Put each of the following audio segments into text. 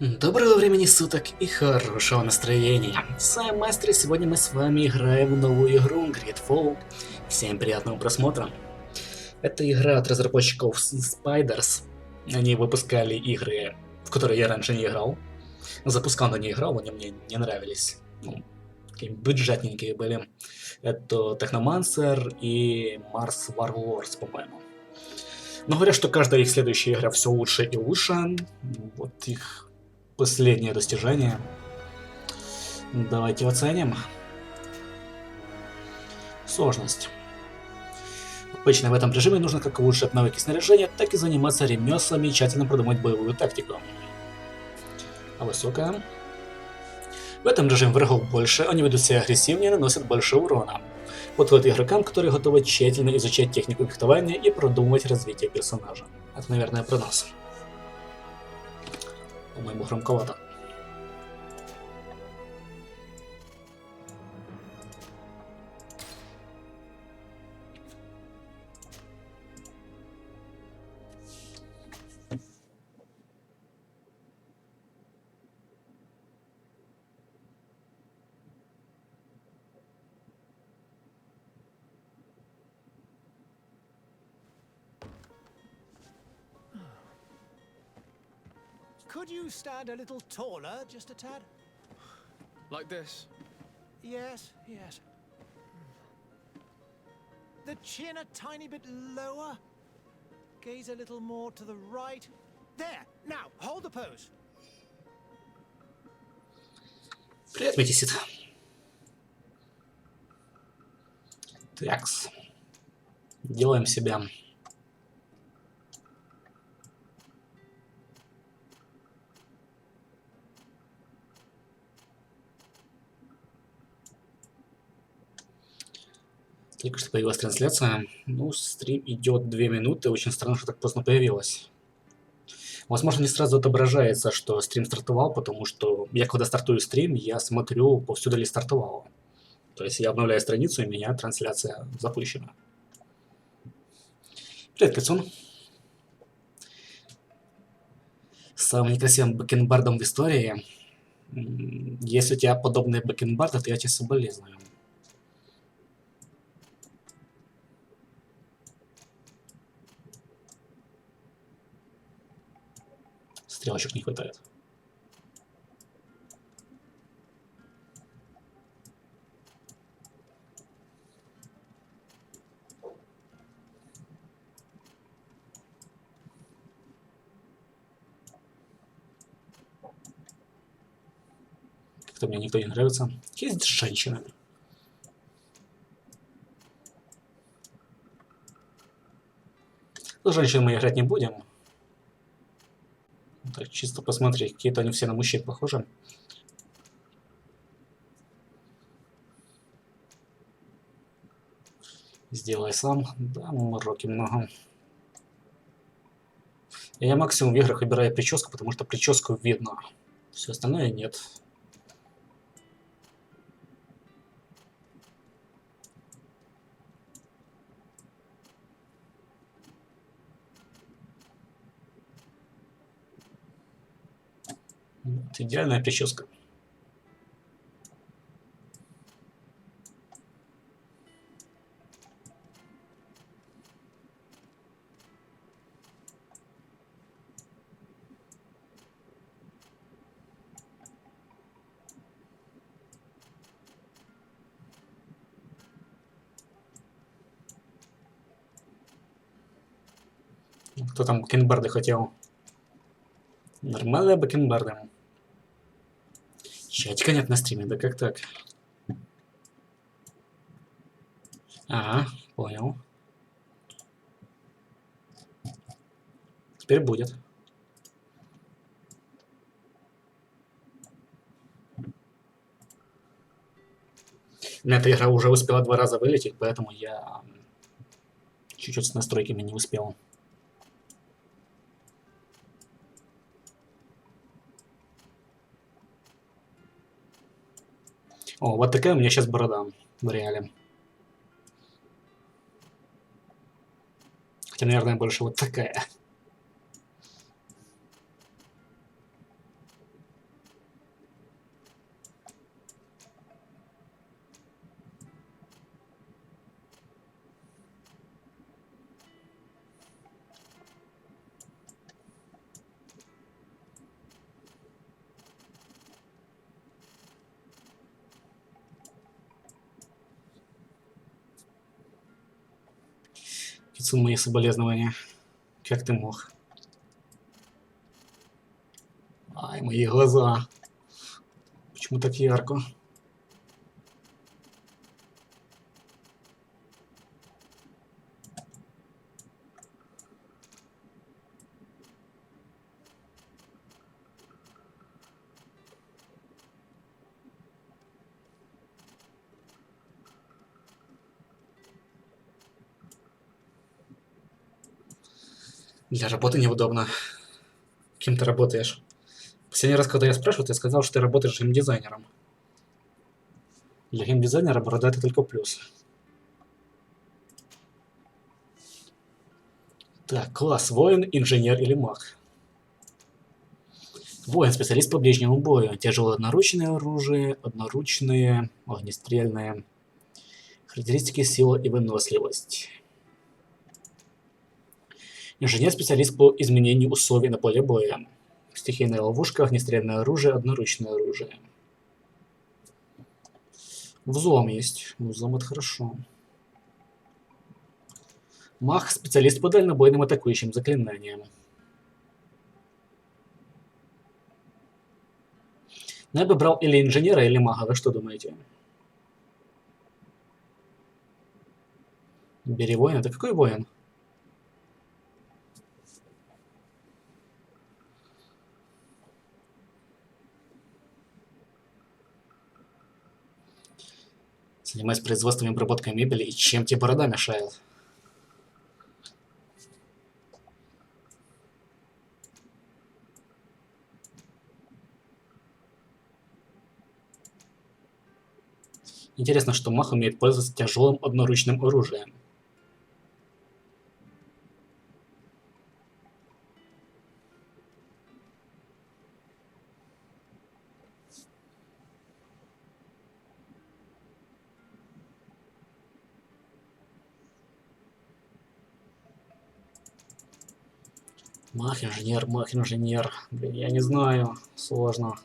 Доброго времени суток и хорошего настроения. С вами Мастер, и сегодня мы с вами играем в новую игру GreedFall. Всем приятного просмотра. Это игра от разработчиков Spiders. Они выпускали игры, в которые я раньше не играл. Запускал, но не играл, они мне не нравились. Ну, такие бюджетненькие были. Это Technomancer и Mars Warlords, по-моему. Но говорят, что каждая их следующая игра все лучше и лучше. Вот их последнее достижение. Давайте оценим. Сложность. Обычно в этом режиме нужно как улучшать навыки снаряжения, так и заниматься ремеслами и тщательно продумать боевую тактику. А высокая. В этом режиме врагов больше, они ведут себя агрессивнее и наносят больше урона. Подходит игрокам, которые готовы тщательно изучать технику фехтования и продумывать развитие персонажа. Это, наверное, про нас. По-моему, громковато. Could you stand a little taller, just a tad? Like this? Yes, yes. The chin a tiny bit lower. Gaze a little more to the right. There! Now, hold the pose. Привет, Метисит. Такс. Делаем себя. Только что появилась трансляция. Ну, стрим идет 2 минуты. Очень странно, что так поздно появилась. Возможно, не сразу отображается, что стрим стартовал, потому что я, когда стартую стрим, я смотрю, повсюду ли стартовало. То есть я обновляю страницу, и у меня трансляция запущена. Привет, Кацун. Самым некрасивым бэкенбардом в истории. Если у тебя подобные бэкенбарды, то я тебе соболезную. Стрелочек не хватает. Как-то мне никто не нравится. Есть женщина. С женщин мы играть не будем. Так, чисто посмотри, какие-то они все на мужчин похожи. Сделай сам. Да, мороки много. Я максимум в играх выбираю прическу, потому что прическу видно. Все остальное нет. Вот, идеальная прическа. Кто там бакенбарды хотел? Нормальные бакенбарды. Чатика нет на стриме, да как так? Ага, понял. Теперь будет. На эта игра уже успела 2 раза вылететь, поэтому я чуть-чуть с настройками не успел. О, вот такая у меня сейчас борода в реале. Хотя, наверное, больше вот такая. Сын, мои соболезнования. Как ты мог? Ай, мои глаза. Почему так ярко? Для работы неудобно. Кем ты работаешь? Последний раз, когда я спрашивал, ты сказал, что ты работаешь геймдизайнером. Для геймдизайнера борода это только плюс. Так, класс. Воин, инженер или маг? Воин, специалист по ближнему бою. Тяжелое одноручное оружие, одноручные, огнестрельное. Характеристики сила и выносливость. Инженер, специалист по изменению условий на поле боя. Стихийная ловушка, огнестрельное оружие, одноручное оружие. Взлом есть. Взлом это хорошо. Маг, специалист по дальнобойным атакующим заклинаниям. Но я бы брал или инженера, или мага. Вы что думаете? Бери воина. Это какой воин? Занимаюсь производством и обработкой мебели, и чем тебе борода мешает? Интересно, что маг умеет пользоваться тяжелым одноручным оружием. Маг, инженер. Блин, я не знаю. Сложно.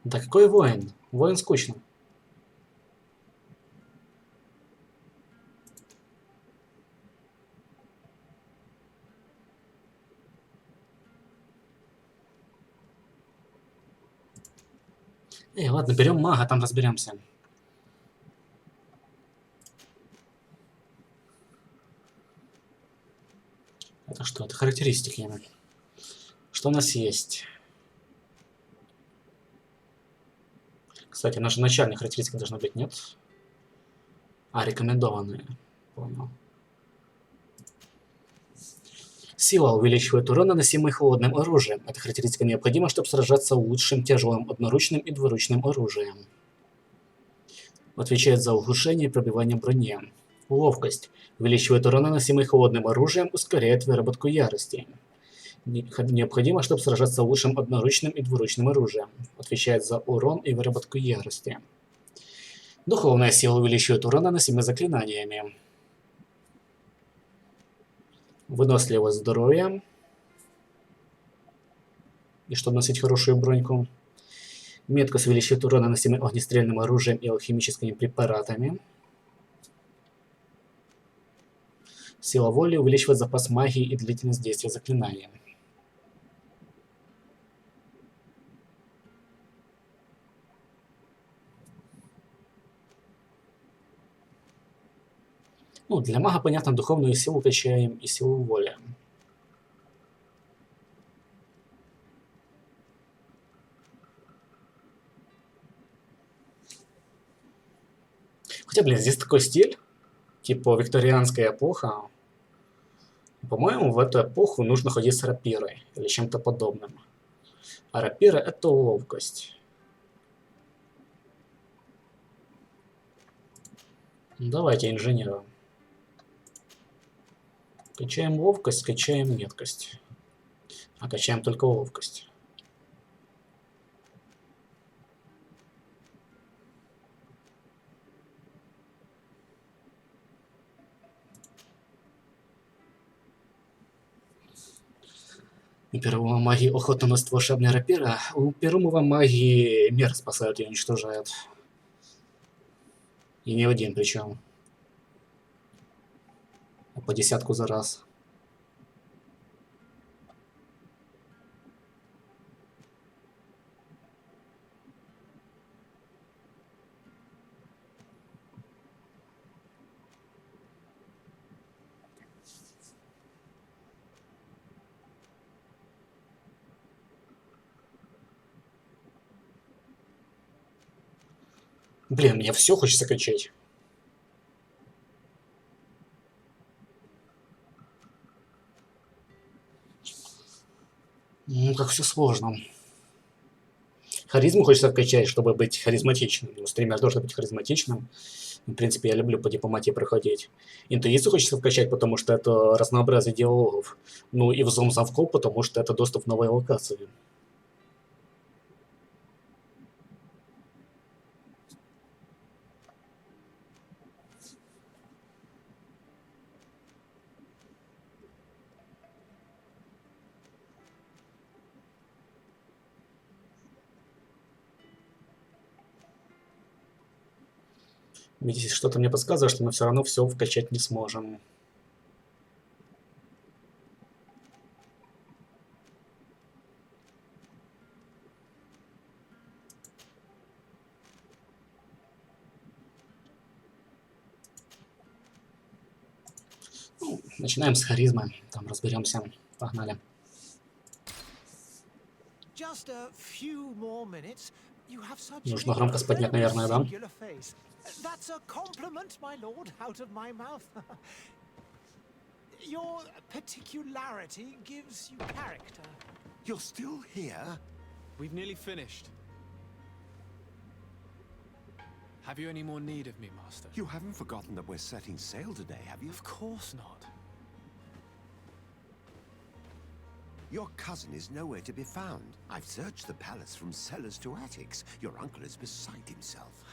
Да какой воин? Воин скучно. Эй, ладно, берем мага, там разберемся. Это что? Это характеристики. Что у нас есть? Кстати, наши начальные характеристики должны быть, нет? А, рекомендованные. Понял. Сила увеличивает урон, наносимый холодным оружием. Эта характеристика необходима, чтобы сражаться лучшим тяжелым одноручным и двуручным оружием. Отвечает за улучшение и пробивание брони. Ловкость. Увеличивает урон, наносимый холодным оружием, ускоряет выработку ярости. Необходимо, чтобы сражаться лучшим одноручным и двуручным оружием. Отвечает за урон и выработку ярости. Духовная сила увеличивает урон, наносимый заклинаниями. Выносливость здоровья. И чтобы носить хорошую броньку. Меткость увеличивает урон, наносимый огнестрельным оружием и алхимическими препаратами. Сила воли увеличивает запас магии и длительность действия заклинания. Ну, для мага, понятно, духовную силу качаем и силу воли. Хотя, блин, здесь такой стиль, типа викторианская эпоха. По-моему, в эту эпоху нужно ходить с рапирой или чем-то подобным. А рапира — это ловкость. Давайте инженера. Качаем ловкость, качаем меткость. А качаем только ловкость. У первого магии охотно носит волшебная рапира, у первого магии мир спасает и уничтожает. И не один причем. А по десятку за раз. Блин, мне все хочется качать. Ну, как все сложно. Харизму хочется вкачать, чтобы быть харизматичным. Ну, стример должен быть харизматичным. В принципе, я люблю по дипломатии проходить. Интуицию хочется вкачать, потому что это разнообразие диалогов. Ну и взлом замков, потому что это доступ в новые локации. Видите, что-то мне подсказывает, что мы все равно все вкачать не сможем. Ну, начинаем с харизмы, там разберемся. Погнали. Just a few more minutes. You have such Нужно громкость поднять, incredibly наверное, да? singular face. That's a compliment, my lord, out of my mouth. Your particularity gives you character. You're still here? We've nearly finished. Have you any more need of me, Master? You haven't forgotten that we're setting sail today, have you? Of course not. Your cousin is nowhere to be found. I've searched the palace from cellars to attics. Your uncle is beside himself.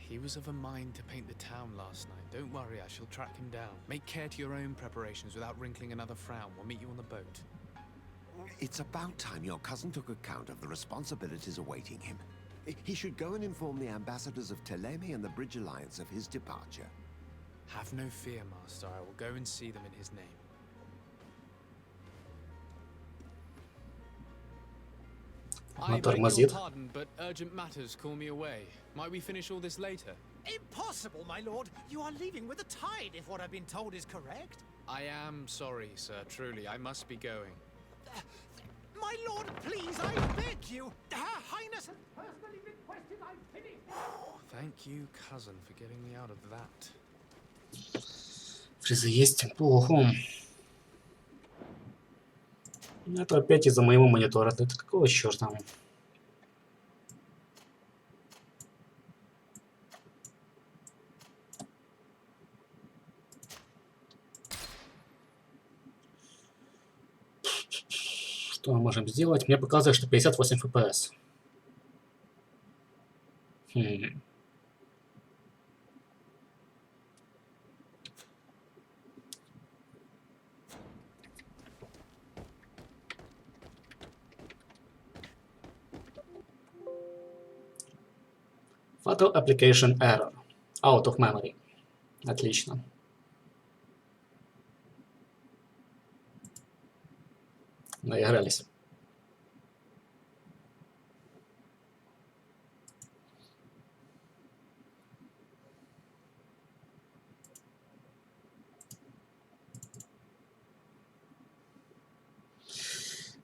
He was of a mind to paint the town last night. Don't worry, I shall track him down. Make care to your own preparations without wrinkling another frown. We'll meet you on the boat. It's about time your cousin took account of the responsibilities awaiting him. He should go and inform the ambassadors of Telemi and the Bridge Alliance of his departure. Have no fear, Master. I will go and see them in his name. Она I beg your тормозит. pardon, but urgent matters call me away. Might we finish all this later? Impossible, my lord. You are leaving with the tide, if what I've been told is correct. I am sorry, sir. Truly, I must be going. My lord, please, I beg you. Her Highness has personally requested I finish. Thank you, cousin, for getting me out of that. Фризы есть плохо. Это опять из-за моего монитора. Это какого черта? Что мы можем сделать? Мне показывает, что 58 FPS. Fatal application error. Out of memory. Отлично. Наигрались.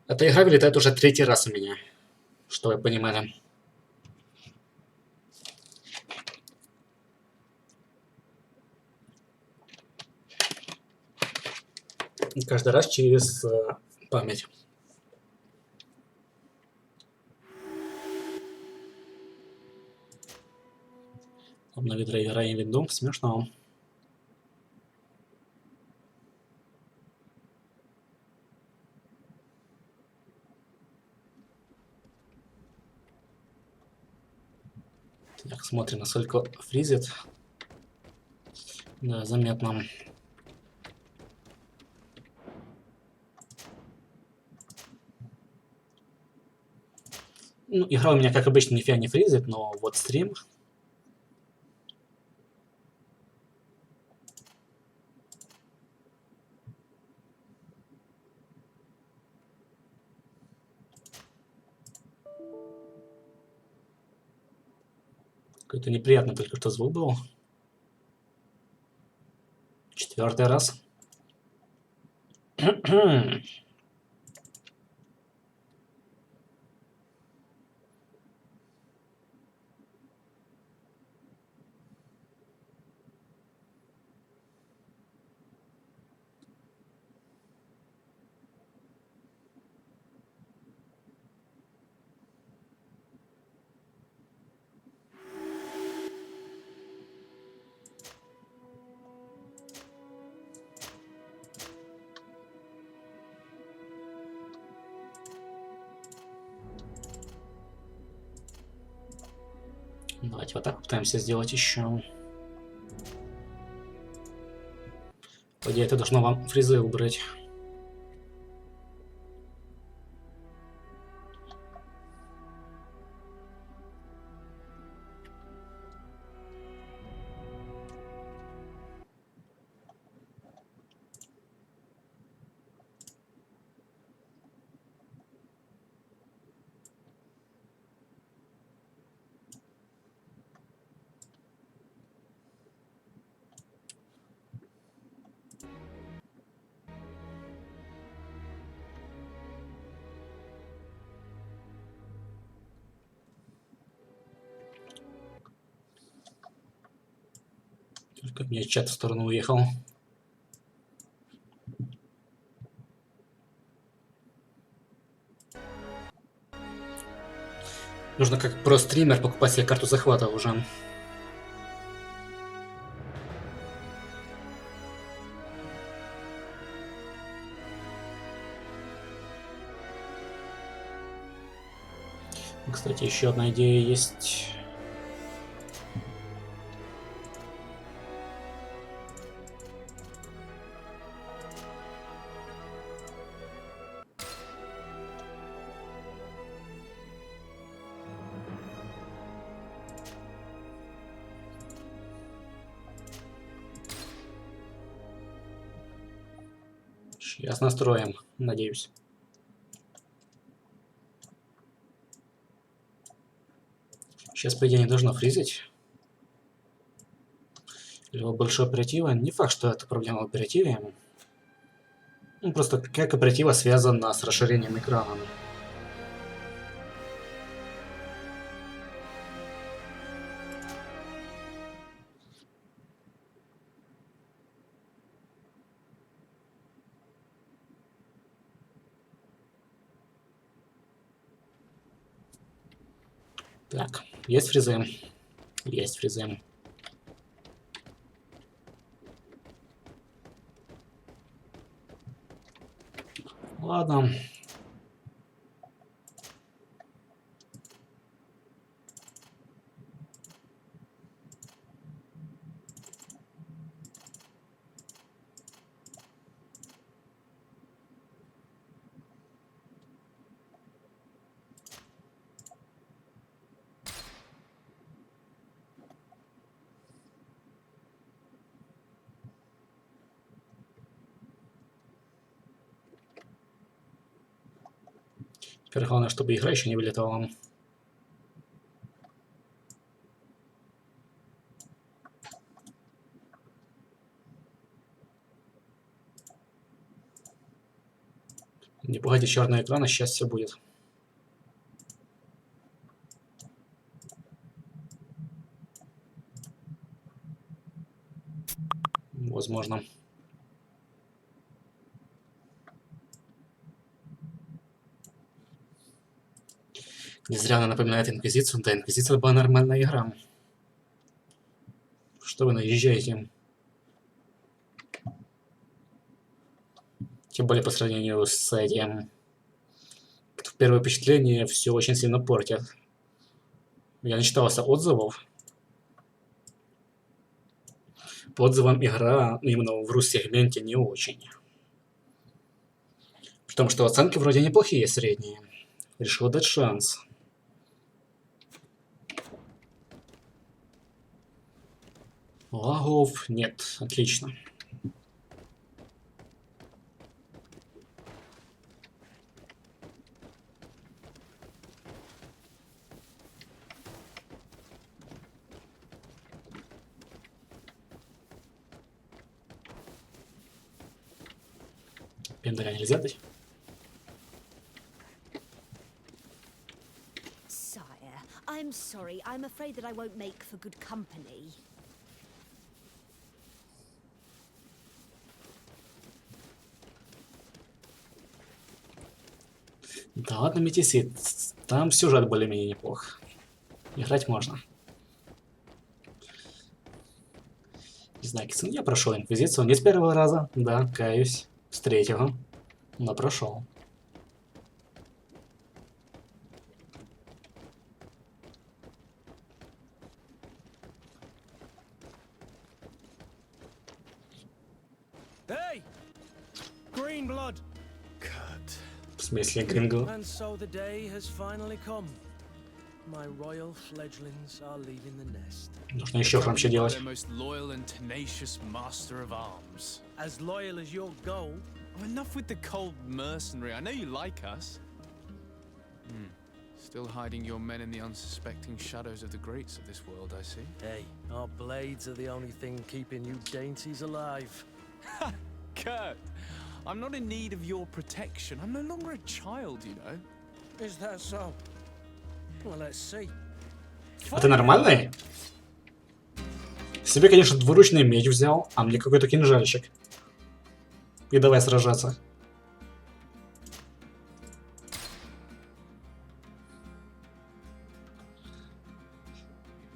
Эта игра вылетает уже третий раз у меня, что вы понимали. И каждый раз через память. Обновить драйвера и винду. Смешно. Так, смотрим, насколько фризит. Да, заметно. Ну, игра у меня, как обычно, нифига не фризит, но вот стрим... Какой-то неприятный только что звук был. 4-й раз. Давайте вот так попытаемся сделать еще. По идее, это должно вам фризы убрать. Только у меня чат в сторону уехал. Нужно как про-стример покупать себе карту захвата уже. Кстати, еще одна идея есть. Сейчас настроим, надеюсь. Сейчас, по идее, не должно фризить. Либо большой оператива. Не факт, что это проблема в оперативе. Ну, просто как оператива связана с расширением экрана. Так, есть фризы? Есть фризы. Ладно. Теперь главное, чтобы игра еще не вылетала. Не пугайте черный экран, а сейчас все будет. Возможно. Не зря она напоминает Инквизицию. Да, Инквизиция была нормальная игра. Что вы наезжаете? Тем более по сравнению с этим. В первое впечатление все очень сильно портят. Я начитался отзывов. По отзывам игра именно в рус-сегменте не очень. При том, что оценки вроде неплохие, средние. Решил дать шанс. Лагов нет. Отлично. Пендага нельзя дать? Sire, I'm sorry. I'm afraid that I won't make for good company. Да ладно, метисит. Там сюжет более-менее неплох. Играть можно. Не знаю, я прошел инквизицию не с первого раза, да, каюсь, с третьего, но прошел. Hey! Green blood! Kurt. В смысле, Грингл? And so the day has finally come. My royal fledglings are leaving the nest. Нужно еще хромче делать. Their most loyal and tenacious master of arms. As loyal as your gold. Oh, enough with the cold mercenary. I know you like us. Still hiding your men in the unsuspecting shadows of the greats of this world, I see. Hey, our blades are the only thing keeping you dainties alive. Kurt, I'm not in need of your protection. I'm no longer a child, you know. Is that so? Well, let's see. А ты нормальный? Себе, конечно, двуручный меч взял, а мне какой-то кинжальчик. И давай сражаться.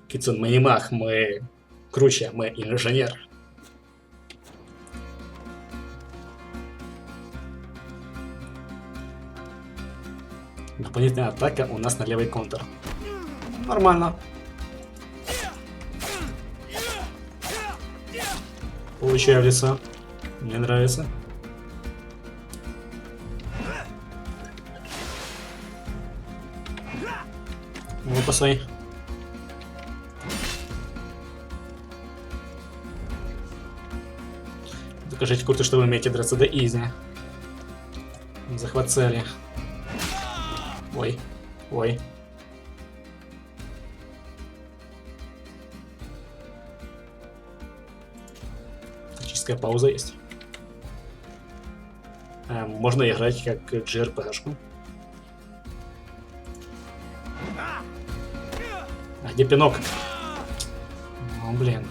Кицун, мы не мах, мы круче, мы инженер. Дополнительная атака у нас на левый контур. Нормально. Получаю в лицо. Мне нравится. Выпасай. Докажите круто, что вы умеете драться до изи. Захват цели. Ой, ой. Тактическая пауза есть. Можно играть как JRPG-шку. А где пинок? Ну, блин.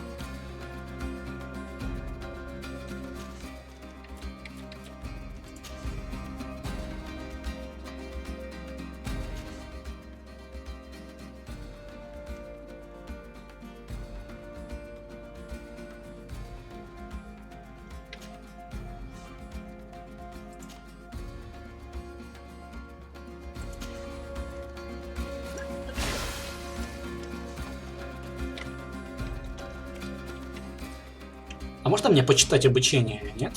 А можно мне почитать обучение, нет?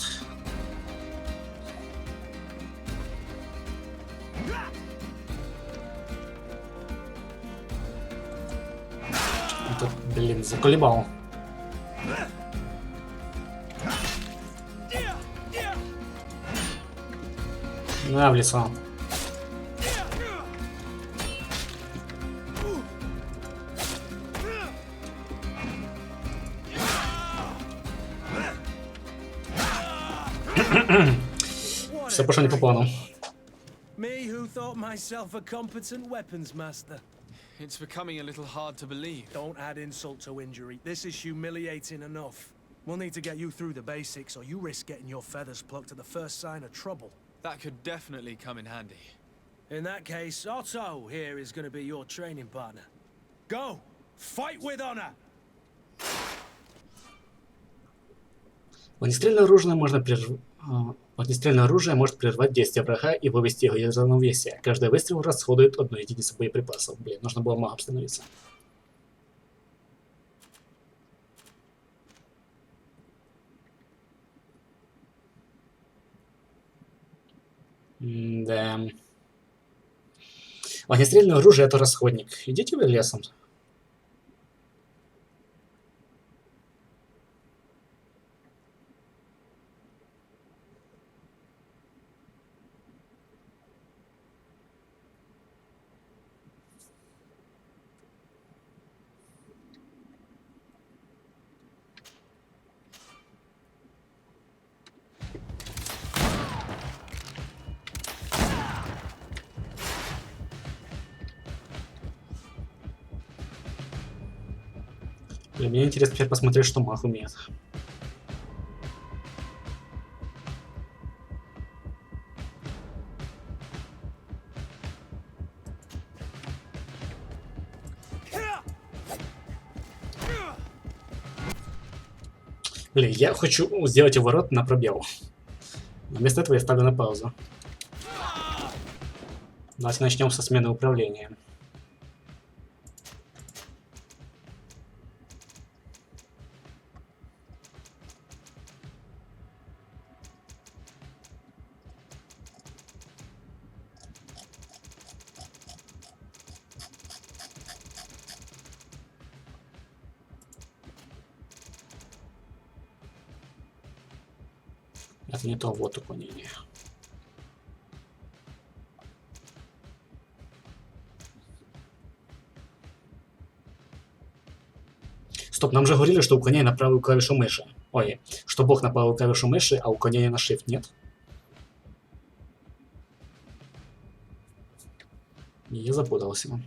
Это, блин, заколебал. На, в лицо. Все пошло не по плану. Me who thought myself a competent weapons master. It's becoming a little hard to believe. Don't add insult to injury. This is humiliating enough. We'll need to get you through the basics, or you risk getting your feathers plucked at the first sign of trouble. That could definitely come in handy. In that case, Otto here is going to be your training partner. Go! Fight with honor! Огнестрельное оружие можно Огнестрельное оружие может прервать действие врага и вывести его из равновесия. Каждый выстрел расходует одну единицу боеприпасов. Блин, нужно было магом становиться. Да. Огнестрельное оружие — это расходник. Идите вы лесом. И мне интересно теперь посмотреть, что маг умеет. Блин, я хочу сделать уворот на пробел. Но вместо этого я ставлю на паузу. Давайте начнем со смены управления. Это не то, вот уклонение. Стоп, нам же говорили, что уклонение на правую клавишу мыши. Ой, что бог на правую клавишу мыши, а уклонение на shift, нет? Я запутался.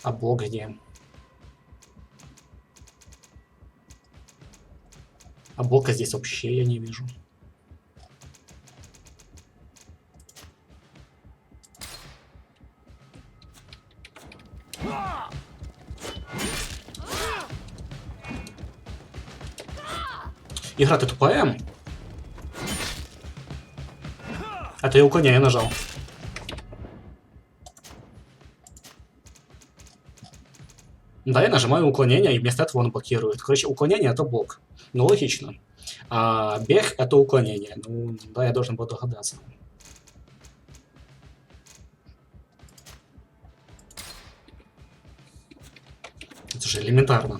А бог где? А блока здесь вообще я не вижу. Игра, ты тупая? Это я уклоняю нажал. Да, я нажимаю уклонение, и вместо этого он блокирует. Короче, уклонение это блок. Ну, логично. А бег это уклонение. Ну, да, я должен был догадаться. Это же элементарно.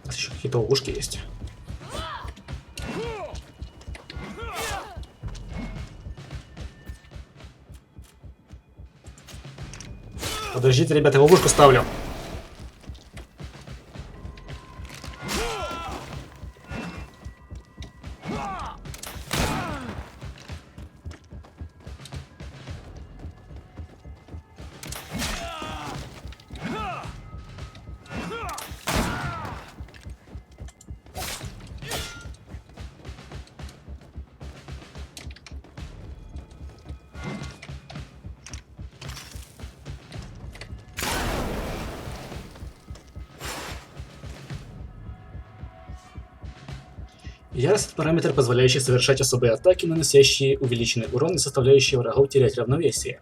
У нас еще какие-то ловушки есть. Подождите, ребята, я ловушку ставлю. Ярость — это параметр, позволяющий совершать особые атаки, наносящие увеличенный урон и составляющие врагов терять равновесие.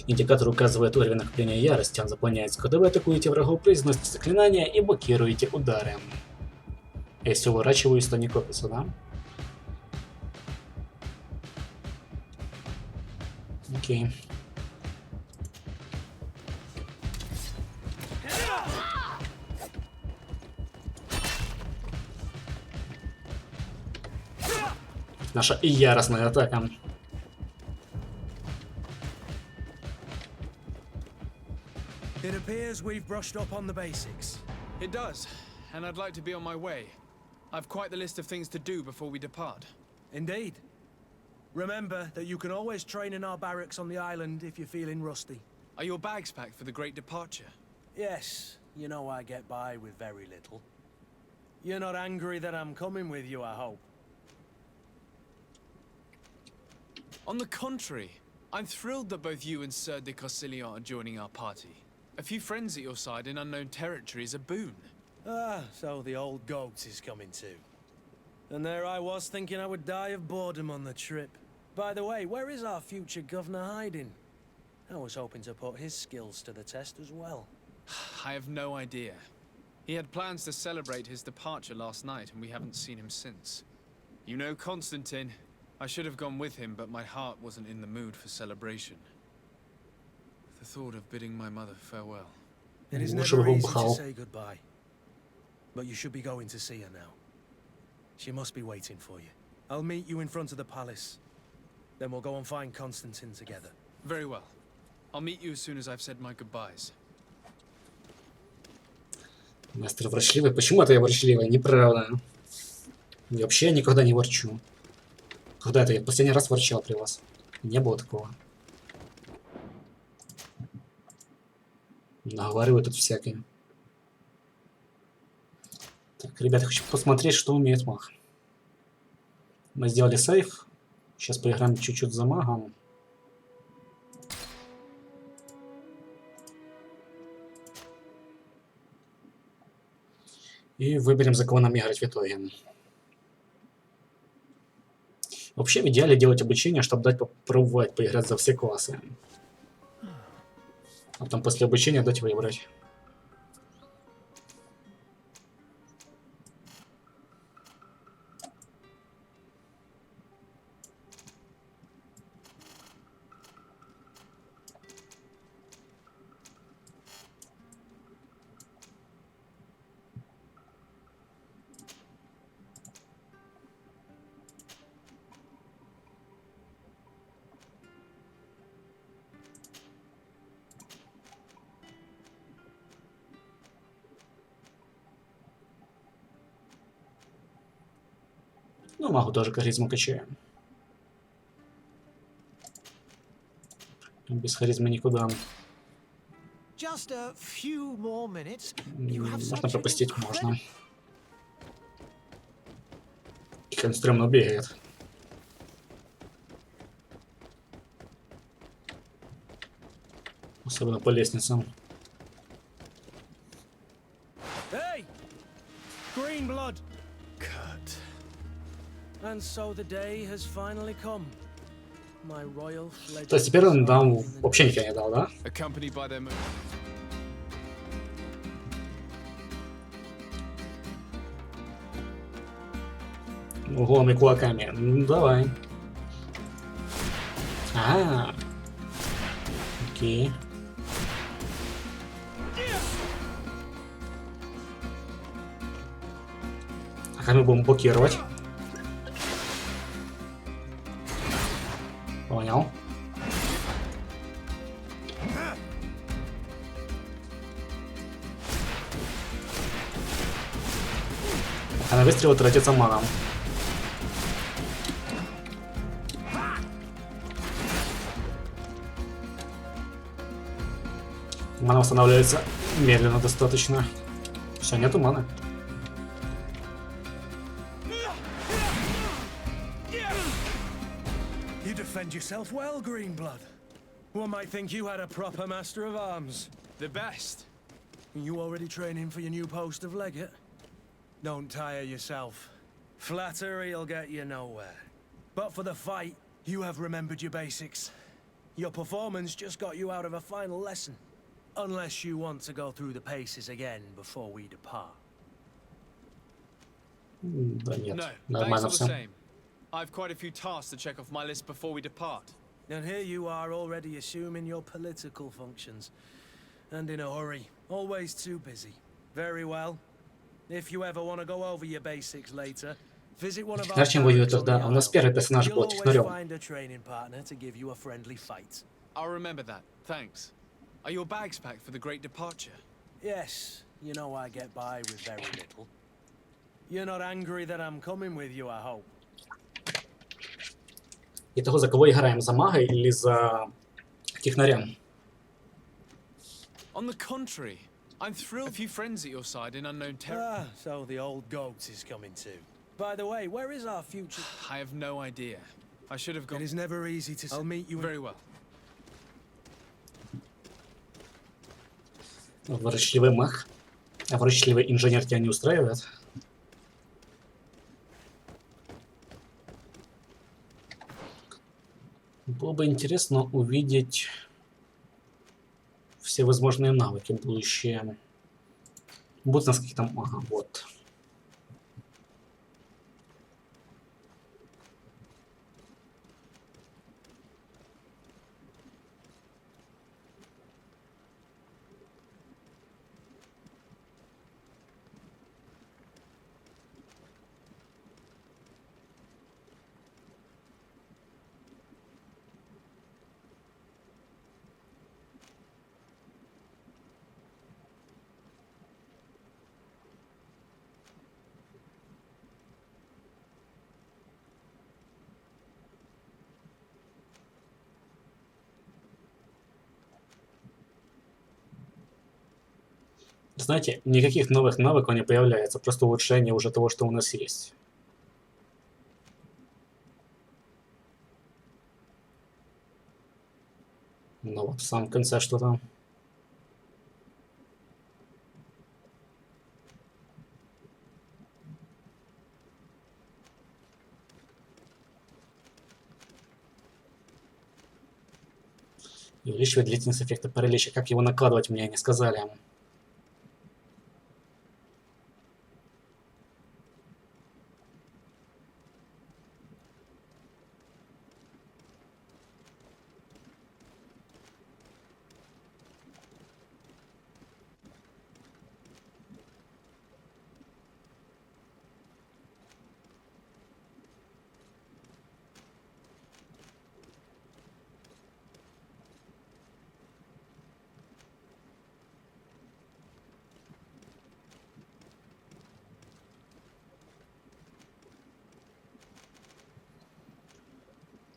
Индикатор указывает уровень накопления ярости, он заполняется, когда вы атакуете врагов, произносите заклинания и блокируете удары. Если уворачиваюсь, то не копится, да? Окей. Наша яростная атака. It appears we've brushed up on the basics. It does, and I'd like to be on my way. I've quite the list of things to do before we depart. Indeed. Remember that you can always train in our barracks on the island if you're feeling rusty. Are your bags packed for the great departure? Yes, you know I get by with very little. You're not angry that I'm coming with you, I hope. On the contrary, I'm thrilled that both you and Sir de Corsilion are joining our party. A few friends at your side in unknown territory is a boon. Ah, so the old goat is coming too. And there I was thinking I would die of boredom on the trip. By the way, where is our future governor hiding? I was hoping to put his skills to the test as well. I have no idea. He had plans to celebrate his departure last night, and we haven't seen him since. You know Constantine. I should have gone with him, but my heart wasn't in the mood for celebration. The thought of bidding my mother farewell. It is never easy to say goodbye. But you should be going to see her now. She must be waiting for you. I'll meet you in front of the palace. Then we'll go and find Constantine together. Very well. I'll meet you as soon as I've said my goodbyes. Мастер ворчливый. Почему это я ворчливый? Неправда. Я вообще никогда не ворчу. Когда это я последний раз ворчал при вас? Не было такого. Наговариваю тут всякое. Так, ребята, хочу посмотреть, что умеет маг. Мы сделали сейф. Сейчас поиграем чуть-чуть за магом. И выберем, за кого нам играть в итоге. Вообще, в идеале делать обучение, чтобы дать попробовать поиграть за все классы. А потом после обучения дать выбрать. Ну, магу тоже харизму качаем. Без харизмы никуда. Just a few more minutes. Можно пропустить, можно. Как он стрёмно бегает. Особенно по лестницам. Hey! Green blood! Cut. And so the day has finally come. My royal fledgling. То есть теперь он нам вообще нифига не дал, да? Accompanied by their Углом и кулаками. Ну, давай. А, окей. А как мы будем блокировать? Понял. А на выстрел тратится мана. Мана восстанавливается медленно достаточно. Все, нету маны. You defend yourself well, Greenblood. One might think you had a proper master of arms. The best. You already training for your new post of legate? Don't tire yourself. Flattery'll get you nowhere. But for the fight, you have remembered your basics. Your performance just got you out of a final lesson. Unless you want to go through the paces again before we depart. Да нет, No, thanks нормально all the все. same. I've quite a few tasks to check off my list before we depart. And here you are already assuming your political functions. And in a hurry. Always too busy. Very well. If you ever want to go over your basics later, visit one of our Технарь воюет barracks on тогда. the У нас Isle. первый персонаж You'll был always технарем. find a training partner to give you a friendly fight. I'll remember that. Thanks. Are your bags packed for the great departure? Yes, you know I get by with very little. You're not angry that I'm coming with you, I hope. И того, за кого играем, за мага или за технаря? On the contrary, I'm thrilled. A few friends at your side in unknown territory. Ah, so the old goat is coming too. By the way, where is our future? I have no idea. I should have It gone. is never easy to. I'll meet you. Very well. Ворочливый маг. А ворочливый инженер тебя не устраивает? Было бы интересно увидеть все возможные навыки будущее. Будут у нас какие-то... Ага, вот. Знаете, никаких новых навыков не появляется, просто улучшение уже того, что у нас есть. Ну вот, в самом конце что-то. И увеличивает длительность эффекта паралича. Как его накладывать, мне не сказали.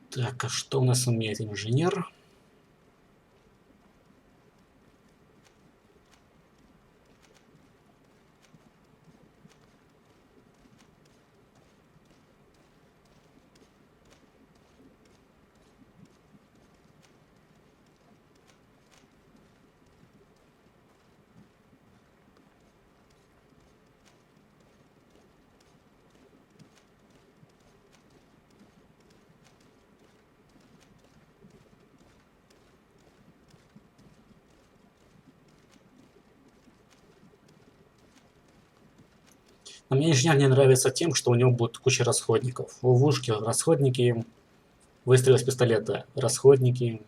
Так, а что у нас умеет инженер? А мне инженер не нравится тем, что у него будет куча расходников. Ловушки, расходники, выстрел из пистолета, расходники.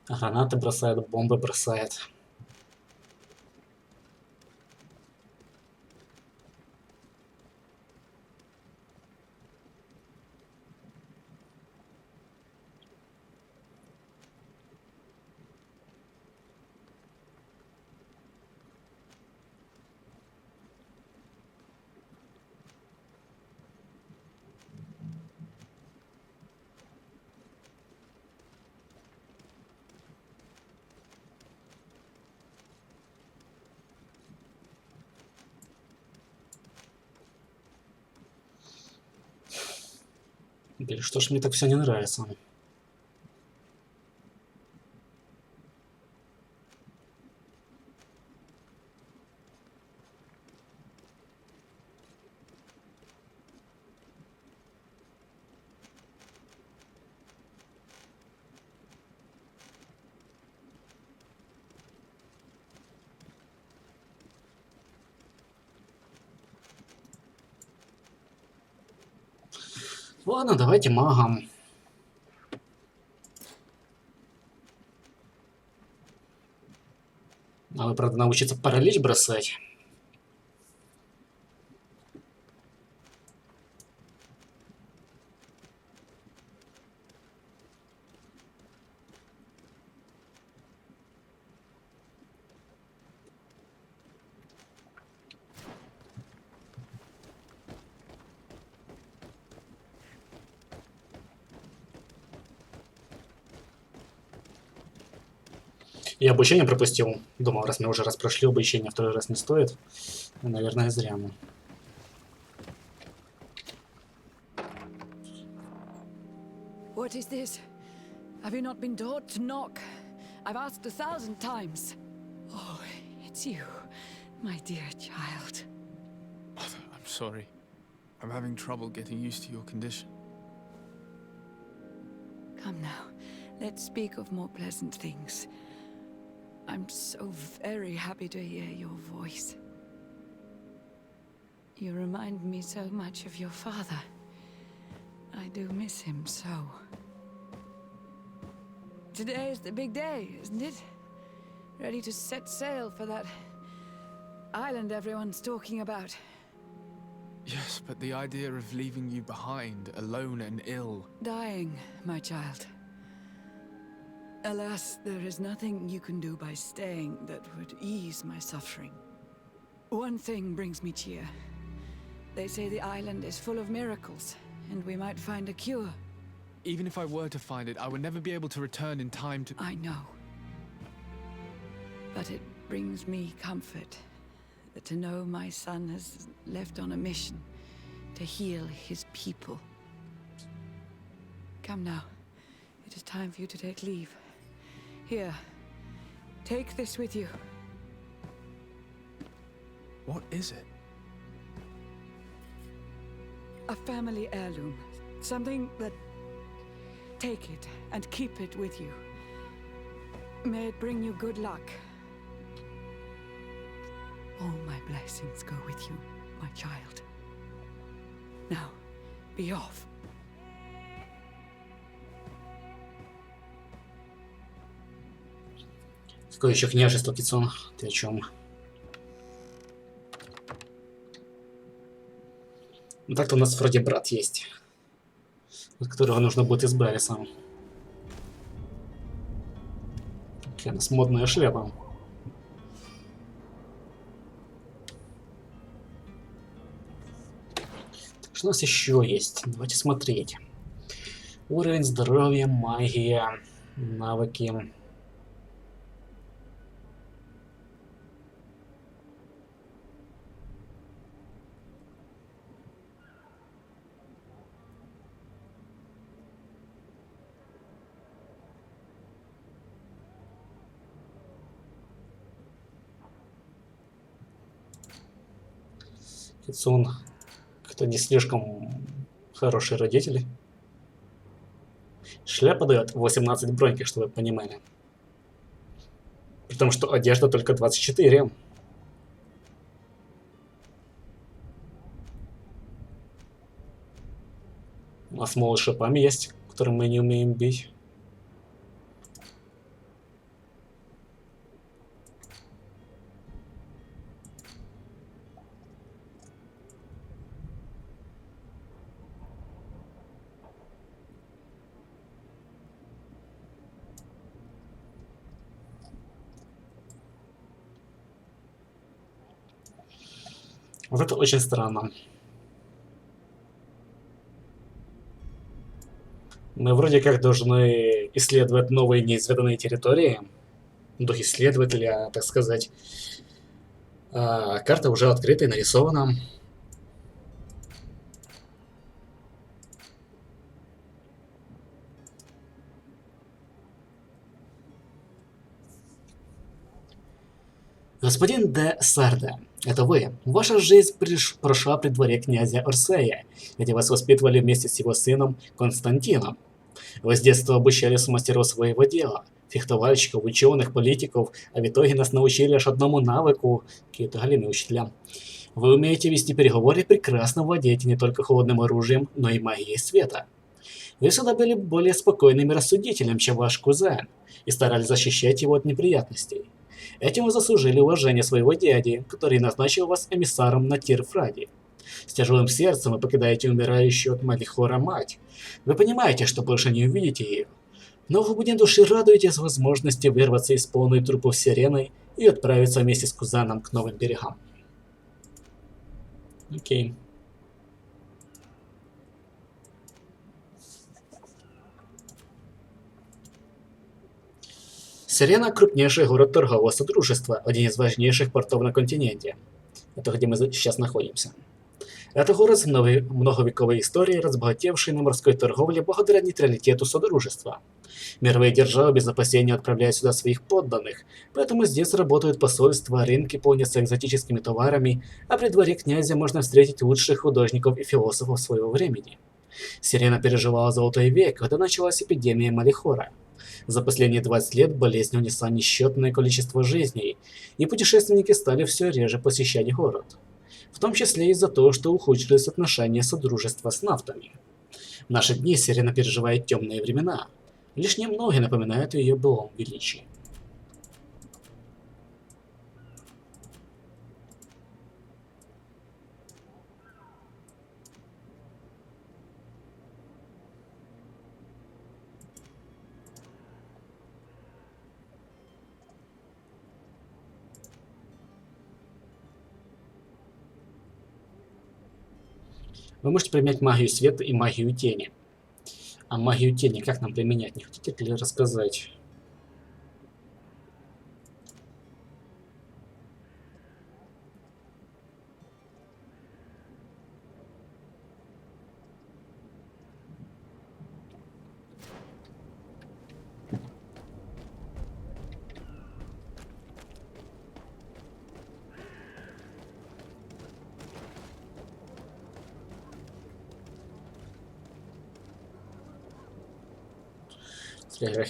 Гранаты бросает, бомбы бросает. Блин, что ж мне так все не нравится? Ладно, давайте магом. Надо, правда, научиться паралич бросать. Я обучение пропустил. Думал, раз мы уже раз прошли обучение, второй раз не стоит. Наверное, зря. What is this? Have you not been taught to knock? I've asked 1,000 times. Oh, it's you, my dear child. Mother, I'm sorry. I'm having trouble getting used to your condition. Come now, let's speak of more pleasant things. I'm so very happy to hear your voice. You remind me so much of your father. I do miss him so. Today is the big day, isn't it? Ready to set sail for that island everyone's talking about. Yes, but the idea of leaving you behind, alone and ill. Dying, my child. Alas, there is nothing you can do by staying that would ease my suffering. One thing brings me cheer. They say the island is full of miracles, and we might find a cure. Even if I were to find it, I would never be able to return in time to... I know. But it brings me comfort to know my son has left on a mission to heal his people. Come now. It is time for you to take leave. Here, take this with you. What is it? A family heirloom. Something that... Take it and keep it with you. May it bring you good luck. All my blessings go with you, my child. Now, be off. Какое еще княжество, Кицун? Ты о чем? Ну так-то у нас вроде брат есть, от которого нужно будет избавиться. Какая у нас модная шляпа. Что у нас еще есть? Давайте смотреть. Уровень здоровья, магия, навыки. Кицун, кто не слишком хорошие родители. Шляпа дает 18 броньки, чтобы вы понимали. При том, что одежда только 24. У нас молот с шипами есть, которым мы не умеем бить. Вот это очень странно. Мы вроде как должны исследовать новые неизведанные территории. Дух исследователя, так сказать. Карта уже открыта и нарисована. Господин де Сарде, это вы. Ваша жизнь прошла при дворе князя Орсея, где вас воспитывали вместе с его сыном Константином. Вы с детства обучались мастеров своего дела, фехтовальщиков, ученых, политиков, а в итоге нас научили лишь одному навыку, какие-то галимые учителя. Вы умеете вести переговоры и прекрасно владеете не только холодным оружием, но и магией света. Вы всегда были более спокойным и рассудительным, чем ваш кузен, и старались защищать его от неприятностей. Этим вы заслужили уважение своего дяди, который назначил вас эмиссаром на Тирфраде. С тяжелым сердцем вы покидаете умирающую от Малихора мать. Вы понимаете, что больше не увидите ее. Но в глубине души радуетесь возможности вырваться из полной трупов сирены и отправиться вместе с кузеном к новым берегам. Окей. Сирена – крупнейший город торгового содружества, один из важнейших портов на континенте. Это где мы сейчас находимся. Это город с многовековой историей, разбогатевший на морской торговле благодаря нейтралитету содружества. Мировые державы без опасения отправляют сюда своих подданных, поэтому здесь работают посольства, рынки полнятся экзотическими товарами, а при дворе князя можно встретить лучших художников и философов своего времени. Сирена переживала золотой век, когда началась эпидемия Малихора. За последние 20 лет болезнь унесла несчетное количество жизней, и путешественники стали все реже посещать город. В том числе из-за того, что ухудшились отношения содружества с нафтами. В наши дни Сирена переживает темные времена. Лишь немногие напоминают о ее былом величии. Вы можете применять магию света и магию тени. А магию тени как нам применять? Не хотите ли рассказать?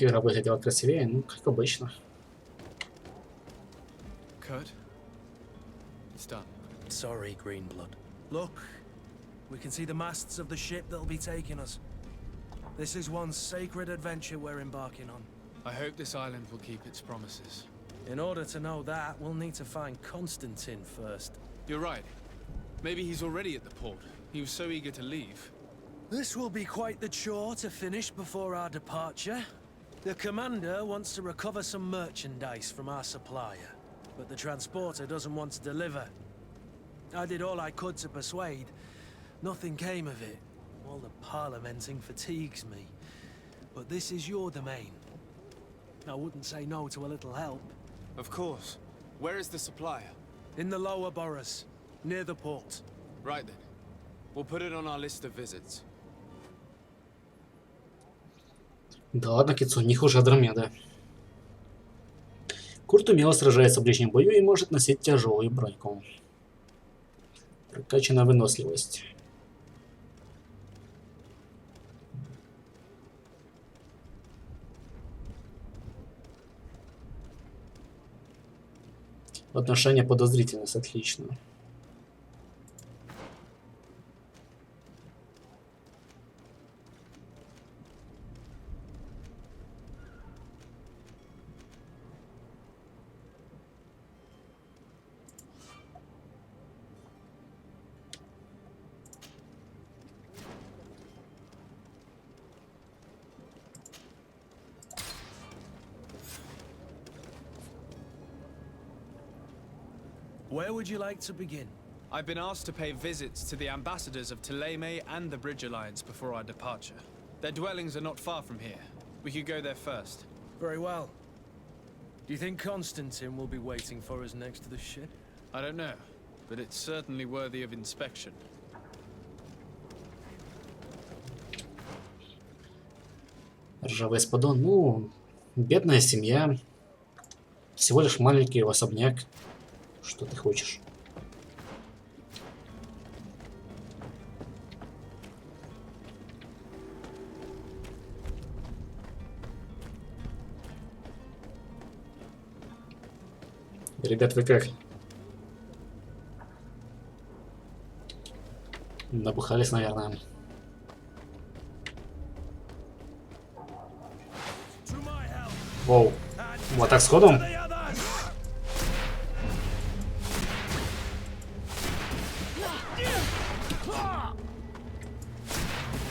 Игра выглядела красивее, ну, как обычно. Kurt, it's done. Sorry, Greenblood. Look, we can see the masts of the ship that'll be taking us. This is one sacred adventure we're embarking on. I hope this island will keep its promises. In order to know that, we'll need to find Constantine first. You're right. Maybe he's already at the port. He was so eager to leave. This will be quite the chore to finish before our departure. The commander wants to recover some merchandise from our supplier, but the transporter doesn't want to deliver. I did all I could to persuade. Nothing came of it. All the parliamenting fatigues me. But this is your domain. I wouldn't say no to a little help. Of course. Where is the supplier? In the lower boroughs, near the port. Right then. We'll put it on our list of visits. Да ладно, Кицу, не хуже Андромеда. Курт умело сражается в ближнем бою и может носить тяжелую броньку. Прокачана выносливость. Отношение подозрительность, отлично. Where would you like to begin? I've been asked to pay visits to the ambassadors of Teleme and the Bridge Alliance before our departure. Their dwellings are not far from here. We could go there first. Very well. Do you think Constantine will be waiting for us next to the ship? I don't know, but it's certainly worthy of inspection. Ржавый спадон, ну, бедная семья. Всего лишь маленький особняк. Что ты хочешь? Ребят, вы как? Набухались, наверное. Воу. Вот так сходу?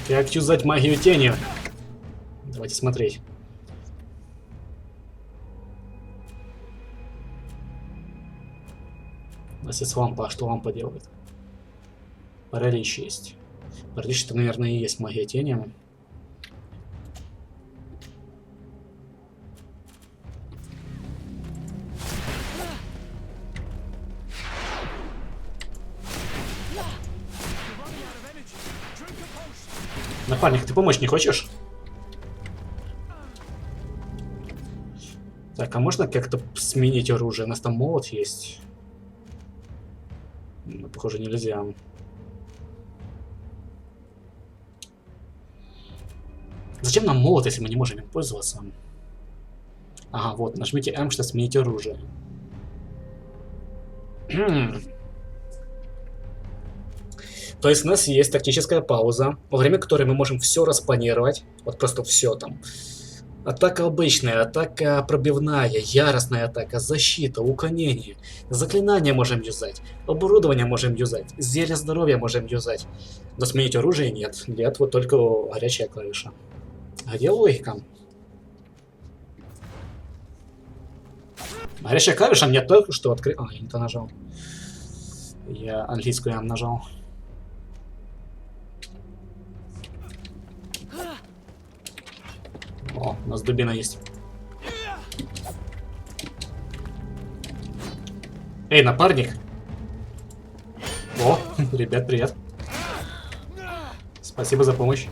Как юзать магию тени? Давайте смотреть. У нас есть лампа, а что лампа делает? Паралич есть. Паралич это, наверное, и есть магия тени. Напарник, ты помочь не хочешь? Так, а можно как-то сменить оружие? У нас там молот есть. Ну, похоже, нельзя. Зачем нам молот, если мы не можем им пользоваться? Ага, вот, нажмите М, чтобы сменить оружие. То есть у нас есть тактическая пауза, во время которой мы можем все распланировать. Вот просто все там. Атака обычная, атака пробивная, яростная атака, защита, уклонение. Заклинания можем юзать, оборудование можем юзать, зелье здоровья можем юзать. Но сменить оружие нет. Нет, вот только горячая клавиша. А где логика? Горячая клавиша мне только что открыть. А, я не то нажал. Я английскую нажал. У нас дубина есть. Эй, напарник! О, ребят, привет. Спасибо за помощь.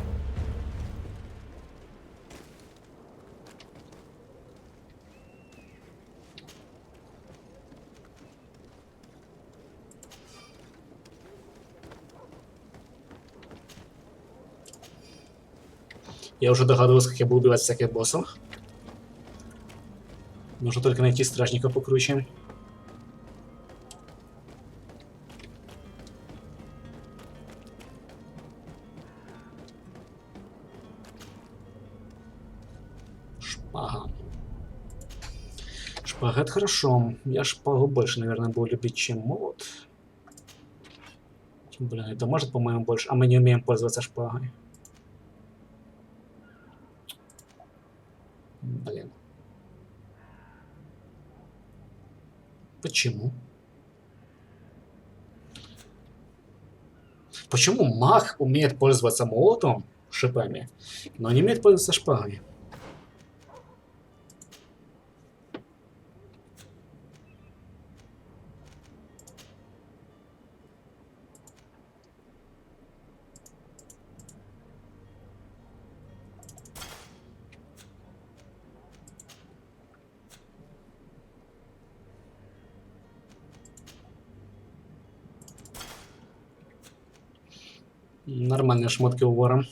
Я уже догадывался, как я буду убивать всяких боссов. Нужно только найти стражника покруче. Шпага. Шпага — это хорошо. Я шпагу больше, наверное, буду любить, чем молот. Блин, это может, по-моему, больше. А мы не умеем пользоваться шпагой. Блин. Почему? Почему маг умеет пользоваться молотом, шипами, но не умеет пользоваться шпагой? Нормальные шмотки у вора.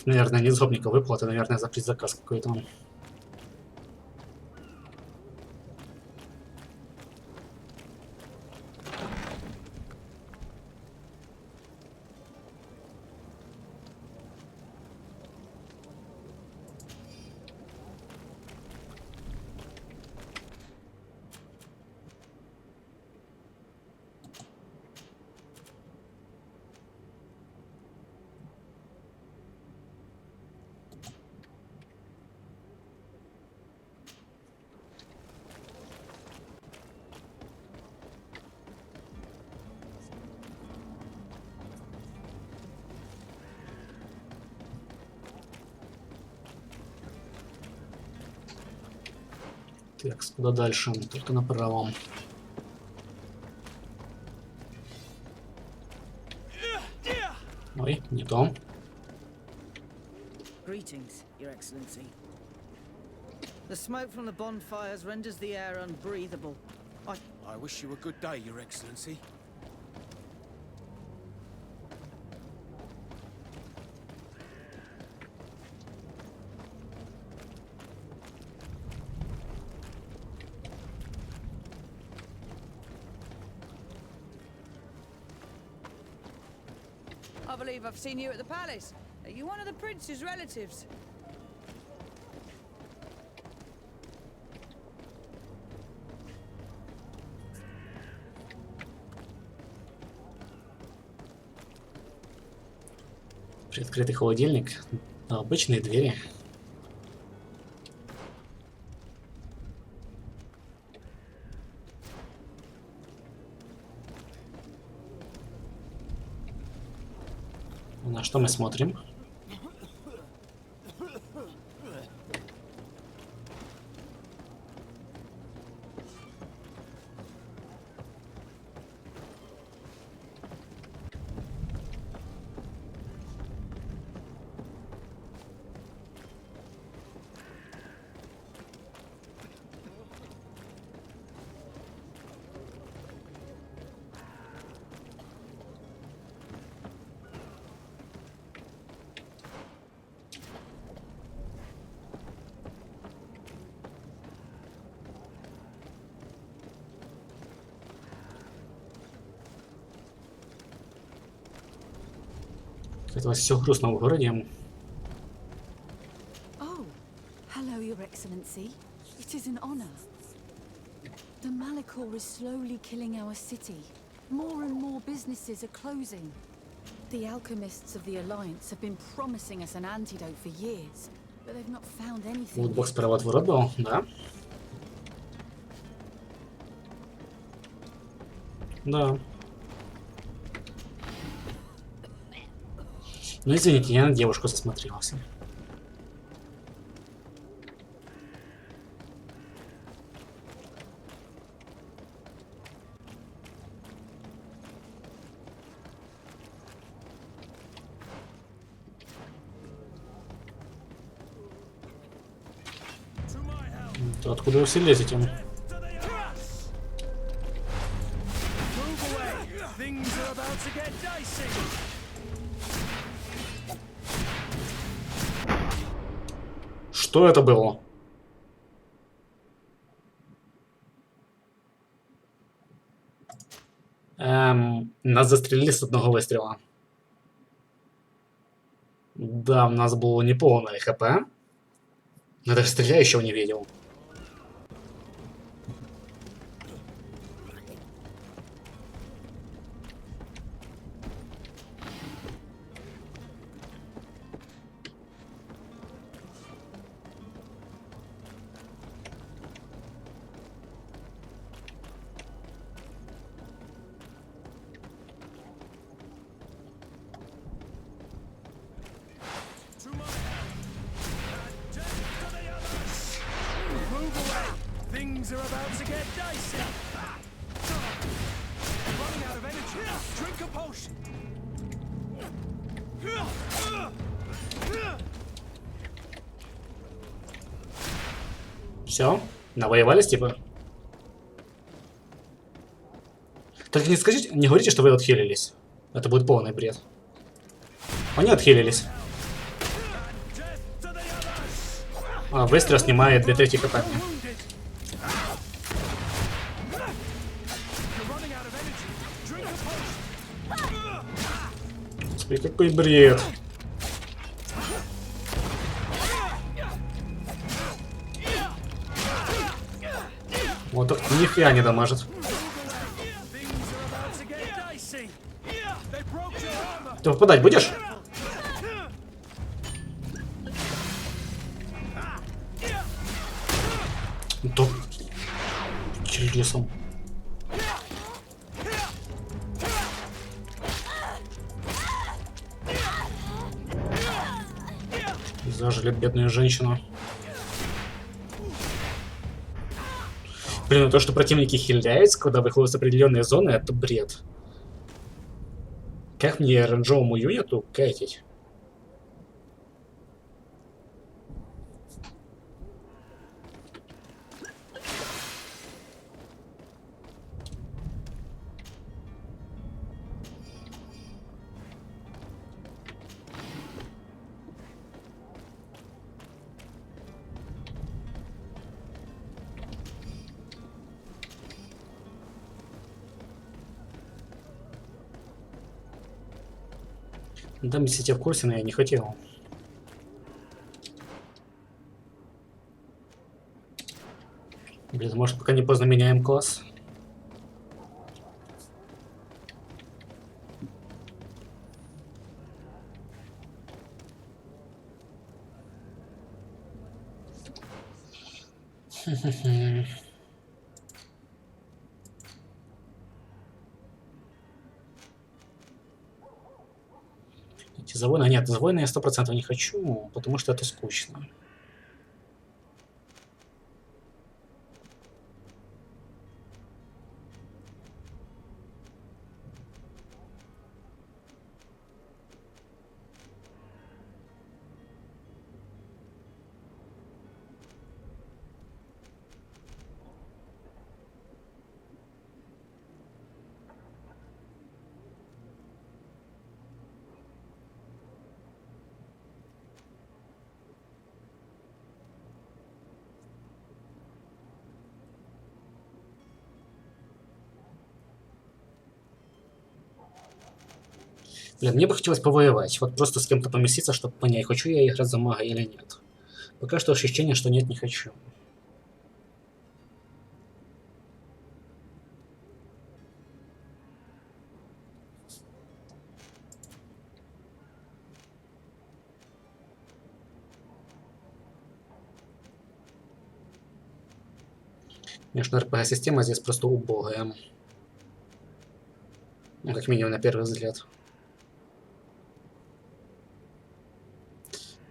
Наверное, не с гопника выплата, наверное, за предзаказ какой-то. Так, куда дальше? Только направо. Ой, не то. Greetings, Your Excellency. The smoke from the bonfires renders the air unbreathable. I wish you a good day, Your Excellency. I believe I've seen you at the palace. Are you one of the prince's relatives? Приоткрытый холодильник. Обычные двери. На что мы смотрим? Это все грустно в городе. Oh, hello, Your Excellency. It is an honor. The Malachor is slowly killing our city. More and more businesses are closing. The alchemists of the Alliance have been promising us an antidote for years, but they've not found anything. Вот бог справа отворот был, да? Да. Ну извините, я на девушку засмотрелся. То откуда вы все лезете? Что это было? Нас застрелили с одного выстрела. Да, у нас было неполное ХП. Но даже стреляющего не видел. Все? Навоевались, типа? Только не скажите, не говорите, что вы отхилились. Это будет полный бред. Они отхилились. А, выстрел снимает 2/3 хп. Господи, какой бред. Вот так нифига не дамажит. Ты попадать будешь? Да. Интересом. Зажили бедную женщину. Блин, ну то, что противники хиляются, когда выходят с определенные зоны, это бред. Как мне оранжевому юниту кайтить? Да, если я в курсе, но я не хотел. Блин, может, пока не поздно меняем класс? Эти за войны? Нет, за войны я 100% не хочу, потому что это скучно. Блин, мне бы хотелось повоевать, вот просто с кем-то поместиться, чтобы понять, хочу я играть за мага или нет. Пока что ощущение, что нет, не хочу. Конечно, РПГ-система здесь просто убогая. Ну, как минимум, на первый взгляд.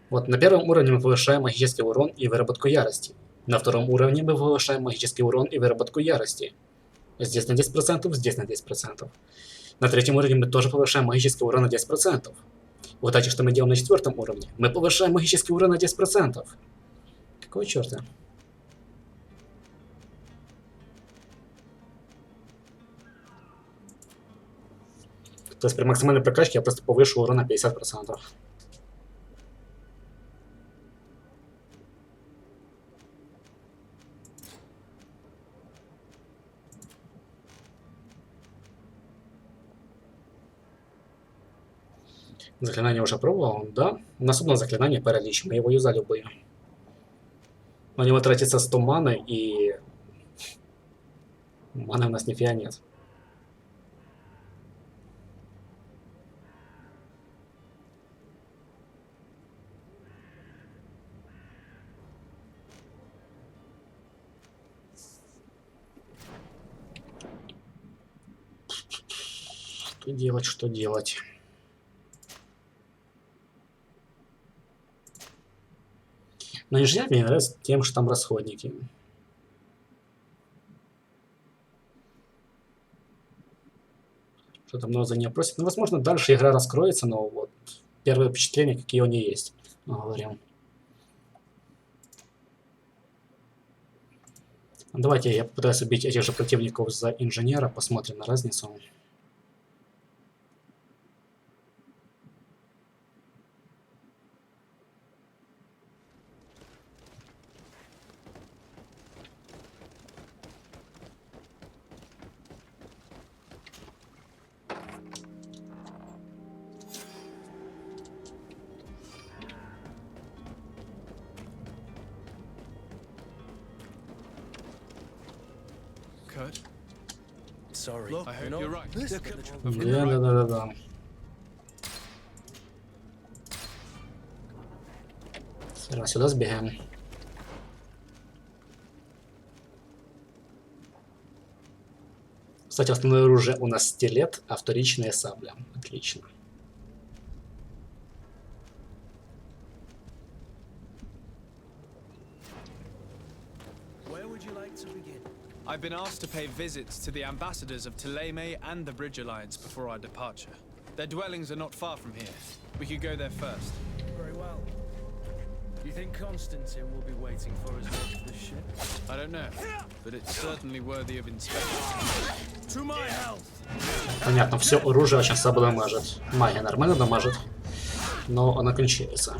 Вот, на первом уровне мы повышаем магический урон и выработку ярости. На втором уровне мы повышаем магический урон и выработку ярости. Здесь на 10%, здесь на 10%. На третьем уровне мы тоже повышаем магический урон на 10%. Вот так, что мы делаем на четвертом уровне. Мы повышаем магический урон на 10%. Какого черта? То есть при максимальной прокачке я просто повышу урон на 50%. Заклинание уже пробовал, да? У нас одно заклинание паралич, мы его юзали бы. На него тратится 100 маны, и маны у нас нифига нет. Что делать, что делать? Но инженер мне нравится тем, что там расходники. Что-то много за нее просит. Ну, возможно, дальше игра раскроется, но вот первые впечатления, какие у нее есть, говорим. Давайте я попытаюсь убить этих же противников за инженера, посмотрим на разницу. Sorry. I hope you're right. Да. Сюда сбегаем. Кстати, основное оружие у нас стилет, а вторичная сабля. Отлично. I've been asked to pay visits to the ambassadors of Teleme and the Bridge Alliance before our departure. Their dwellings are not far from here. We could go there first. Very well. Do you think Constantine will be waiting for us next the ship? I don't know, but it's certainly worthy of inspection. To my health! Понятно, все оружие очень слабо дамажит. Магия нормально дамажит, но она кончается.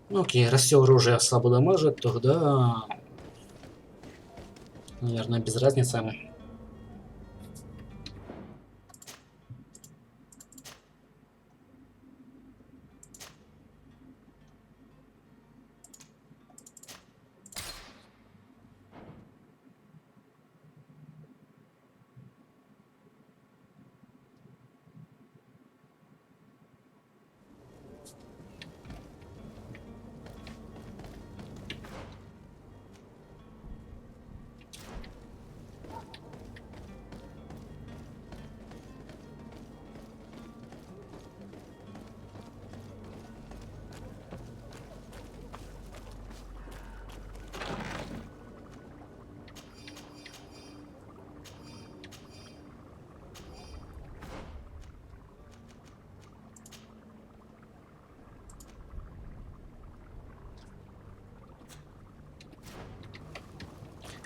Окей, раз все оружие слабо дамажит, тогда, наверное, без разницы.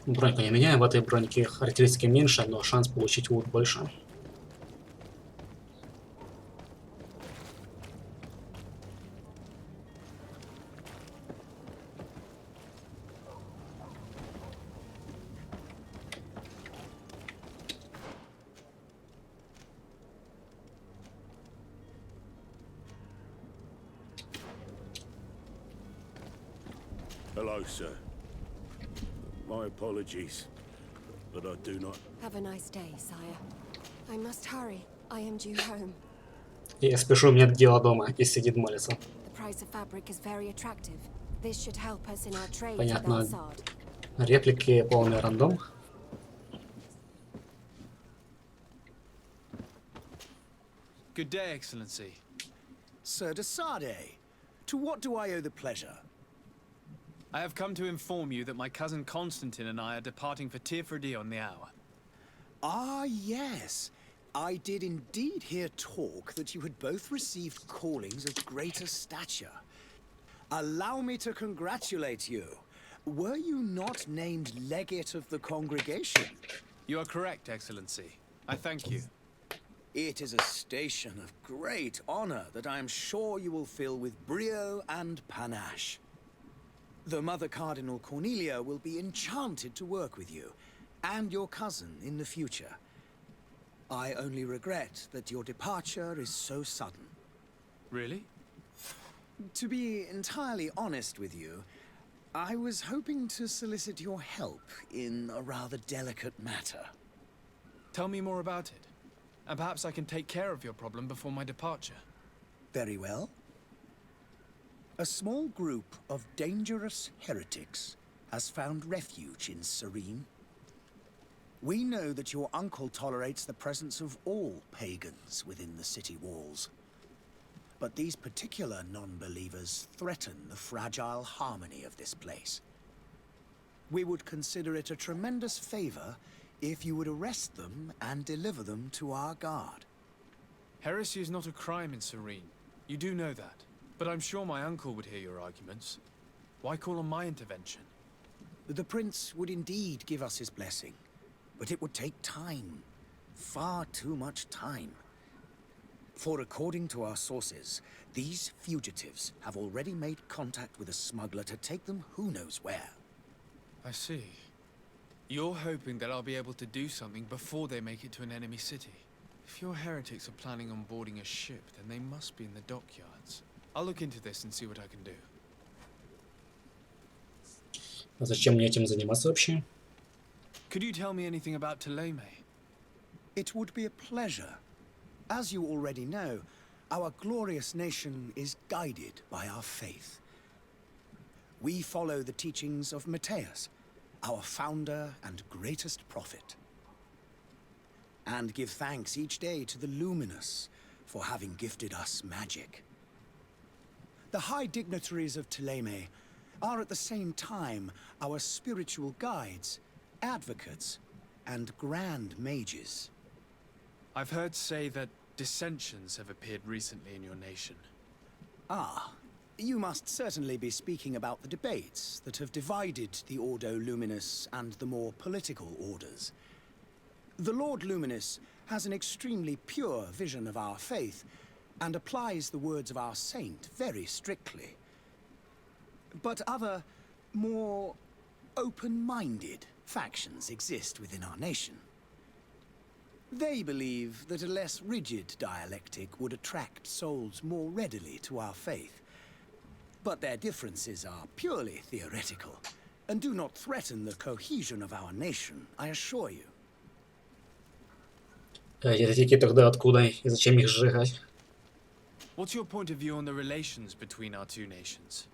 Броньку не меняем, в этой броньке характеристики меньше, но шанс получить лут больше. Hello, sir. My apologies, but I do not... Have a nice day, sire. I must hurry. I am due home. Я спешу, мне дело дома, и сидит молится. The price of fabric is very attractive. This should help us in our trade to Понятно. Belsard. Реплики полный рандом. Good day, Excellency. Sir de Sardet, to what do I owe the pleasure? I have come to inform you that my cousin Constantine and I are departing for Tirfredi on the hour. Ah, yes. I did indeed hear talk that you had both received callings of greater stature. Allow me to congratulate you. Were you not named legate of the congregation? You are correct, Excellency. I thank you. It is a station of great honor that I am sure you will fill with brio and panache. The Mother Cardinal Cornelia will be enchanted to work with you, and your cousin in the future. I only regret that your departure is so sudden. Really? To be entirely honest with you, I was hoping to solicit your help in a rather delicate matter. Tell me more about it, and perhaps I can take care of your problem before my departure. Very well. A small group of dangerous heretics has found refuge in Serene. We know that your uncle tolerates the presence of all pagans within the city walls. But these particular non-believers threaten the fragile harmony of this place. We would consider it a tremendous favor if you would arrest them and deliver them to our guard. Heresy is not a crime in Serene. You do know that. But I'm sure my uncle would hear your arguments. Why call on my intervention? The prince would indeed give us his blessing, but it would take time. Far too much time. For according to our sources, these fugitives have already made contact with a smuggler to take them who knows where. I see. You're hoping that I'll be able to do something before they make it to an enemy city. If your heretics are planning on boarding a ship, then they must be in the dockyards. I'll look into this and see what I can do. А зачем мне этим заниматься вообще? Could you tell me anything about Thélème? It would be a pleasure. As you already know, our glorious nation is guided by our faith. We follow the teachings of Matthias, our founder and greatest prophet, and give thanks each day to the Luminous for having gifted us magic. The high dignitaries of Thélème are at the same time our spiritual guides, advocates, and grand mages. I've heard say that dissensions have appeared recently in your nation. Ah, you must certainly be speaking about the debates that have divided the Ordo Luminous and the more political orders. The Lord Luminous has an extremely pure vision of our faith and applies the words of our saint very strictly. But other, more open-minded factions exist within our nation. They believe that a less rigid dialectic would attract souls more readily to our faith. But their differences are purely theoretical and do not threaten the cohesion of our nation, I assure you. Еретики тогда откуда и зачем их сжигать? What's your point of view on the relations between our two nations?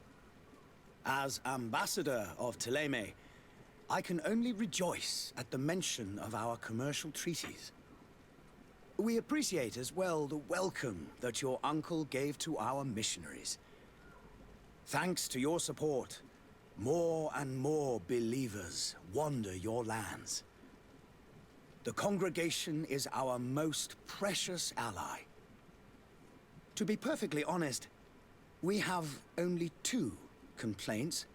As ambassador of Thélème, I can only rejoice at the mention of our commercial treaties. We appreciate as well the welcome that your uncle gave to our missionaries. Thanks to your support, more and more believers wander your lands. The congregation is our most precious ally. To be perfectly honest, we have only two complaints: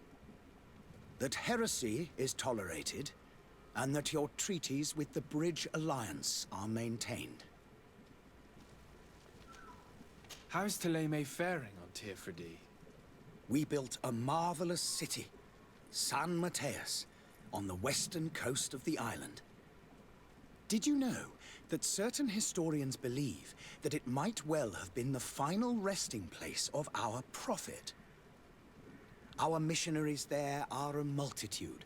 that heresy is tolerated, and that your treaties with the Bridge Alliance are maintained. How is Thélème faring on Tirfredi? We built a marvelous city, San Matthias, on the western coast of the island. Did you know that certain historians believe that it might well have been the final resting place of our prophet? Our missionaries there are a multitude.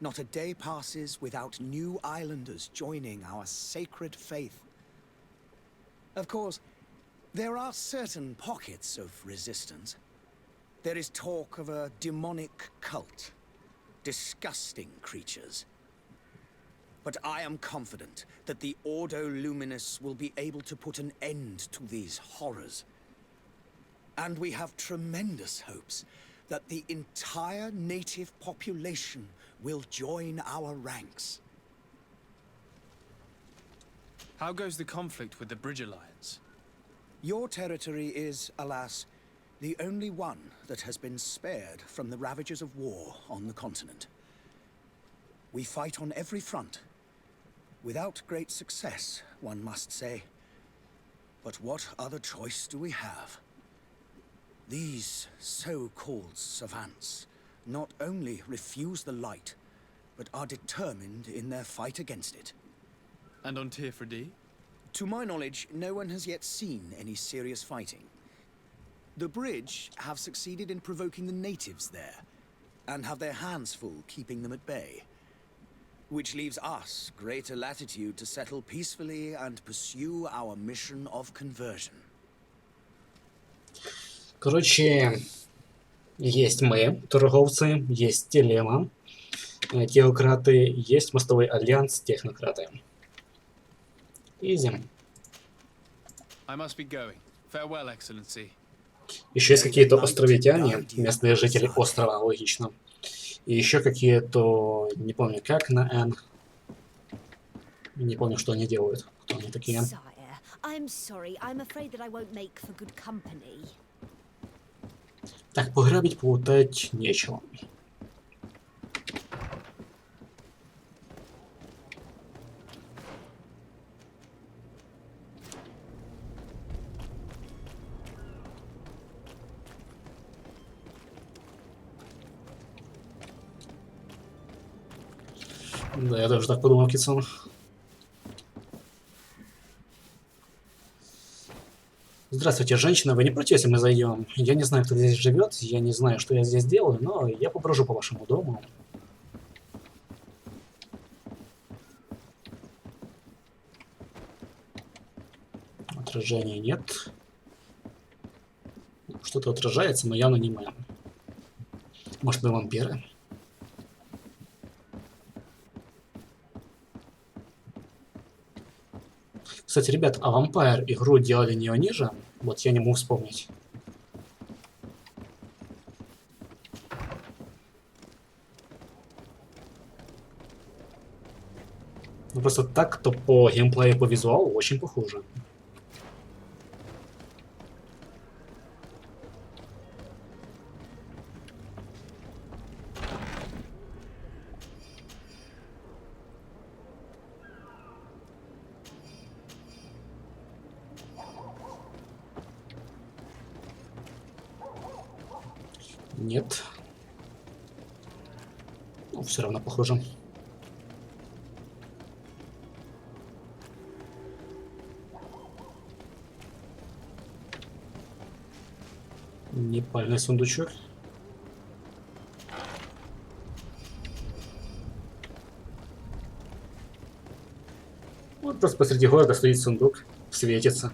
Not a day passes without new islanders joining our sacred faith. Of course, there are certain pockets of resistance. There is talk of a demonic cult. Disgusting creatures. But I am confident that the Ordo Luminous will be able to put an end to these horrors. And we have tremendous hopes that the entire native population will join our ranks. How goes the conflict with the Bridge Alliance? Your territory is, alas, the only one that has been spared from the ravages of war on the continent. We fight on every front. Without great success, one must say. But what other choice do we have? These so-called savants not only refuse the light, but are determined in their fight against it. And on Tirfredi? To my knowledge, no one has yet seen any serious fighting. The Bridge have succeeded in provoking the natives there, and have their hands full keeping them at bay. Which leaves us greater latitude to settle peacefully and pursue our mission of conversion. Короче, есть мы, торговцы, есть Телема, теократы, есть мостовой альянс, технократы. Изи. I must be going. Farewell, Excellency. Еще есть какие-то островитяне, местные жители острова, логично. И еще какие-то, не помню как, на N. Не помню, что они делают. Кто они такие? Так, пограбить, плутать нечего. Да, я тоже так подумал, Китсон. Здравствуйте, женщина, вы не против, если мы зайдем? Я не знаю, кто здесь живет, я не знаю, что я здесь делаю, но я поброжу по вашему дому. Отражения нет. Что-то отражается, но явно не мы. Может, мы вампиры? Кстати, ребят, а Vampire игру делали не они же? Вот я не могу вспомнить. Ну просто так, то по геймплею, по визуалу очень похоже. Нет. Ну, все равно похоже. Непальный сундучок. Вот просто посреди города стоит сундук, светится.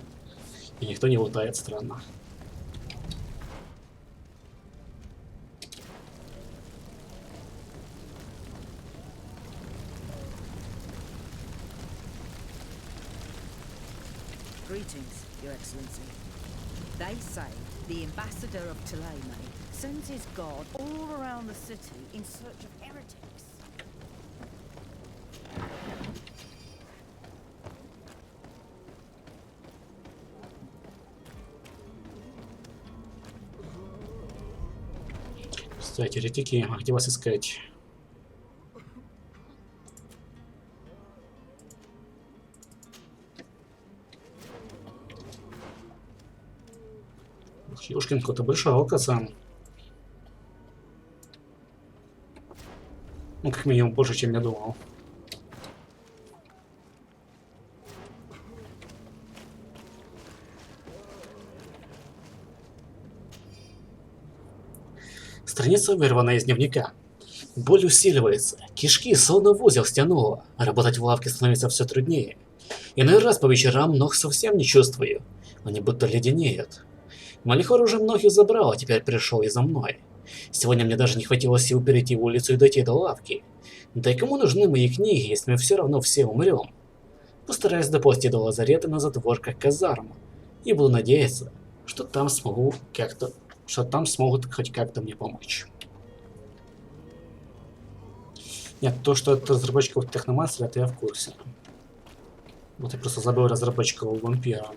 И никто не лутает, странно. Greetings, Your Excellency. They say the ambassador of Thélème sends his guard all around the city in search of heretics. Кстати, еретики, а где вас искать? Ёшкин кот, большая локация. Ну, как минимум, больше, чем я думал. Страница вырвана из дневника. Боль усиливается, кишки словно в узел стянуло, работать в лавке становится все труднее. Иной раз по вечерам ног совсем не чувствую, они будто леденеют. Малихор уже многих забрал, а теперь пришел и за мной. Сегодня мне даже не хватило сил перейти улицу и дойти до лавки. Да и кому нужны мои книги, если мы все равно все умрем? Постараюсь доползти до лазарета на затворках казарм, и буду надеяться, что там смогут хоть как-то мне помочь. Нет, то, что это разработчиков Техномастера, это я в курсе. Вот я просто забыл разработчиков Вампира.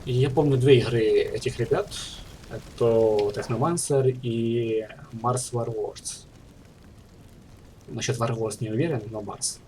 И я помню две игры этих ребят. Это Техномансер и Марс Warlords. Насчет Warlords не уверен, но Марс.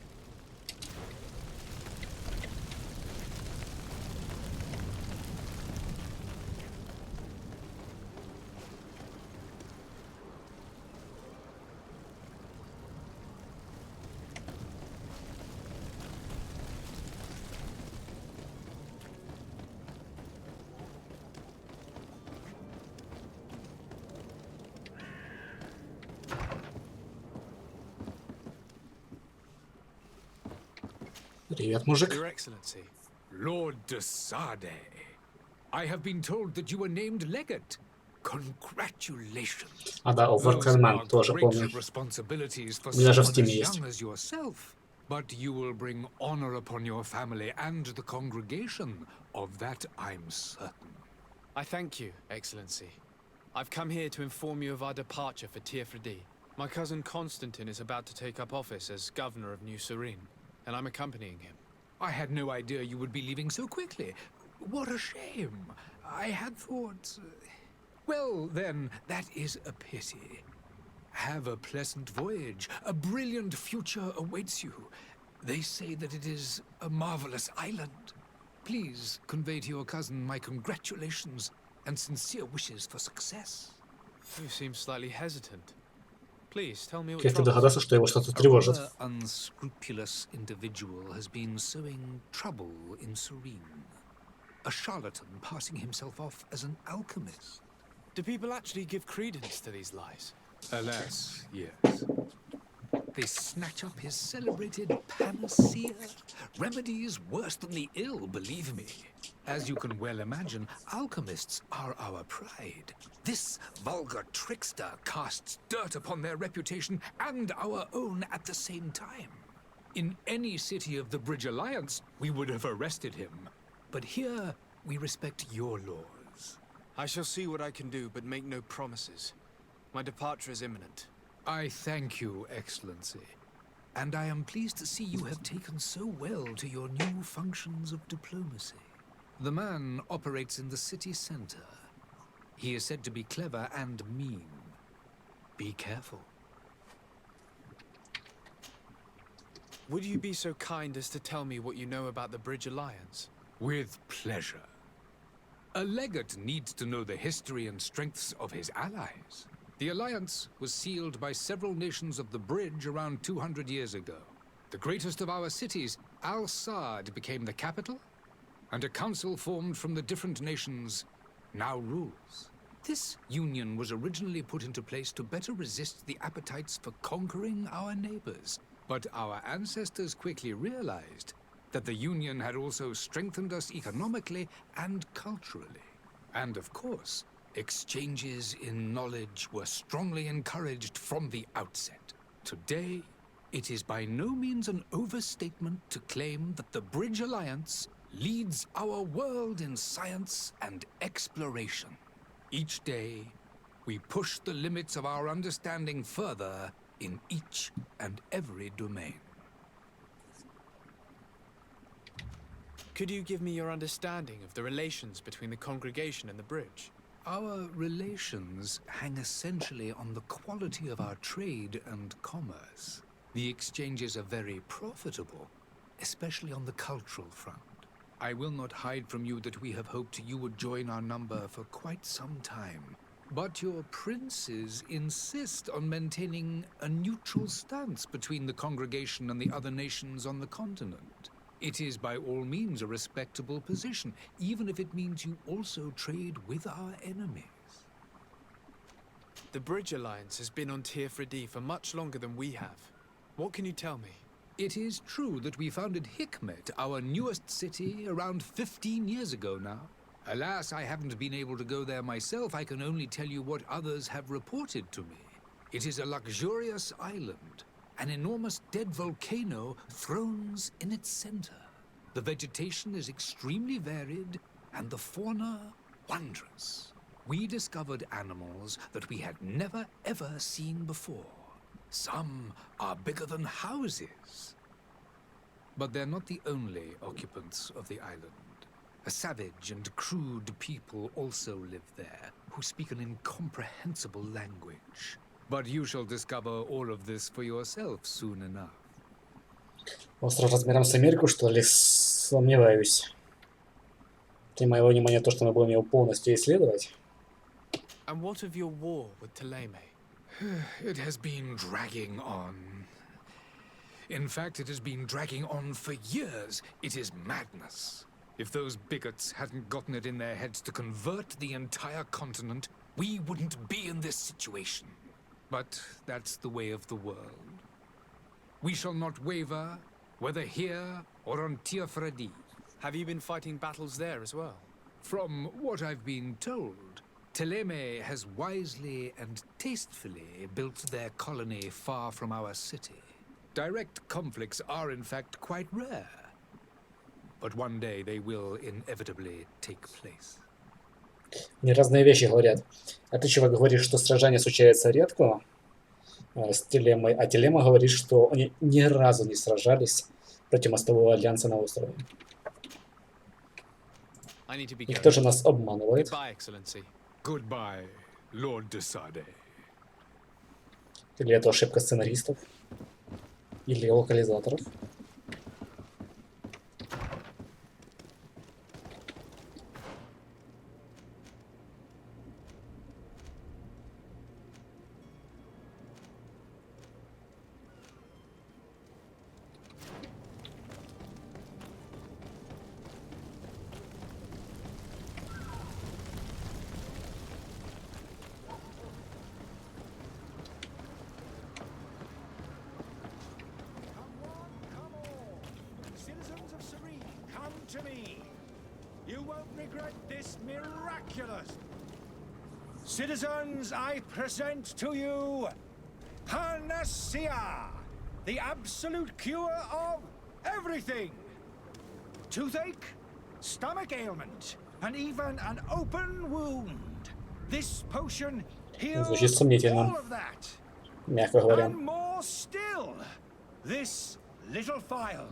Привет, мужик. Your Excellency, Lord de Sade, I have been told that you were named legate. Congratulations. А да, Overcommand тоже помню. У меня же в Steam есть. But you will bring honor upon your family and the congregation. Of that I'm certain. I thank you, Excellency. I've come here to inform you of our departure for Tiefredi. My cousin Constantine is about to take up office as governor of New Serene, and I'm accompanying him. I had no idea you would be leaving so quickly. What a shame. I had thought... Well, then, that is a pity. Have a pleasant voyage. A brilliant future awaits you. They say that it is a marvelous island. Please convey to your cousin my congratulations and sincere wishes for success. You seem slightly hesitant. Please tell me what Как ты догадался, что его что-то тревожит? An unscrupulous individual has been sowing trouble in Serene. A charlatan passing himself off as an alchemist. Do people actually give credence to these lies? Alas, yes. They snatch up his celebrated panacea. Remedies worse than the ill, believe me. As you can well imagine, alchemists are our pride. This vulgar trickster casts dirt upon their reputation and our own at the same time. In any city of the Bridge Alliance, we would have arrested him. But here, we respect your laws. I shall see what I can do, but make no promises. My departure is imminent. I thank you, Excellency. And I am pleased to see you have taken so well to your new functions of diplomacy. The man operates in the city center. He is said to be clever and mean. Be careful. Would you be so kind as to tell me what you know about the Bridge Alliance? With pleasure. A legate needs to know the history and strengths of his allies. The alliance was sealed by several nations of the Bridge around 200 years ago. The greatest of our cities, Al-Sad, became the capital, and a council formed from the different nations now rules. This union was originally put into place to better resist the appetites for conquering our neighbors. But our ancestors quickly realized that the union had also strengthened us economically and culturally. And of course, exchanges in knowledge were strongly encouraged from the outset. Today, it is by no means an overstatement to claim that the Bridge Alliance leads our world in science and exploration. Each day, we push the limits of our understanding further in each and every domain. Could you give me your understanding of the relations between the congregation and the bridge? Our relations hang essentially on the quality of our trade and commerce. The exchanges are very profitable, especially on the cultural front. I will not hide from you that we have hoped you would join our number for quite some time. But your princes insist on maintaining a neutral stance between the congregation and the other nations on the continent. It is by all means a respectable position, even if it means you also trade with our enemies. The Bridge Alliance has been on Tier 3D for much longer than we have. What can you tell me? It is true that we founded Hikmet, our newest city, around 15 years ago now. Alas, I haven't been able to go there myself. I can only tell you what others have reported to me. It is a luxurious island. An enormous dead volcano thrones in its center. The vegetation is extremely varied, and the fauna wondrous. We discovered animals that we had never ever seen before. Some are bigger than houses. But they're not the only occupants of the island. A savage and crude people also live there, who speak an incomprehensible language. But you shall discover all of this for yourself soon enough. Остров размером с Америку, что ли? Сомневаюсь. При моего внимания то, что мы будем его полностью исследовать. And what of your war with Thélème? It has been dragging on. In fact, it has been dragging on for years. It is madness. If those bigots hadn't gotten it in their heads to convert the entire continent, we wouldn't be in this situation. But that's the way of the world. We shall not waver, whether here or on Tier 3D. Have you been fighting battles there as well? From what I've been told, Thélème has wisely and tastefully built their colony far from our city. Direct conflicts are in fact quite rare. But one day they will inevitably take place. Мне разные вещи говорят. А ты, чувак, говоришь, что сражения случаются редко с Телемой, а Телема говорит, что они ни разу не сражались против мостового альянса на острове. И кто же нас обманывает? Goodbye, Lord de Sade. Или это ошибка сценаристов? Или локализаторов? To me. You won't regret this miraculous. Citizens, I present to you Panacea, the absolute cure of everything. Toothache, stomach ailment, and even an open wound. This potion heals all of that. Мягко говоря. And more still, this little phial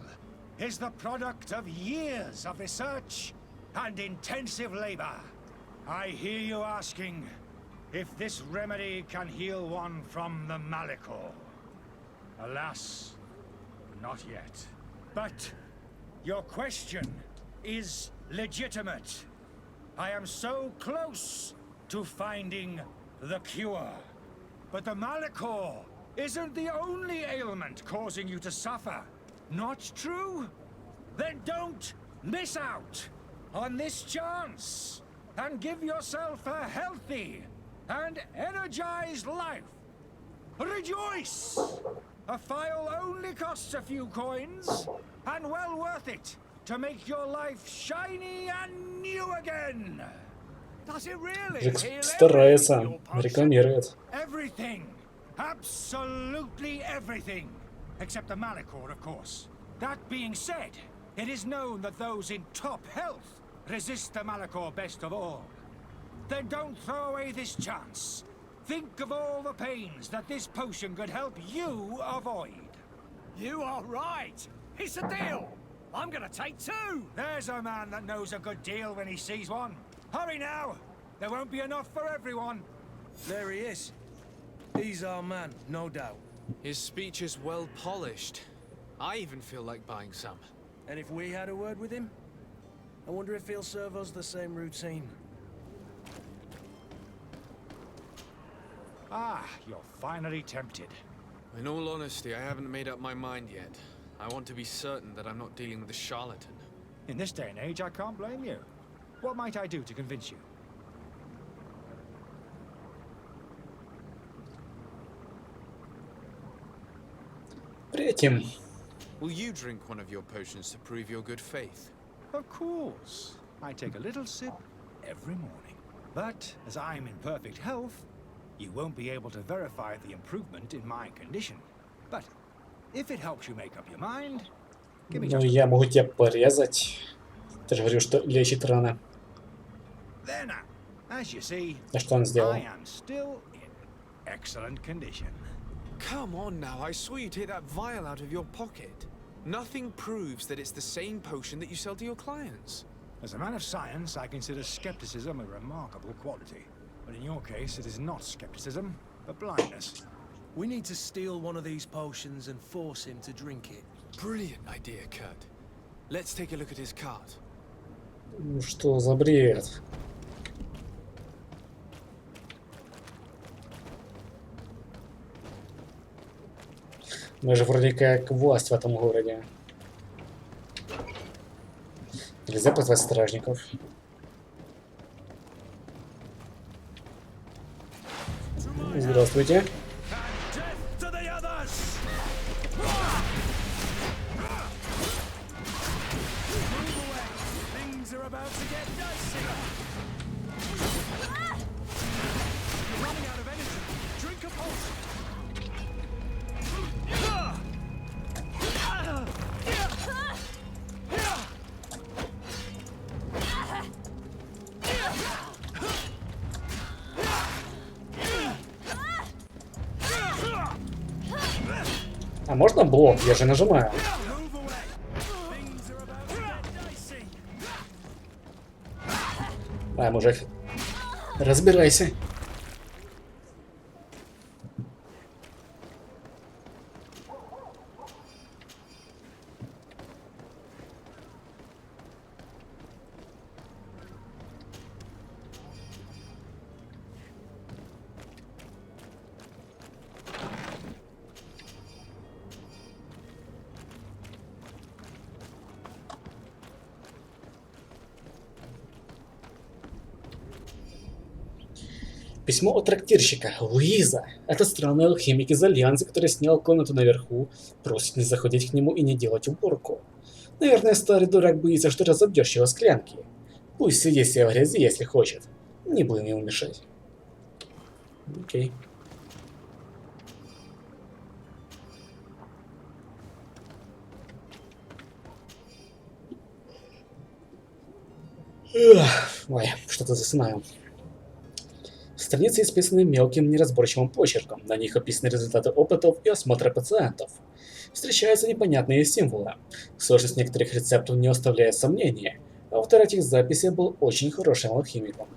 is the product of years of research and intensive labor. I hear you asking if this remedy can heal one from the Malicor. Alas, not yet. But your question is legitimate. I am so close to finding the cure. But the Malicor isn't the only ailment causing you to suffer. Not true? Then don't miss out on this chance and give yourself a healthy and energized life. Rejoice! A phial only costs a few coins, and well worth it to make your life shiny and new again. Does it really heal старается, рекламирует. everything? Absolutely everything. Except the Malicor, of course. That being said, it is known that those in top health resist the Malicor best of all. Then don't throw away this chance. Think of all the pains that this potion could help you avoid. You are right. It's a deal. I'm gonna take two. There's a man that knows a good deal when he sees one. Hurry now. There won't be enough for everyone. There he is. He's our man, no doubt. His speech is well polished. I even feel like buying some. And if we had a word with him? I wonder if he'll serve us the same routine. Ah, you're finally tempted. In all honesty, I haven't made up my mind yet. I want to be certain that I'm not dealing with a charlatan. In this day and age, I can't blame you. What might I do to convince you? Третьим. Will you drink one of your potions to prove your good faith? Of course. I take a little sip every morning. But as I'm in perfect health, you won't be able to verify the improvement in my condition. But if it helps you make up your mind, give me Ну, just... я могу тебя порезать. Ты же говорил, что лечит раны. There now. As you see, А что он сделал? I am still in excellent condition. Come on now, I saw you take that vial out of your pocket. Nothing proves that it's the same potion that you sell to your clients. As a man of science, I consider skepticism a remarkable quality. But in your case, it is not skepticism, but blindness. We need to steal one of these potions and force him to drink it. Brilliant idea, Kurt. Let's take a look at his cart. Ну что за бред? Мы же вроде как власть в этом городе. Нельзя позвать стражников. Здравствуйте. А можно блок? Я же нажимаю. А, мужик, разбирайся. Письмо от трактирщика. Луиза. Это странный алхимик из Альянса, который снял комнату наверху, просит не заходить к нему и не делать уборку. Наверное, старый дурак боится, что разобьешь его склянки. Пусть сидит себе в грязи, если хочет. Не будем ему мешать. Окей. Ой, что-то засынаю. Страницы исписаны мелким неразборчивым почерком, на них описаны результаты опытов и осмотра пациентов. Встречаются непонятные символы. Сложность некоторых рецептов не оставляет сомнения. Автор этих записей был очень хорошим алхимиком.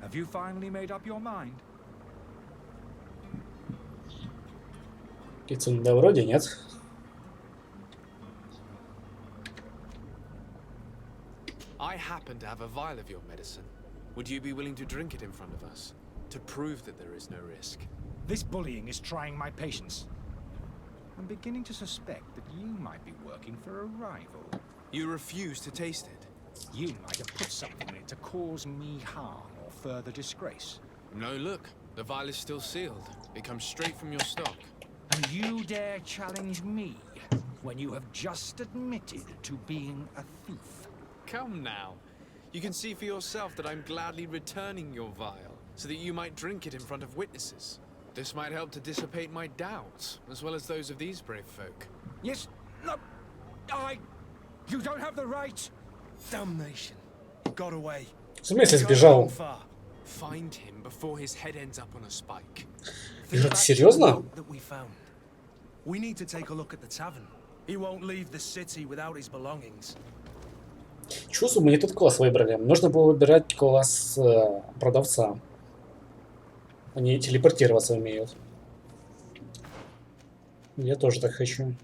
Have you finally made up your mind? Да вроде нет. I happen to have a vial of your medicine. Would you be willing to drink it in front of us, to prove that there is no risk? This bullying is trying my patience. I'm beginning to suspect that you might be working for a rival. You refuse to taste it? You might have put something in it to cause me harm or further disgrace. No, look. The vial is still sealed. It comes straight from your stock. And you dare challenge me when you have just admitted to being a thief? Come now. You can see for yourself that I'm gladly returning your vial, so that you might drink it in front of witnesses. This might help to dissipate my doubts, as well as those of these brave folk. Yes, no, you don't have the right. Damnation. He got away. В смысле сбежал? Find him before his head ends up on a spike. Ира, ты серьезно? We need to take a look at the tavern. He won't leave the city without his belongings. Чувствую, мы не тот класс выбрали. Нужно было выбирать класс продавца. Они телепортироваться умеют. Я тоже так хочу.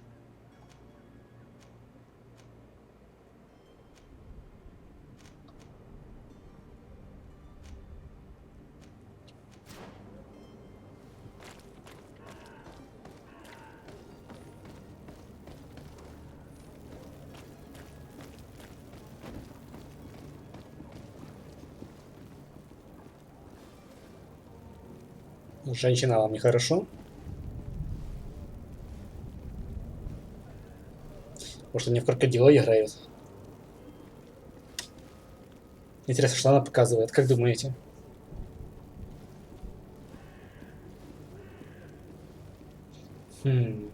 Женщина, вам нехорошо? Может, они в крокодила играют? Интересно, что она показывает? Как думаете? Блин,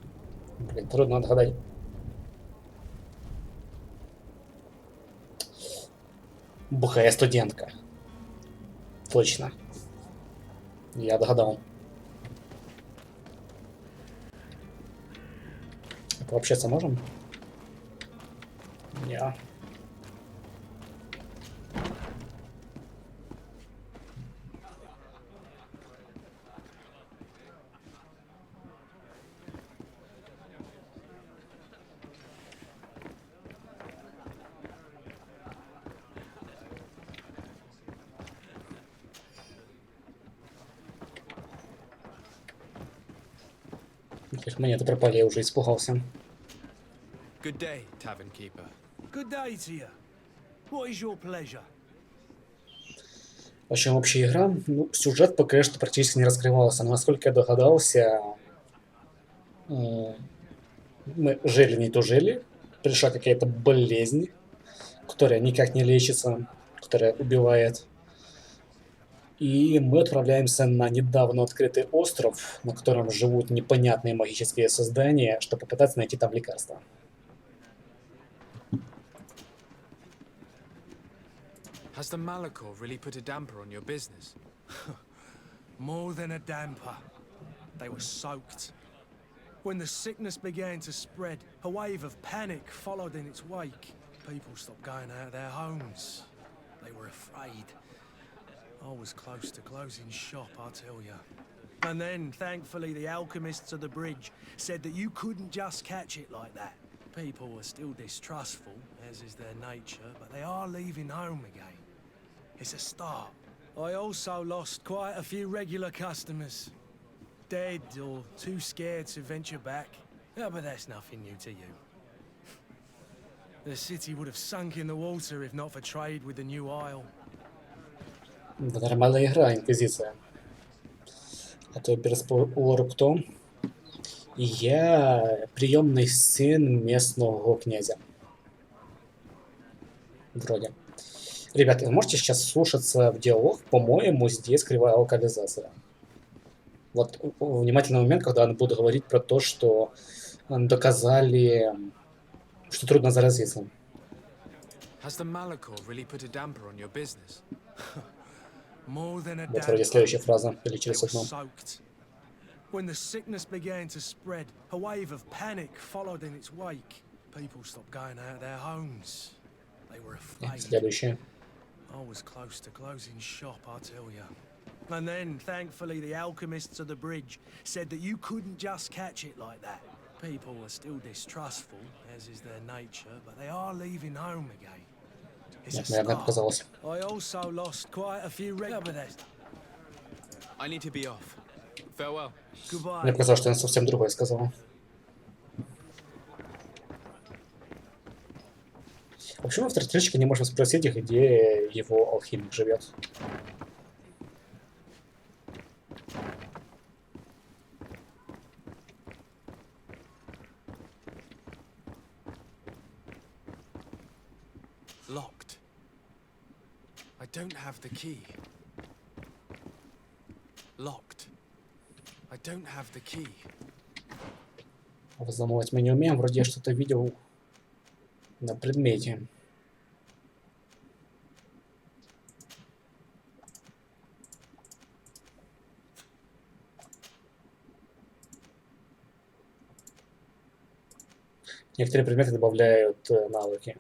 трудно отгадать. Бухая студентка. Точно. Я догадал. Пообщаться можем? Я. Монеты пропали, я уже испугался. Good day, tavern keeper. Good day to you. What is your pleasure? В общем, общая игра. Ну, сюжет пока что практически не раскрывался. Но насколько я догадался, мы жили не то жили. Пришла какая-то болезнь, которая никак не лечится, которая убивает. И мы отправляемся на недавно открытый остров, на котором живут непонятные магические создания, чтобы попытаться найти там лекарства. Has the Malachor really put a damper on your business? More than a damper. They were soaked. When the sickness began to spread, a wave of panic followed in its wake. People stopped going out of their homes. They were afraid. I was close to closing shop, I tell you. And then, thankfully, the alchemists of the bridge said that you couldn't just catch it like that. People were still distrustful, as is their nature, but they are leaving home again. It's a start. I also lost quite a few regular customers. Dead or too scared to venture back. Yeah, but that's nothing new to you. The city would have sunk in the water if not for trade with the new isle. Да, нормальная игра, Инквизиция. А то переспорю кто? Я приемный сын местного князя. Вроде. Ребята, вы можете сейчас слушаться в диалог? По-моему, здесь кривая локализация. Вот внимательный момент, когда я буду говорить про то, что доказали, что трудно заразиться. Has the Malachor really put a damper on your business? More than a Вот вроде следующая фраза, или через одну. When the sickness began to spread, a wave of panic followed in its wake. People stopped going out of their homes. They were afraid. Следующая. I was close to closing shop, I tell you. And then, thankfully, the alchemists of the bridge said that you couldn't just catch it like that. People were still distrustful, as is their nature, but they are leaving home again. It's a start. I also lost quite a few regulars. I need to be off. Farewell. Goodbye. Мне показалось, что я совсем другое сказал. Почему автор строчки не можем спросить их, где его алхимик живет? Locked. I don't have the key. Locked. I don't have the key. Взломывать мы не умеем, вроде я что-то видел на предмете. Некоторые предметы добавляют навыки.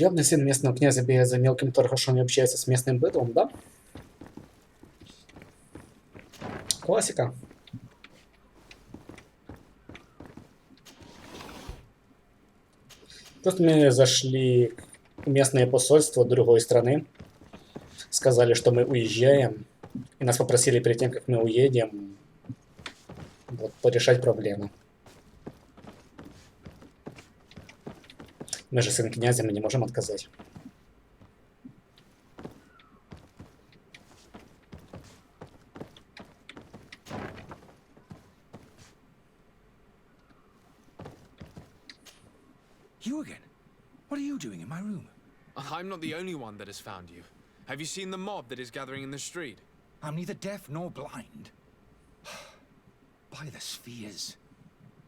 Гребный сын местного князя бегает за мелким торгашом и общается с местным быдлом, да? Классика. Просто мы зашли в местное посольство другой страны. Сказали, что мы уезжаем. И нас попросили перед тем, как мы уедем, вот, порешать проблемы. Мы же сын князя, мы не можем отказать. You again? What are you doing in my room? I'm not the only one that has found you. Have you seen the mob that is gathering in the street? I'm neither deaf nor blind. By the spheres.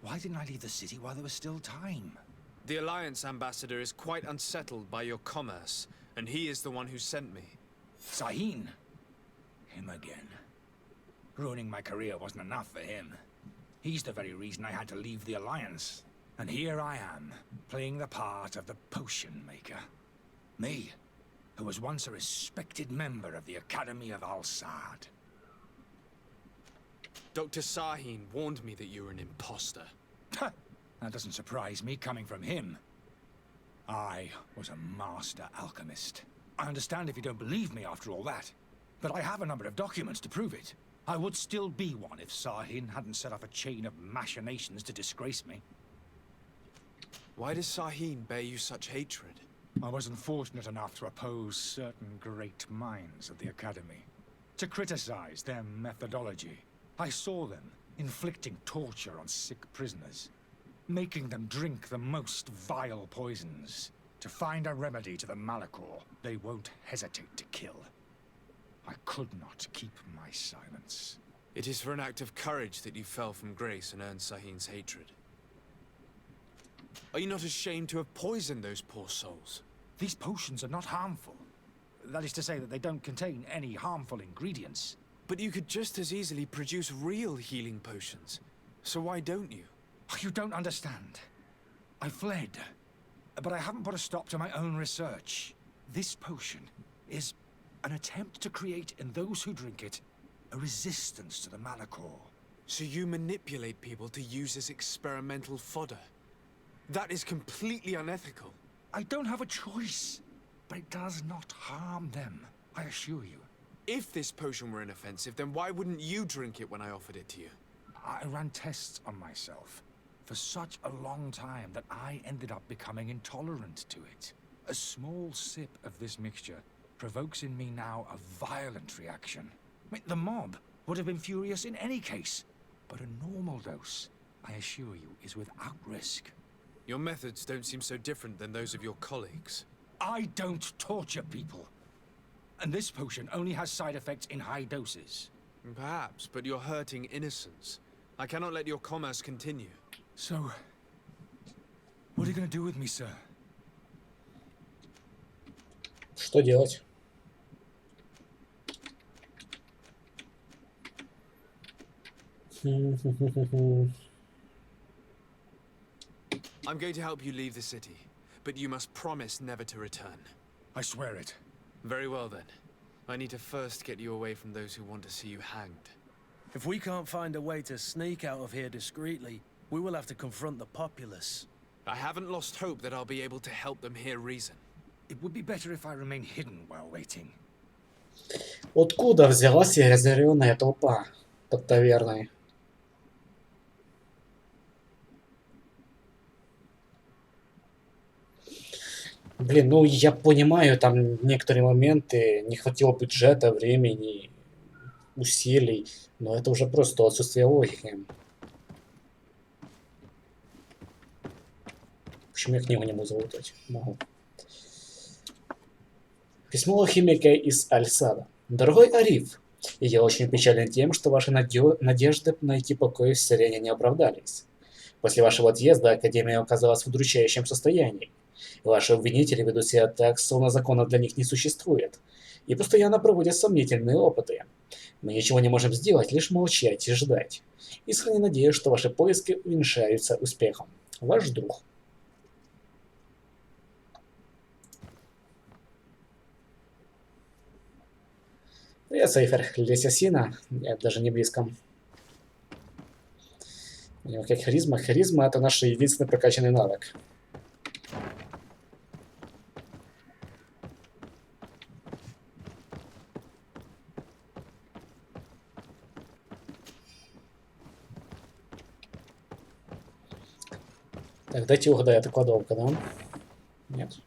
Why didn't I leave the city while there was still time? The Alliance ambassador is quite unsettled by your commerce, and he is the one who sent me. Sahin? Him again. Ruining my career wasn't enough for him. He's the very reason I had to leave the Alliance. And here I am, playing the part of the potion maker. Me, who was once a respected member of the Academy of Al-Sad. Dr. Sahin warned me that you were an imposter. That doesn't surprise me, coming from him. I was a master alchemist. I understand if you don't believe me after all that, but I have a number of documents to prove it. I would still be one if Sahin hadn't set off a chain of machinations to disgrace me. Why does Sahin bear you such hatred? I wasn't fortunate enough to oppose certain great minds of the Academy. To criticize their methodology. I saw them inflicting torture on sick prisoners. Making them drink the most vile poisons. To find a remedy to the malachor they won't hesitate to kill. I could not keep my silence. It is for an act of courage that you fell from grace and earned Sahin's hatred. Are you not ashamed to have poisoned those poor souls? These potions are not harmful. That is to say that they don't contain any harmful ingredients. But you could just as easily produce real healing potions. So why don't you? You don't understand. I fled. But I haven't put a stop to my own research. This potion is an attempt to create in those who drink it a resistance to the malachor. So you manipulate people to use as experimental fodder? That is completely unethical. I don't have a choice, but it does not harm them, I assure you. If this potion were inoffensive, then why wouldn't you drink it when I offered it to you? I ran tests on myself for such a long time that I ended up becoming intolerant to it. A small sip of this mixture provokes in me now a violent reaction. The mob would have been furious in any case, but a normal dose, I assure you, is without risk. Your methods don't seem so different than those of your colleagues. I don't torture people. And this potion only has side effects in high doses. Perhaps, but you're hurting innocents. I cannot let your commerce continue. So, what are you going to do with me, sir? Что делать? I'm going to help you leave the city, but you must promise never to return. I swear it. Very well then. I need to first get you away from those who want to see you hanged. If we can't find a way to sneak out of here discreetly, we will have to confront the populace. I haven't lost hope that I'll be able to help them hear reason. It would be better if I remain hidden while waiting. Откуда взялась разъяренная толпа под таверной? Блин, ну я понимаю, там некоторые моменты не хватило бюджета, времени, усилий, но это уже просто отсутствие логики. Почему я книгу не могу залутать? Могу. Письмо алхимика из Аль-Сада. Дорогой Ариф, я очень печален тем, что ваши надежды найти покой в Сирене не оправдались. После вашего отъезда Академия оказалась в удручающем состоянии. Ваши обвинители ведут себя так, словно закона для них не существует, и постоянно проводят сомнительные опыты. Мы ничего не можем сделать, лишь молчать и ждать. Искренне надеюсь, что ваши поиски увенчаются успехом. Ваш друг. Привет, Сейфер. Лесь Асина. Нет, даже не близко. Как харизма. Харизма — это наш единственный прокачанный навык. Так, дайте угадаю, это кладовка, да? Нет.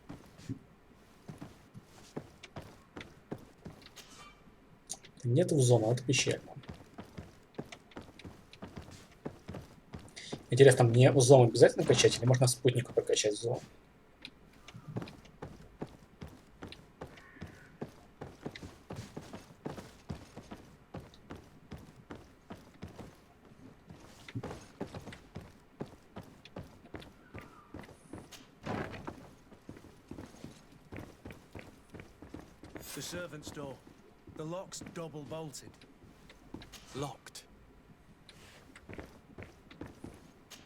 Нет в зону, это пещера. Интересно, мне в зону обязательно качать или можно спутнику прокачать в зону? The servant's door. The lock's double bolted. Locked.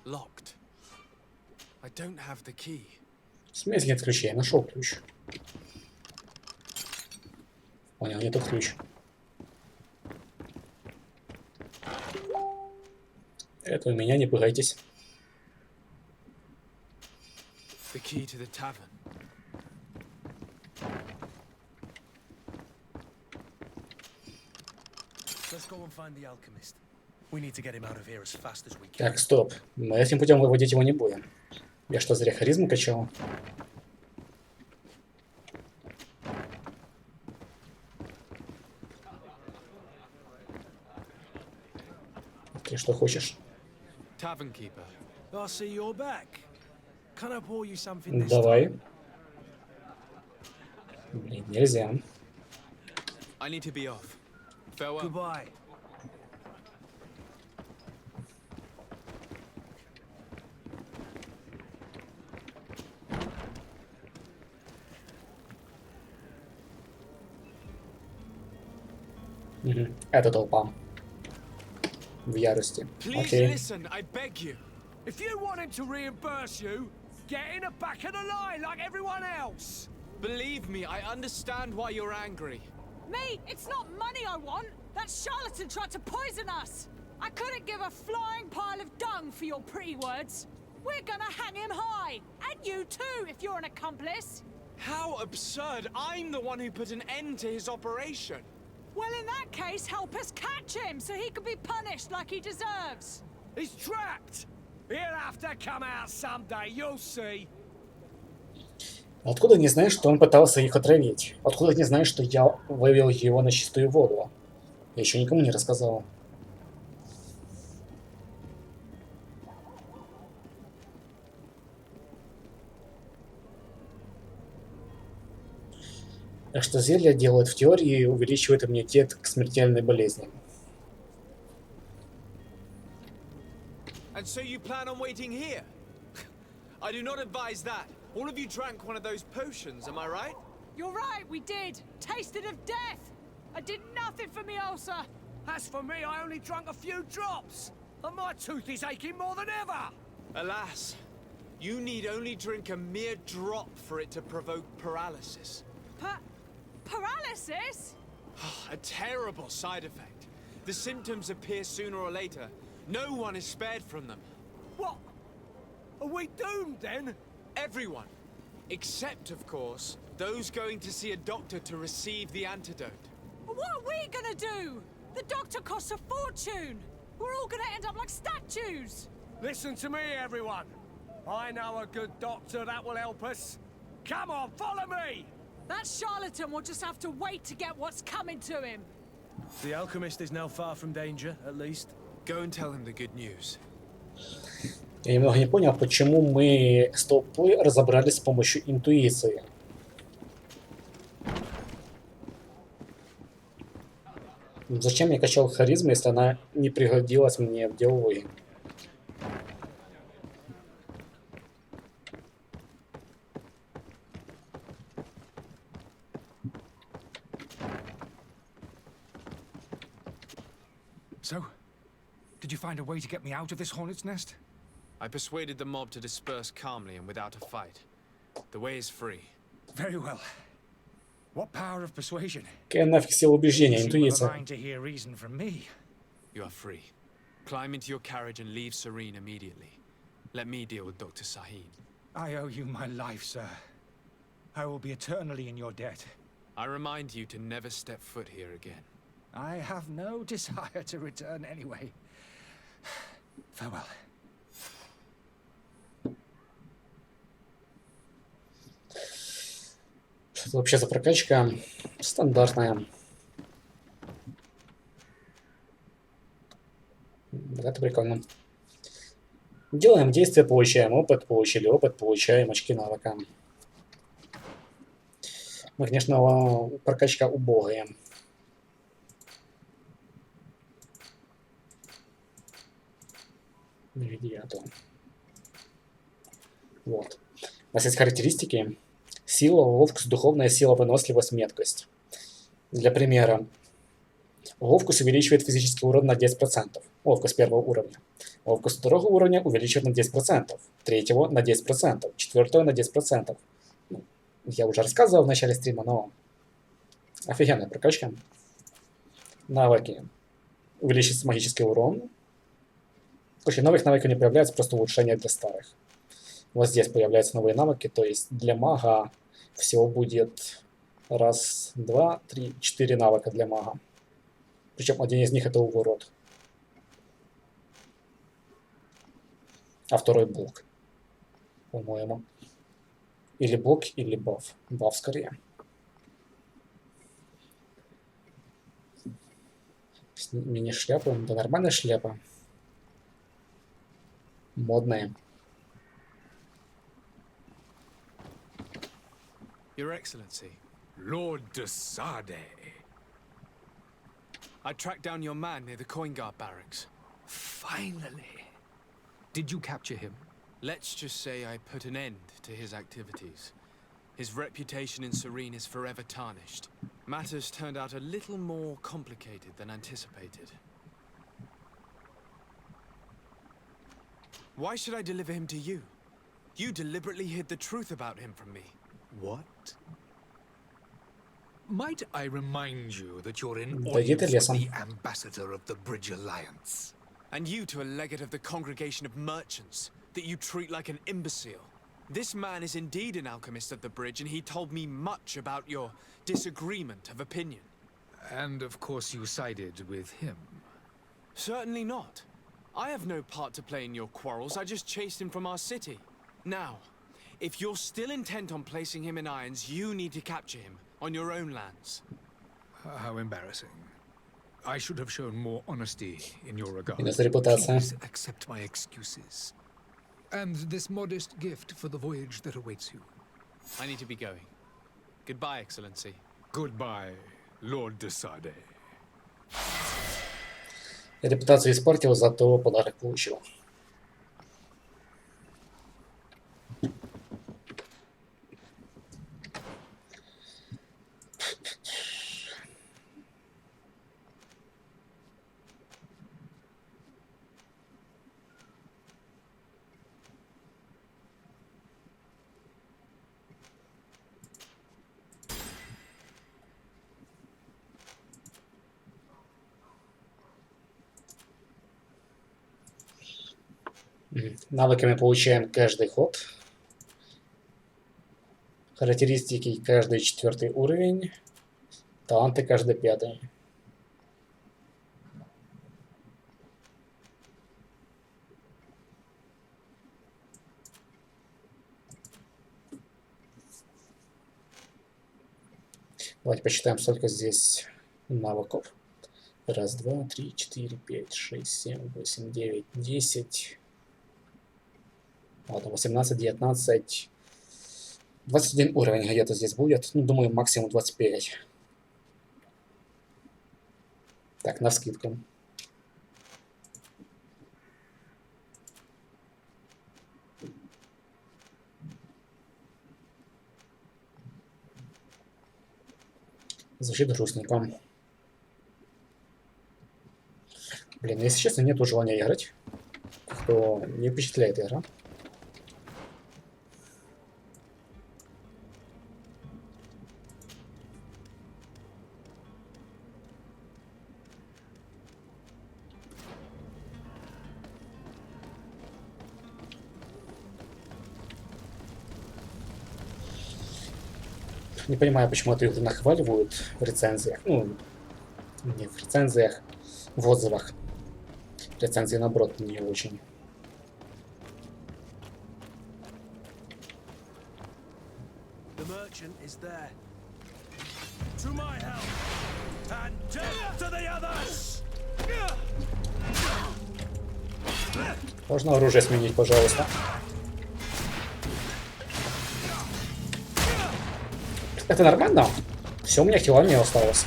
Locked. I don't have the key. В смысле нет ключа? Я нашел ключ. Понял, не тот ключ. Это у меня, не пугайтесь. The key to the tavern. Let's go and find the alchemist. We need to get him out of here as fast as we can. Так, стоп. Мы этим путем выводить его не будем. Я что, зря харизму качал? Ты что хочешь? Tavern keeper. I see you're back. Can I pour you something this Давай. time? Блин, нельзя. I need to be off. Farewell. Goodbye. Угу. Это толпа. В ярости. Please Окей. listen, I beg you. If you want him to reimburse you, get in the back of the line like everyone else. Believe me, I understand why you're angry. Me, it's not money I want. That charlatan tried to poison us. I couldn't give a flying pile of dung for your pretty words. We're gonna hang him high. And you too, if you're an accomplice. How absurd! I'm the one who put an end to his operation. Well, in that case, help us catch him so he can be punished like he deserves. He's trapped. He'll have to come out someday, you'll see. Откуда не знаешь, что он пытался их отравить? Откуда не знаешь, что я вывел его на чистую воду? Я еще никому не рассказал. Так что зелья делают в теории и увеличивают иммунитет к смертельной болезни. And so you plan on waiting here? I do not advise that. All of you drank one of those potions, am I right? You're right, we did. Tasted of death. I did nothing for me ulcer. As for me, I only drunk a few drops. And my tooth is aching more than ever. Alas, you need only drink a mere drop for it to provoke paralysis. Paralysis? A terrible side effect. The symptoms appear sooner or later. No one is spared from them. What? Are we doomed then? Everyone. Except, of course, those going to see a doctor to receive the antidote. What are we gonna do? The doctor costs a fortune. We're all gonna end up like statues. Listen to me, everyone. I know a good doctor that will help us. Come on, follow me! That charlatan will just have to wait to get what's coming to him. The alchemist is now far from danger, at least. Go and tell him the good news. Я немного не понял, почему мы с толпой разобрались с помощью интуиции. Зачем я качал харизму, если она не пригодилась мне в диалоге? So, did you find a way to get me out of this hornet's nest? I persuaded the mob to disperse calmly and without a fight. The way is free. Very well. What power of persuasion? Какая нафиг сила убеждения, You seem of a интуиция. mind to hear reason from me. You are free. Climb into your carriage and leave Serene immediately. Let me deal with Dr. Saheen. I owe you my life, sir. I will be eternally in your debt. I remind you to never step foot here again. I have no desire to return anyway. Farewell. Что это вообще за прокачка? Стандартная. Это прикольно. Делаем действия, получаем опыт, получили опыт, получаем очки навыка. Ну, конечно, прокачка убогая. Вот. У нас есть характеристики. Сила, ловкость, духовная сила, выносливость, меткость. Для примера. Ловкость увеличивает физический урон на 10%. Ловкость первого уровня. Ловкость второго уровня увеличивает на 10%. Третьего на 10%. Четвертого на 10%. Ну, я уже рассказывал в начале стрима, но офигенная прокачка. Навыки. Увеличится магический урон. Короче, новых навыков не появляется, просто улучшение для старых. Вот здесь появляются новые навыки, то есть для мага всего будет раз, два, три, 4 навыка для мага. Причем один из них это уворот. А второй блок, по-моему. Или блок, или баф. Баф скорее. Мини-шляпа, да нормальная шляпа. Модная. Your Excellency. Lord de Sade. I tracked down your man near the coin guard barracks. Finally. Did you capture him? Let's just say I put an end to his activities. His reputation in Serene is forever tarnished. Matters turned out a little more complicated than anticipated. Why should I deliver him to you? You deliberately hid the truth about him from me. What? Might I remind you that you're in Да audience где-то with лесом. the ambassador of the Bridge Alliance? And you to a legate of the congregation of merchants that you treat like an imbecile. This man is indeed an alchemist of the bridge, and he told me much about your disagreement of opinion. And of course you sided with him. Certainly not. I have no part to play in your quarrels. I just chased him from our city. Now, if you're still intent on placing him in irons, you need to capture him on your own lands. How embarrassing. I should have shown more honesty in your regard. Минус репутация. Please accept my excuses. And this modest gift for the voyage that awaits you. I need to be going. Goodbye, Excellency. Goodbye, Lord de Sade. Репутацию испортил, зато подарок получил. Навыками получаем каждый ход. Характеристики каждый 4 уровень. Таланты каждый 5. Давайте посчитаем, сколько здесь навыков. Раз, два, три, 4, 5, 6, 7, 8, 9, 10. Ладно, 18, 19, 21 уровень где-то здесь будет. Ну, думаю, максимум 25. Так, навскидку. Звучит грустненько. Блин, если честно, нет желания играть. Как-то не впечатляет игра. Не понимаю, почему эту игру нахваливают в рецензиях. Ну, не в рецензиях, в отзывах. Рецензии, наоборот, не очень. The merchant is there. To my help, and death to the others! Можно оружие сменить, пожалуйста. Это нормально? Все, у меня хила не осталось.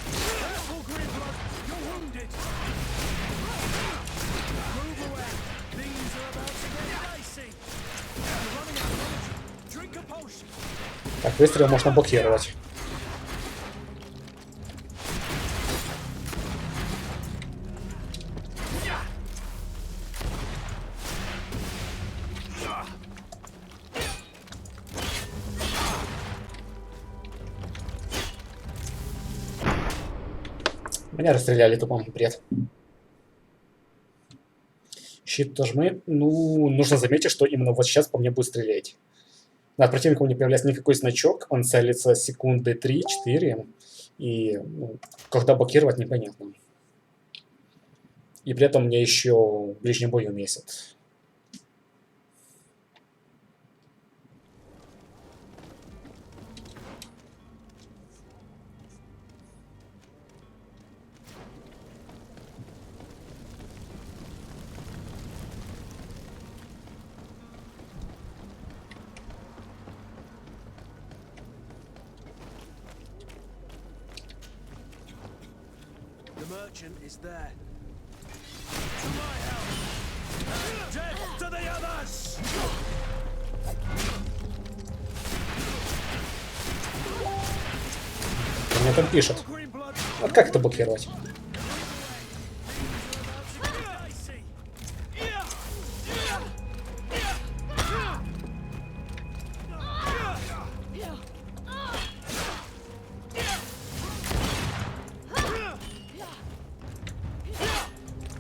Так, выстрел можно блокировать. Меня расстреляли, тупо бред. Щит жми. Ну, нужно заметить, что именно вот сейчас по мне будет стрелять. Над противником не появляется никакой значок, он целится секунды 3-4, и ну, когда блокировать непонятно. И при этом мне еще в ближнем бою месяц. The merchant is there. To my help, and death to the others! Он мне там пишет. Вот как это блокировать?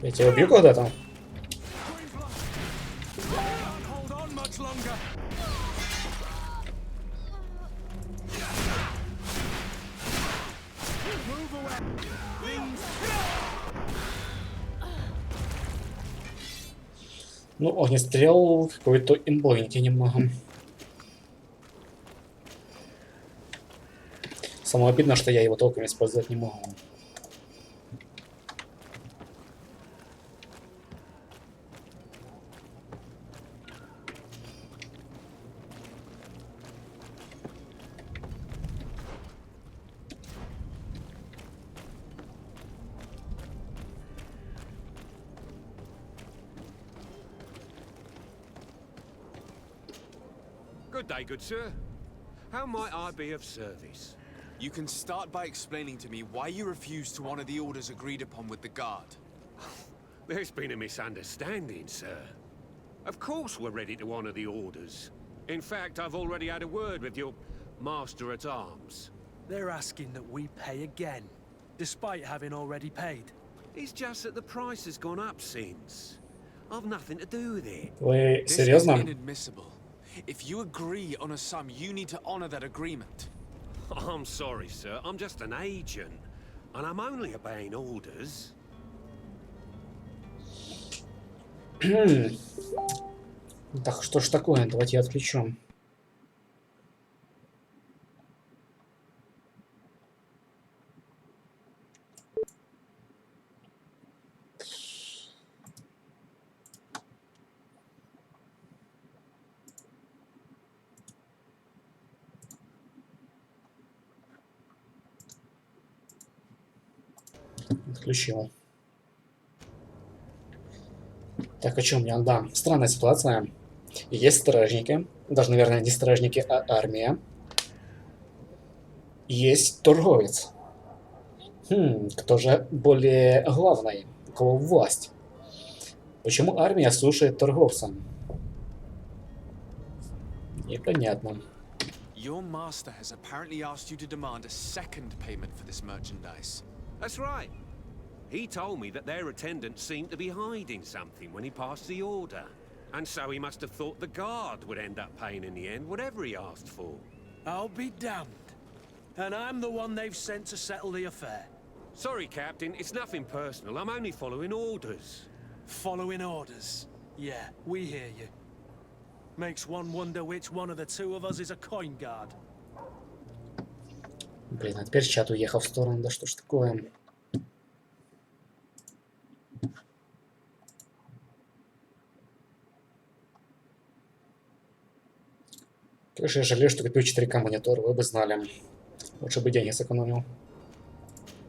Я тебя убью когда-то? Ну, огнестрел какой-то имбовенький немного. Самое обидно, что я его толком использовать не могу. Good day, good sir. How might I be of service? You can start by explaining to me why you refuse to honor the orders agreed upon with the guard. There's been a misunderstanding, sir. Of course we're ready to honor the orders. In fact, I've already had a word with your master-at-arms. They're asking that we pay again, despite having already paid. It's just that the price has gone up since. I've nothing to do with it. Вы This is серьезно? inadmissible. If you agree on a sum, you need to honor that agreement. I'm sorry, sir. I'm just an agent. And I'm only obeying orders. Так, что ж такое? Давайте я отключу. Отключил. Так, о чем я? Да, странная ситуация. Есть стражники. Даже, наверное, не стражники, а армия. Есть торговец. Кто же более главный? У кого власть? Почему армия слушает торговца? Непонятно. Your master has apparently asked you to demand a second payment for this merchandise. That's right. He told me that their attendants seemed to be hiding something when he passed the order. And so he must have thought the guard would end up paying in the end, whatever he asked for. I'll be damned. and I'm the one they've sent to settle the affair. Sorry, Captain, it's nothing personal. I'm only following orders. Following orders? Yeah, we hear you. Makes one wonder which one of the two of us is a coin guard. Блин, а теперь чат уехал в сторону. Да что ж такое? Конечно, я жалею, что купил 4К монитор. Вы бы знали. Лучше бы деньги сэкономил.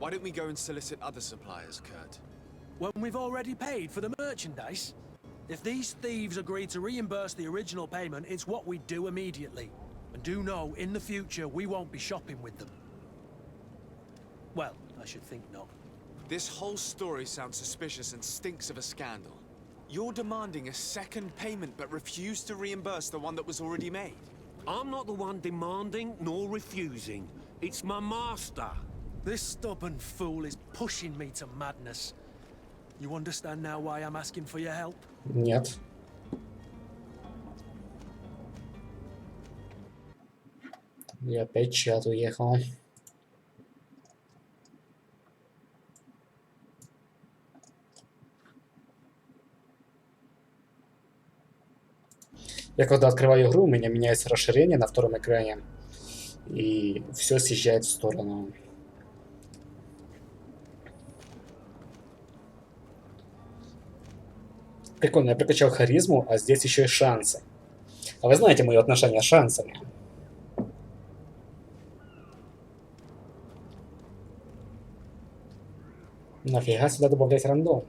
Why don't we go and solicit other suppliers, Kurt? When we've already paid for the merchandise? If these thieves agree to reimburse the original payment, it's what we do immediately. And do know, in the future, we won't be shopping with them. Well, I should think not. This whole story sounds suspicious and stinks of a scandal. You're demanding a second payment but refuse to reimburse the one that was already made. I'm not the one demanding nor refusing. It's my master. This stubborn fool is pushing me to madness. You understand now why I'm asking for your help? Нет. И опять чат уехал. Я когда открываю игру, у меня меняется расширение на втором экране. И все съезжает в сторону. Прикольно, я прокачал харизму, а здесь еще и шансы. А вы знаете мое отношение с шансами? Нафига сюда добавлять рандом?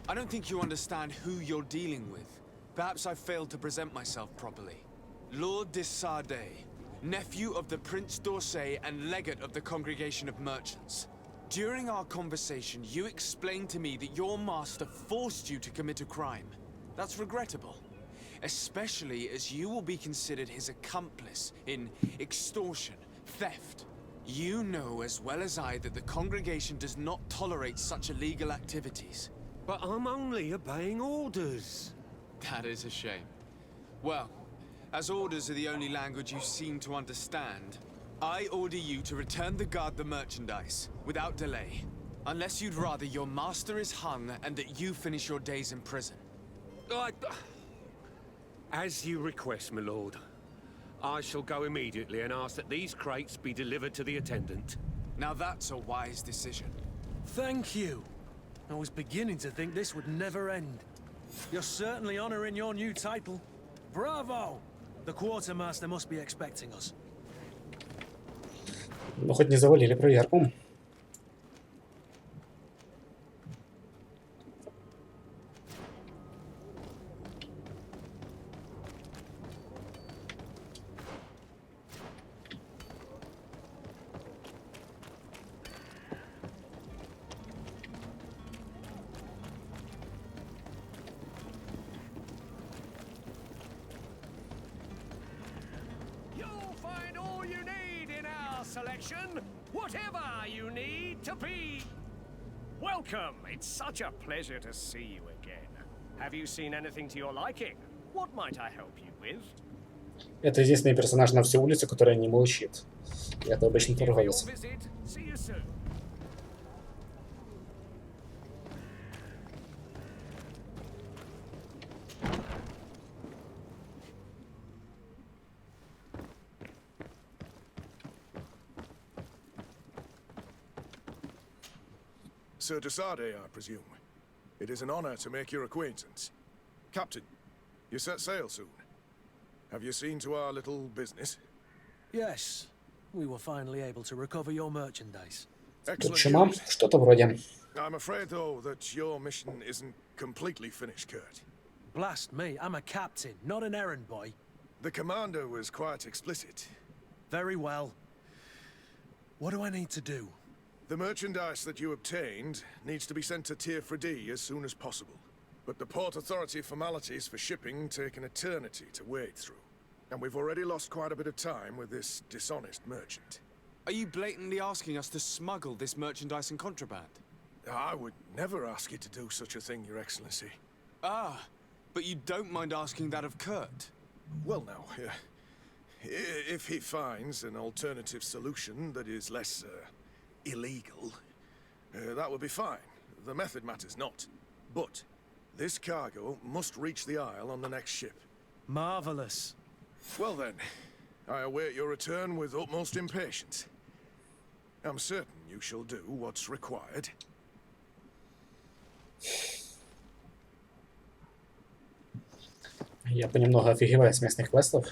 I don't think you understand who you're dealing with. Perhaps I failed to present myself properly. Lord de Sardet, nephew of the Prince d'Orsay and legate of the Congregation of Merchants. During our conversation, you explained to me that your master forced you to commit a crime. That's regrettable, especially as you will be considered his accomplice in extortion, theft. You know as well as I that the Congregation does not tolerate such illegal activities. But I'm only obeying orders. That is a shame. Well, as orders are the only language you seem to understand, I order you to return the guard the merchandise, without delay. Unless you'd rather your master is hung and that you finish your days in prison. As you request, my lord. I shall go immediately and ask that these crates be delivered to the attendant. Now that's a wise decision. Thank you. I was beginning to think this would never end. You're certainly honoring your new title. Bravo! The quartermaster must be expecting us. Ну, хоть не завалили проверку. Selection, whatever you need to be. Welcome. It's such a pleasure to see you again. Have you seen anything to your liking? What might I help you with? Это единственный персонаж на всю улицу, который не молчит. Это обычный торговец. See you soon. Sir de Sardet, I presume. It is an honor to make your acquaintance. Captain, you set sail soon. Have you seen to our little business? Yes. We were finally able to recover your merchandise. Excellent. Что-то вроде. I'm afraid, though, that your mission isn't completely finished, Kurt. Blast me, I'm a captain, not an errand boy. The commander was quite explicit. Very well. What do I need to do? The merchandise that you obtained needs to be sent to Tier 4D as soon as possible. But the Port Authority formalities for shipping take an eternity to wade through. And we've already lost quite a bit of time with this dishonest merchant. Are you blatantly asking us to smuggle this merchandise and contraband? I would never ask you to do such a thing, Your Excellency. Ah, but you don't mind asking that of Kurt? Well, now, if he finds an alternative solution that is less illegal, that would be fine. The method matters not. But this cargo must reach the Isle on the next ship. Marvelous. Well then, I await your return with utmost impatience. I'm certain you shall do what's required. Я понемногу офигеваю с местных квестов.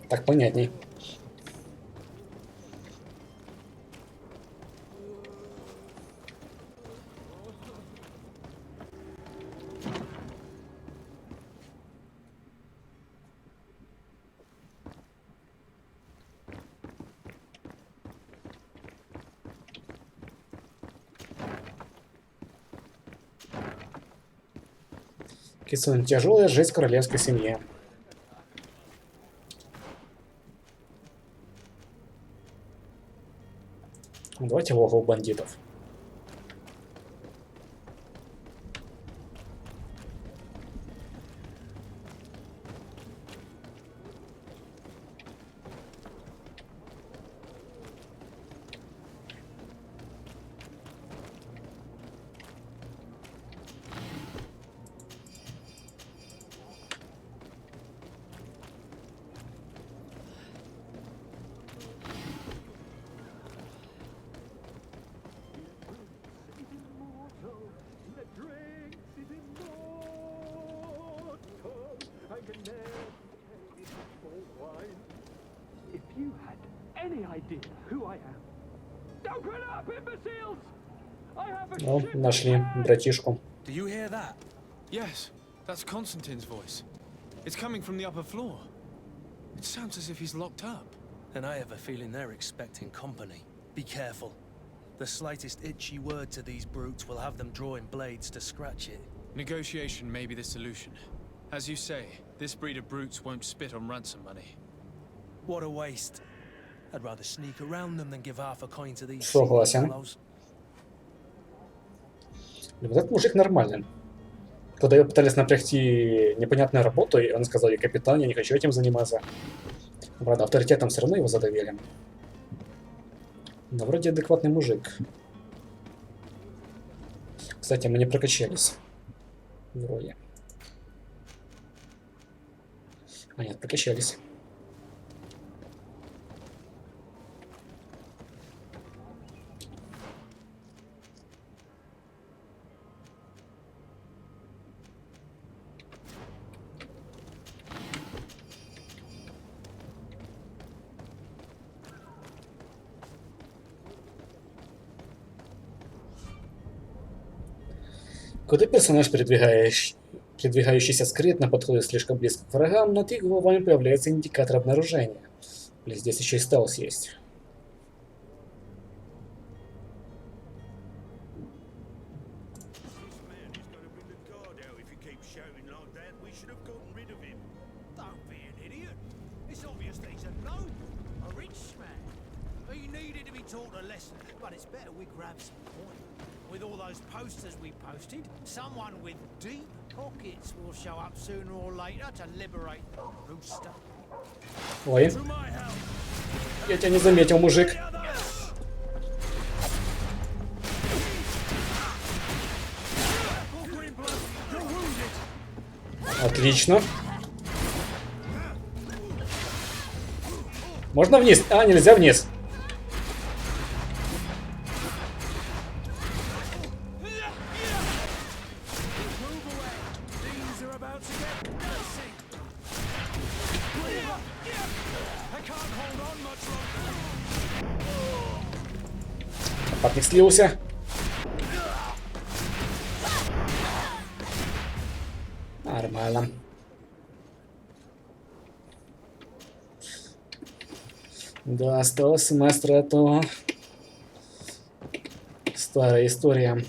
Так понятней. Кисун, тяжелая жизнь в королевской семье. Давайте логово бандитов. О, нашли братишку. Do you hear that? Yes, that's Constantine's voice. It's coming from the upper floor. It sounds as if he's locked up. And I have a feeling they're expecting company. Be careful. The slightest itchy word to these brutes will have them drawing blades to scratch it. Negotiation may be the solution. As you say, this breed of brutes won't spit on ransom money. What a waste. I'd rather sneak around them than give half a coin to these Согласен. fellows. Вот этот мужик нормальный. Когда его пытались напрягти непонятную работу, и он сказал: я капитан, я не хочу этим заниматься. Правда, авторитетом все равно его задавили. Но вроде адекватный мужик. Кстати, мы не прокачались. Вроде. А нет, прокачались. Когда персонаж, передвигающийся скрытно, подходит слишком близко к врагам, над их головами появляется индикатор обнаружения. Или здесь еще и стелс есть. With all those posters we posted, someone with deep pockets will show up sooner or later to liberate the rooster. Ой. Я тебя не заметил, мужик. Отлично. Можно вниз? А, нельзя вниз. Папник слился. Нормально. Да, осталось семестра, это старая история.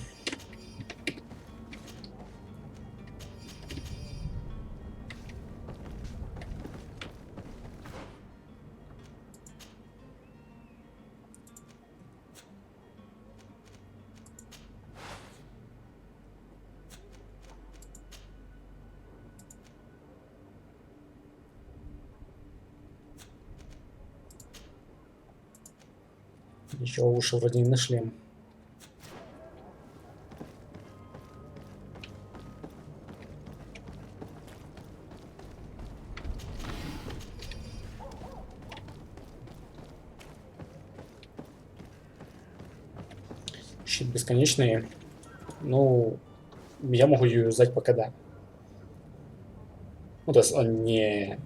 Еще уши вроде не нашли. Щит бесконечный. Ну, я могу ее юзать пока да. Ну, то есть он не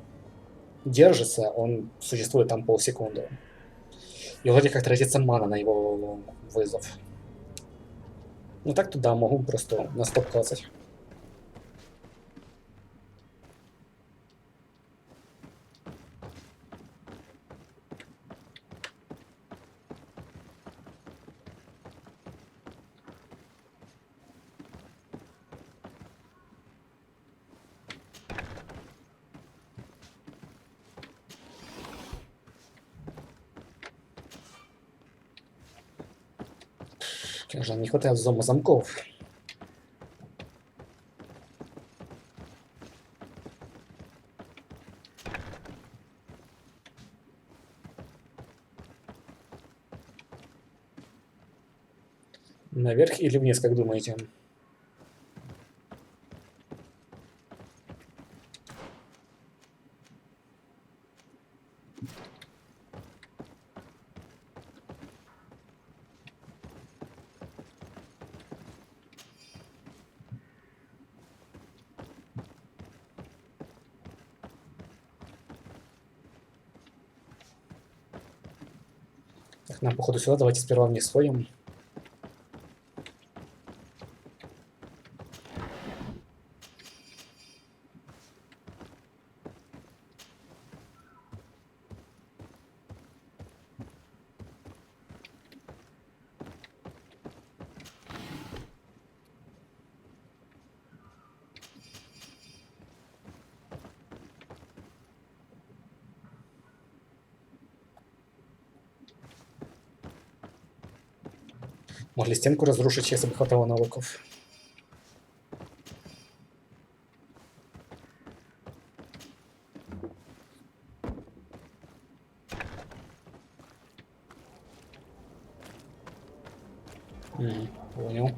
держится, он существует там полсекунды. И вроде как тратится мана на его вызов. Ну так туда могу просто на стоп клацать. Конечно, не хватает замков. Наверх или вниз, как думаете? Так, нам походу сюда. Давайте сперва вниз сходим. Могли стенку разрушить, если бы хватало навыков. Понял.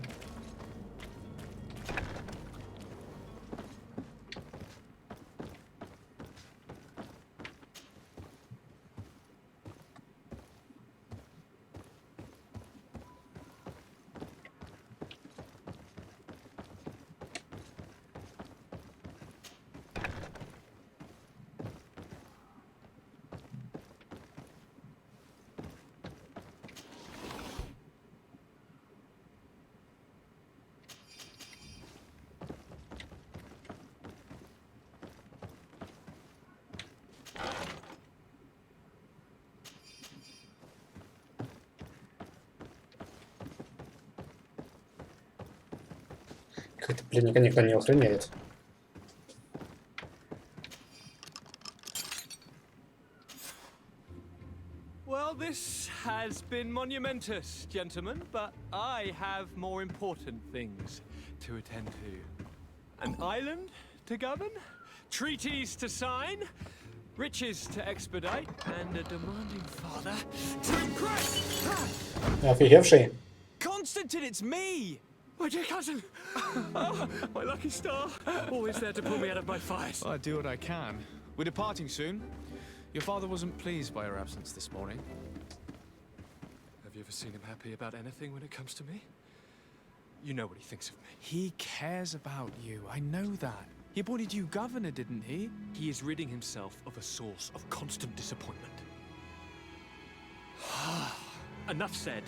Как-то пленника никто не охраняет. Well, this has been monumentous, gentlemen, but I have more important things to attend to. An island to govern, treaties to sign, riches to expedite, and a demanding father to impress! Офигевший. Constantine, it's me! My dear cousin! Oh, my lucky star! Always there to pull me out of my fight. Well, I do what I can. We're departing soon. Your father wasn't pleased by your absence this morning. Have you ever seen him happy about anything when it comes to me? You know what he thinks of me. He cares about you. I know that. He appointed you governor, didn't he? He is ridding himself of a source of constant disappointment. Enough said.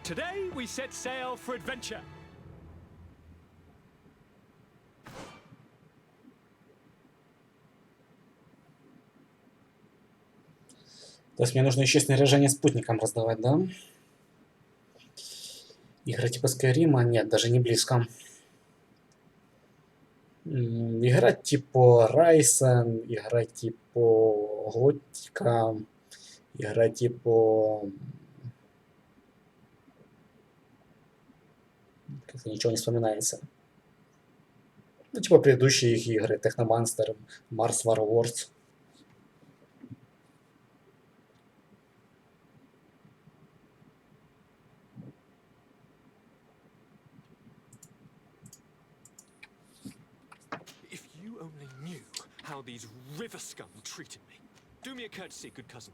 Today we set sail for adventure. То есть мне нужно еще снаряжение спутникам раздавать, да? Игра типа Скайрима? Нет, даже не близко. Игра типа Райсен, игра типа Готика, игра типа... Как-то ничего не вспоминается. Ну, типа предыдущие их игры, Техноманстер, Марс Warlords. If you only knew how these river scum treated me. Do me a courtesy, good cousin.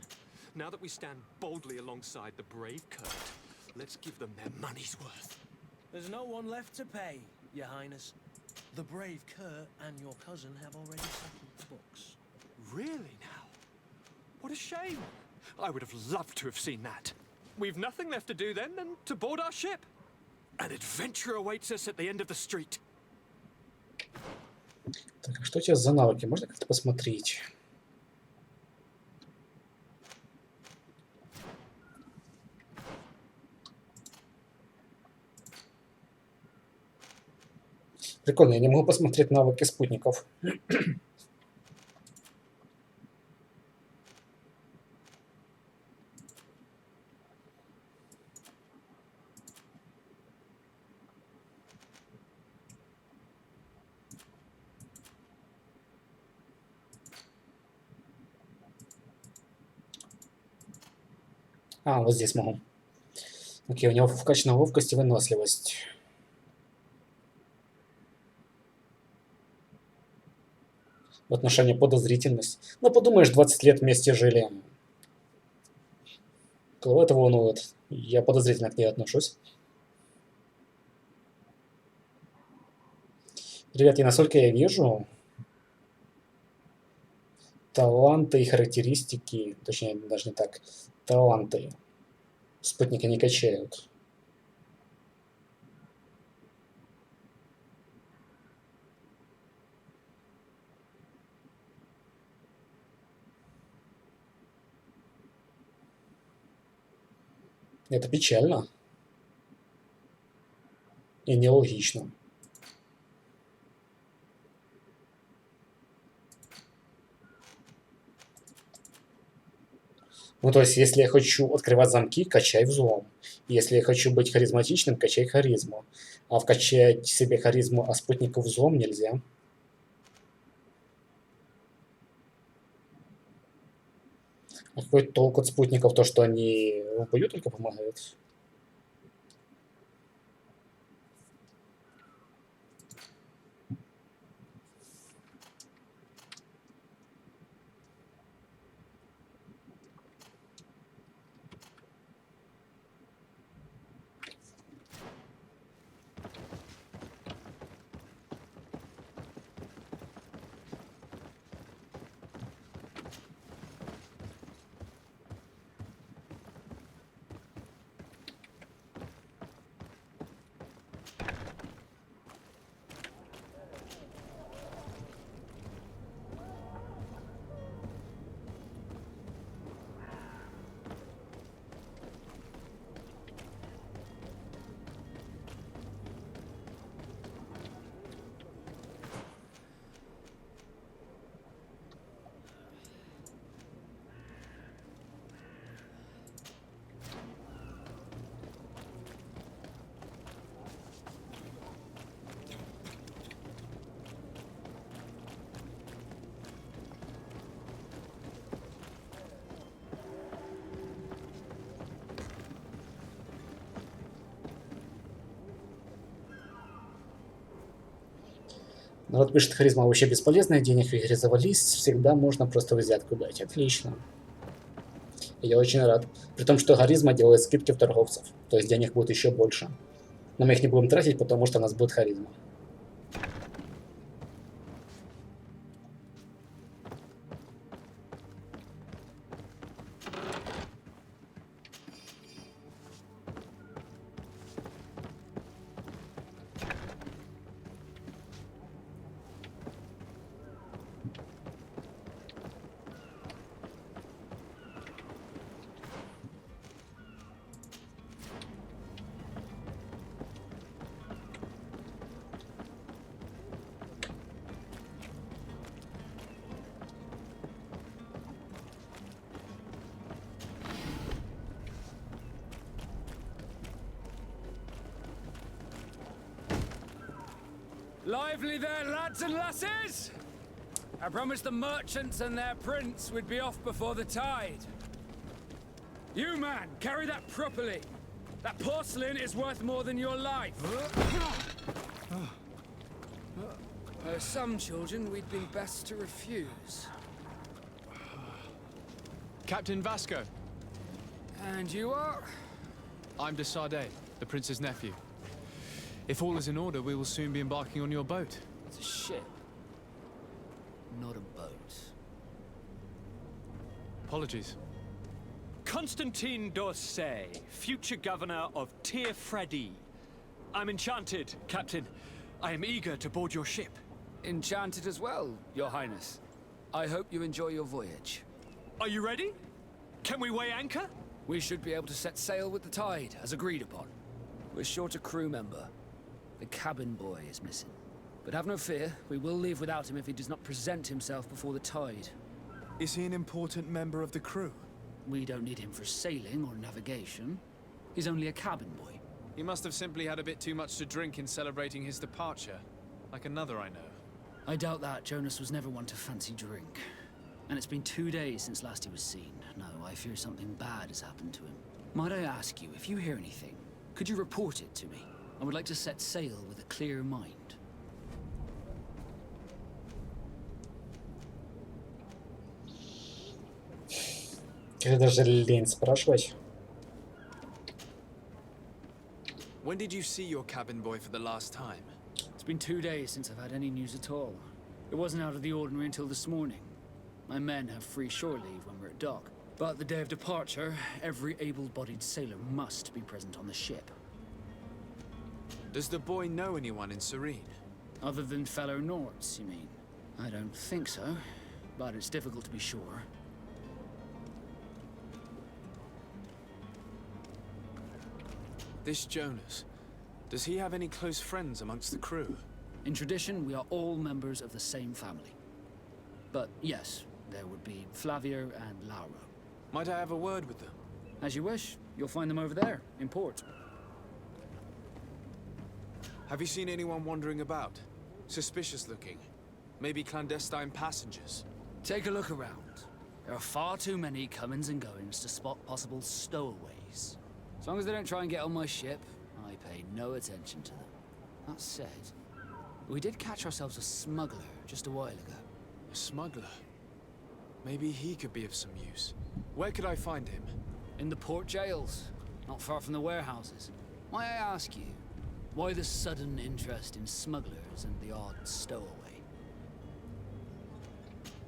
Now that we stand boldly alongside the brave Kurt, let's give them their money's worth. There's no one left to pay, Your Highness. The brave Kurt and your cousin have already settled the books. Really now? What a shame. I would have loved to have seen that. We've nothing left to do then than to board our ship. An adventure awaits us at the end of the street. Так, что у тебя за навыки? Можно как-то посмотреть? Прикольно, я не могу посмотреть навыки спутников. А, вот здесь могу. Окей, у него вкачана ловкость и выносливость. В отношении подозрительность. Ну, подумаешь, 20 лет вместе жили. Кого это волнует? Я подозрительно к ней отношусь. Ребят, и насколько я вижу, таланты и характеристики, точнее, даже не так, таланты спутника не качают. Это печально и нелогично. Ну, то есть, если я хочу открывать замки, качай взлом. Если я хочу быть харизматичным, качай харизму. А вкачать себе харизму, а спутнику взлом нельзя. А какой толк от спутников? То, что они в бою только помогают? Народ пишет, харизма вообще бесполезная, денег в игре завались, всегда можно просто взятку дать. Отлично. Я очень рад. При том, что харизма делает скидки в торговцев, то есть денег будет еще больше. Но мы их не будем тратить, потому что у нас будет харизма. Lively there, lads and lasses! I promised the merchants and their prince we'd be off before the tide. You, man, carry that properly. That porcelain is worth more than your life. Some children we'd be best to refuse. Captain Vasco. And you are? I'm de Sardet, the prince's nephew. If all is in order, we will soon be embarking on your boat. It's a ship, not a boat. Apologies. Constantine d'Orsay, future governor of Tir Freddy. I'm enchanted, Captain. I am eager to board your ship. Enchanted as well, Your Highness. I hope you enjoy your voyage. Are you ready? Can we weigh anchor? We should be able to set sail with the tide, as agreed upon. We're short a crew member. The cabin boy is missing. But have no fear, we will leave without him if he does not present himself before the tide. Is he an important member of the crew? We don't need him for sailing or navigation. He's only a cabin boy. He must have simply had a bit too much to drink in celebrating his departure. Like another I know. I doubt that. Jonas was never one to fancy drink. And it's been 2 days since last he was seen. No, I fear something bad has happened to him. Might I ask you, if you hear anything, could you report it to me? I would like to set sail with a clear mind. Когда же лень спрашивать? When did you see your cabin boy for the last time? It's been 2 days since I've had any news at all. It wasn't out of the ordinary until this morning. My men have free shore leave when we're at dock. But the day of departure, every able-bodied sailor must be present on the ship. Does the boy know anyone in Serene? Other than fellow Nords, you mean? I don't think so, but it's difficult to be sure. This Jonas, does he have any close friends amongst the crew? In tradition, we are all members of the same family. But yes, there would be Flavia and Laura. Might I have a word with them? As you wish. You'll find them over there, in port. Have you seen anyone wandering about? Suspicious looking? Maybe clandestine passengers? Take a look around. There are far too many comings and goings to spot possible stowaways. As long as they don't try and get on my ship, I pay no attention to them. That said, we did catch ourselves a smuggler just a while ago. A smuggler? Maybe he could be of some use. Where could I find him? In the port jails, not far from the warehouses. May I ask you, why the sudden interest in smugglers and the odd stowaway?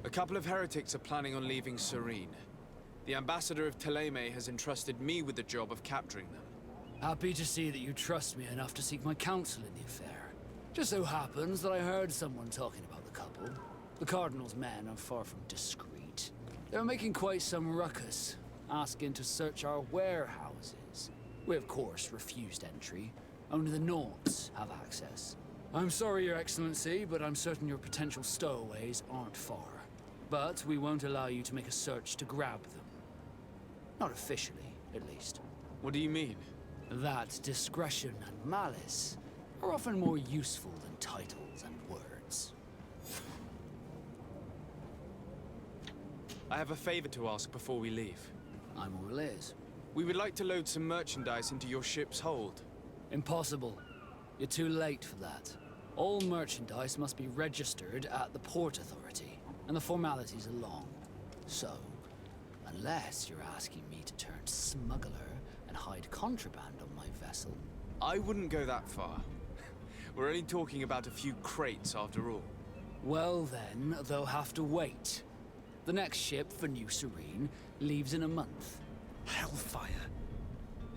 A couple of heretics are planning on leaving Serene. The ambassador of Thélème has entrusted me with the job of capturing them. Happy to see that you trust me enough to seek my counsel in the affair. Just so happens that I heard someone talking about the couple. The Cardinal's men are far from discreet. They're making quite some ruckus, asking to search our warehouses. We, of course, refused entry. Only the Nords have access. I'm sorry, Your Excellency, but I'm certain your potential stowaways aren't far. But we won't allow you to make a search to grab them. Not officially, at least. What do you mean? That discretion and malice are often more useful than titles and words. I have a favor to ask before we leave. I'm all ears. We would like to load some merchandise into your ship's hold. Impossible. You're too late for that. All merchandise must be registered at the Port Authority, and the formalities are long. So, unless you're asking me to turn smuggler and hide contraband on my vessel... I wouldn't go that far. We're only talking about a few crates after all. Well then, they'll have to wait. The next ship for New Serene leaves in a month. Hellfire.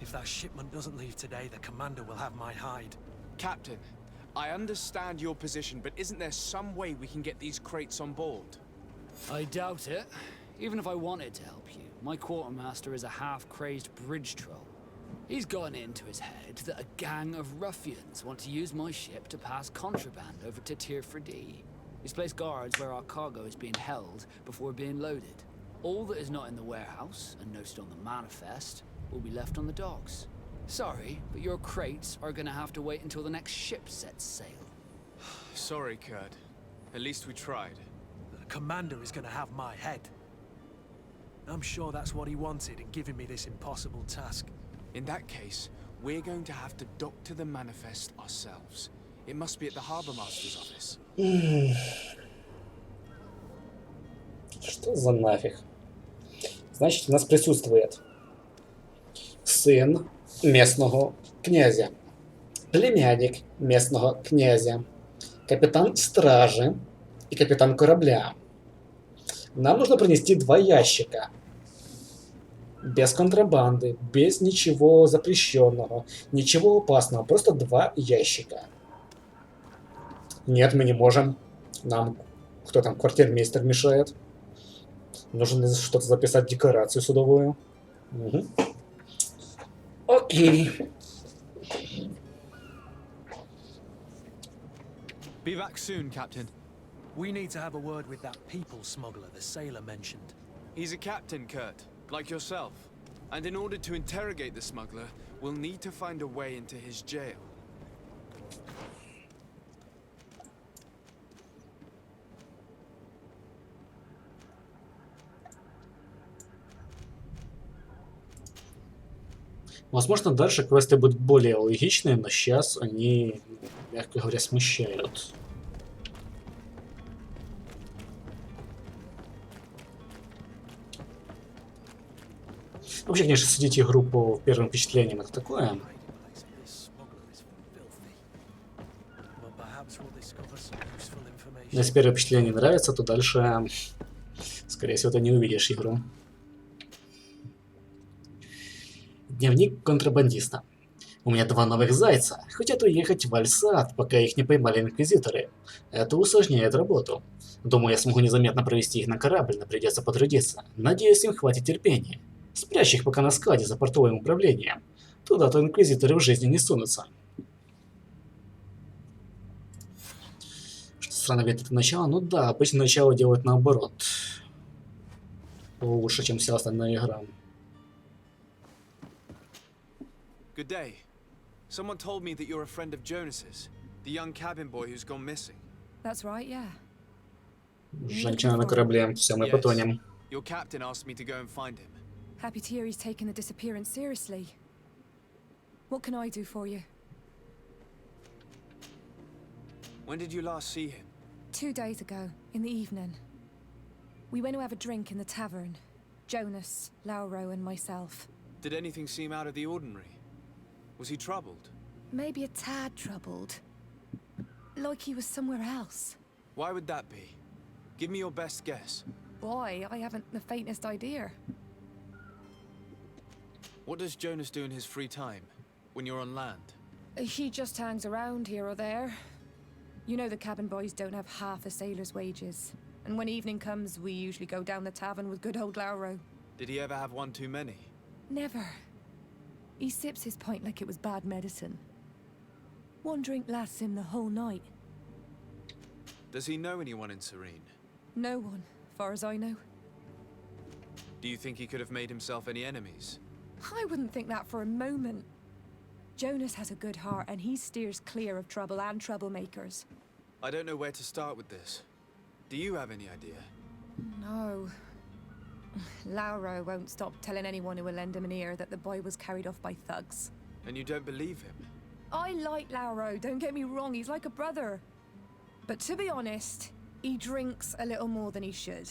If that shipment doesn't leave today, the commander will have my hide. Captain, I understand your position, but isn't there some way we can get these crates on board? I doubt it. Even if I wanted to help you, my quartermaster is a half-crazed bridge troll. He's gotten into his head that a gang of ruffians want to use my ship to pass contraband over to Tir Freddy. He's placed guards where our cargo is being held before being loaded. All that is not in the warehouse, and noted on the manifest, will be left on the docks. Sorry, but your crates are gonna have to wait until the next ship sets sail. Sorry, Kurt. At least we tried. The commander is going to have my head. I'm sure that's what he wanted in giving me this impossible task. In that case, we're going to have to doctor the manifest ourselves. It must be at the Harbor Master's office. Что за нафиг? Значит, у нас присутствует сын местного князя, племянник местного князя, капитан стражи и капитан корабля. Нам нужно принести 2 ящика. Без контрабанды, без ничего запрещенного, ничего опасного, просто 2 ящика. Нет, мы не можем. Нам кто там, квартирмейстер мешает. Нужно что-то записать, декорацию судовую. Угу. Окей. Be back soon, Captain. We need to have a word with that people smuggler the sailor mentioned. He's a captain, Kurt, like yourself. And in order to interrogate the smuggler, we'll need to find a way into his jail. Возможно, дальше квесты будут более логичные, но сейчас они, мягко говоря, смущают. Вообще, конечно, судить игру по первым впечатлениям это такое. Но если первое впечатление нравится, то дальше, скорее всего, ты не увидишь игру. Дневник контрабандиста. У меня 2 новых зайца. Хотят уехать в Альсад, пока их не поймали инквизиторы. Это усложняет работу. Думаю, я смогу незаметно провести их на корабль, но придется потрудиться. Надеюсь, им хватит терпения. Спрячь их пока на складе за портовым управлением. Туда-то инквизиторы в жизни не сунутся. Что странно, ведь это начало? Ну да, обычно начало делают наоборот. Лучше, чем вся остальная игра. Good day. Someone told me that you're a friend of Jonas's, the young cabin boy who's gone missing. That's right, yeah. Женщина на корабле, все мы потонем. Your captain asked me to go and find him. Happy to hear he's taken the disappearance seriously. What can I do for you? When did you last see him? 2 days ago, in the evening. We went to have a drink in the tavern. Jonas, Lauro and myself. Did anything seem out of the ordinary? Was he troubled? Maybe a tad troubled. Like he was somewhere else. Why would that be? Give me your best guess. Boy, I haven't the faintest idea. What does Jonas do in his free time, when you're on land? He just hangs around here or there. You know the cabin boys don't have half a sailor's wages. And when evening comes, we usually go down the tavern with good old Lauro. Did he ever have one too many? Never. He sips his pint like it was bad medicine. 1 drink lasts him the whole night. Does he know anyone in Serene? No one, far as I know. Do you think he could have made himself any enemies? I wouldn't think that for a moment. Jonas has a good heart and he steers clear of trouble and troublemakers. I don't know where to start with this. Do you have any idea? No. Lauro won't stop telling anyone who will lend him an ear that the boy was carried off by thugs. And you don't believe him? I like Lauro, don't get me wrong, he's like a brother. But to be honest, he drinks a little more than he should.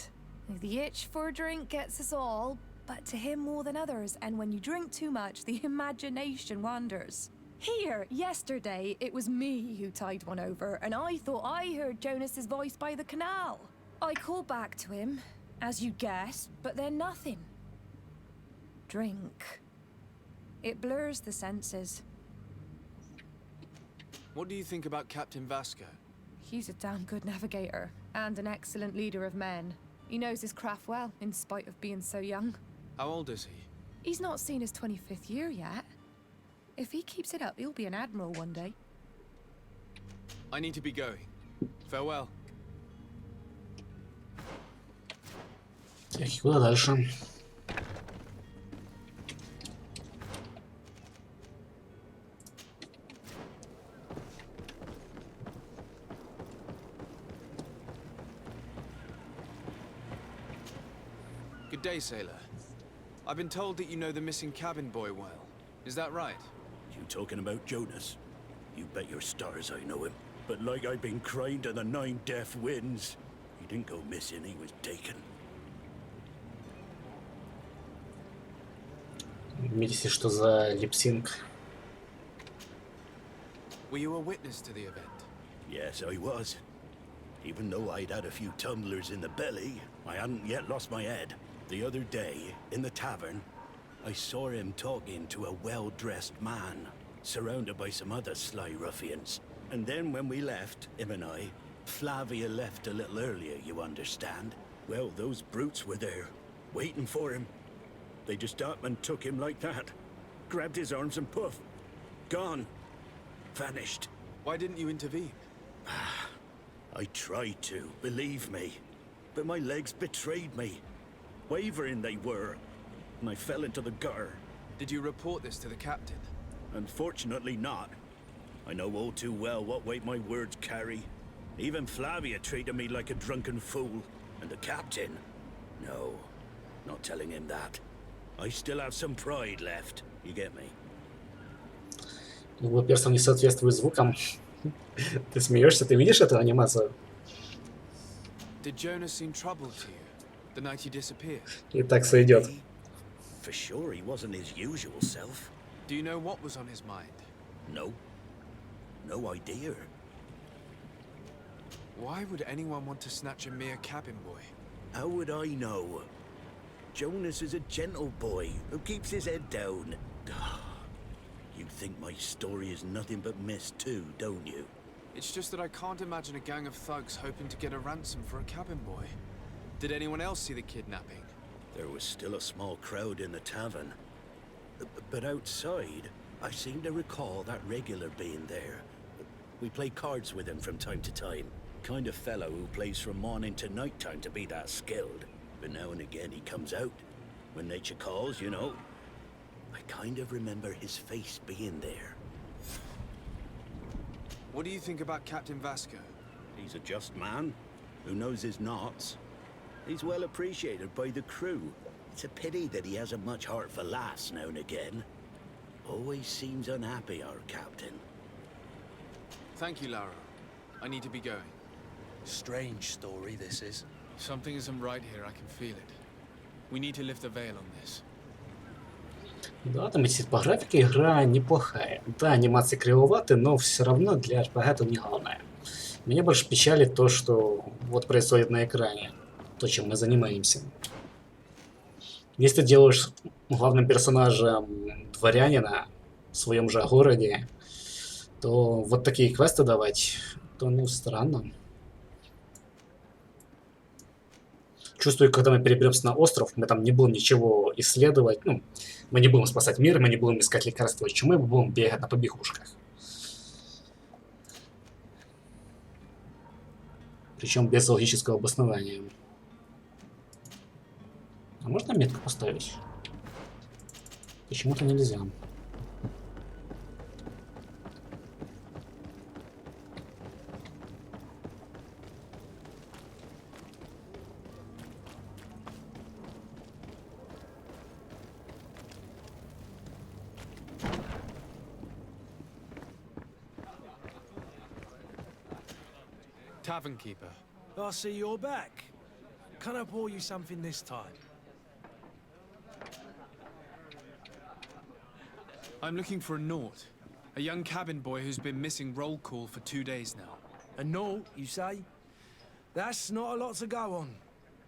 The itch for a drink gets us all, but to him more than others, and when you drink too much, the imagination wanders. Here, yesterday, it was me who tied one over, and I thought I heard Jonas's voice by the canal. I called back to him, as you guessed, but then nothing. Drink. It blurs the senses. What do you think about Captain Vasco? He's a damn good navigator, and an excellent leader of men. He knows his craft well, in spite of being so young. How old is he? He's not seen his 25th year yet. If he keeps it up, he'll be an admiral one day. I need to be going. Farewell. Так, куда дальше? Good day, sailor. I've been told that you know the missing cabin boy well. Is that right? You talking about Jonas? You bet your stars I know him. But like I've been crying to the 9 deaf winds, he didn't go missing, he was taken. Видите, что за липсинг? Were you a witness to the event? Yes, I was. Even though I'd had a few tumblers in the belly, I hadn't yet lost my head. The other day, in the tavern, I saw him talking to a well-dressed man, surrounded by some other sly ruffians. And then when we left, him and I, Flavia left a little earlier, you understand? Well, those brutes were there, waiting for him. They just up and took him like that. Grabbed his arms and poof. Gone. Vanished. Why didn't you intervene? I tried to, believe me. But my legs betrayed me. Wavering they were. And I fell into the gutter. Did you report this to the captain? Unfortunately not. I know all too well what weight my words carry. Even Flavia treated me like a drunken fool. And the captain? No, not telling him that. I still have some pride left. You get me? Его персон не соответствует звукам. Ты смеешься? Ты видишь эту анимацию? Did Jonas seem troubled to you the night he disappeared? И так сойдет. For sure he wasn't his usual self. Do you know what was on his mind? No. No idea. Why would anyone want to snatch a mere cabin boy? How would I know? Jonas is a gentle boy who keeps his head down. You think my story is nothing but mist too, don't you? It's just that I can't imagine a gang of thugs hoping to get a ransom for a cabin boy. Did anyone else see the kidnapping? There was still a small crowd in the tavern. But outside, I seem to recall that regular being there. We play cards with him from time to time. Kind of fellow who plays from morning to night time to be that skilled. But now and again he comes out. When nature calls, you know. I kind of remember his face being there. What do you think about Captain Vasco? He's a just man who knows his knots. He's well appreciated by the crew. It's a pity that he hasn't much heart for laughs now and again. Always seems unhappy, our captain. Thank you, Lara. I need to be going. Strange story this is. Something isn't right here, I can feel it. We need to lift the veil on this. Да, там есть по графике игра неплохая. Да, анимации кривоваты, но все равно для RPG это не главное. Меня больше печалит то, что вот происходит на экране. То, чем мы занимаемся. Если ты делаешь главным персонажем дворянина в своем же городе, то вот такие квесты давать, то ну странно. Чувствую, когда мы переберемся на остров, мы там не будем ничего исследовать. Ну, мы не будем спасать мир, мы не будем искать лекарства от чумы, мы будем бегать на побегушках. Причем без логического обоснования. А можно метку поставить? Почему-то нельзя. Tavern keeper. I see you're back. Can I pour you something this time? I'm looking for a Naut. A young cabin boy who's been missing roll call for 2 days now. A Naut, you say? That's not a lot to go on.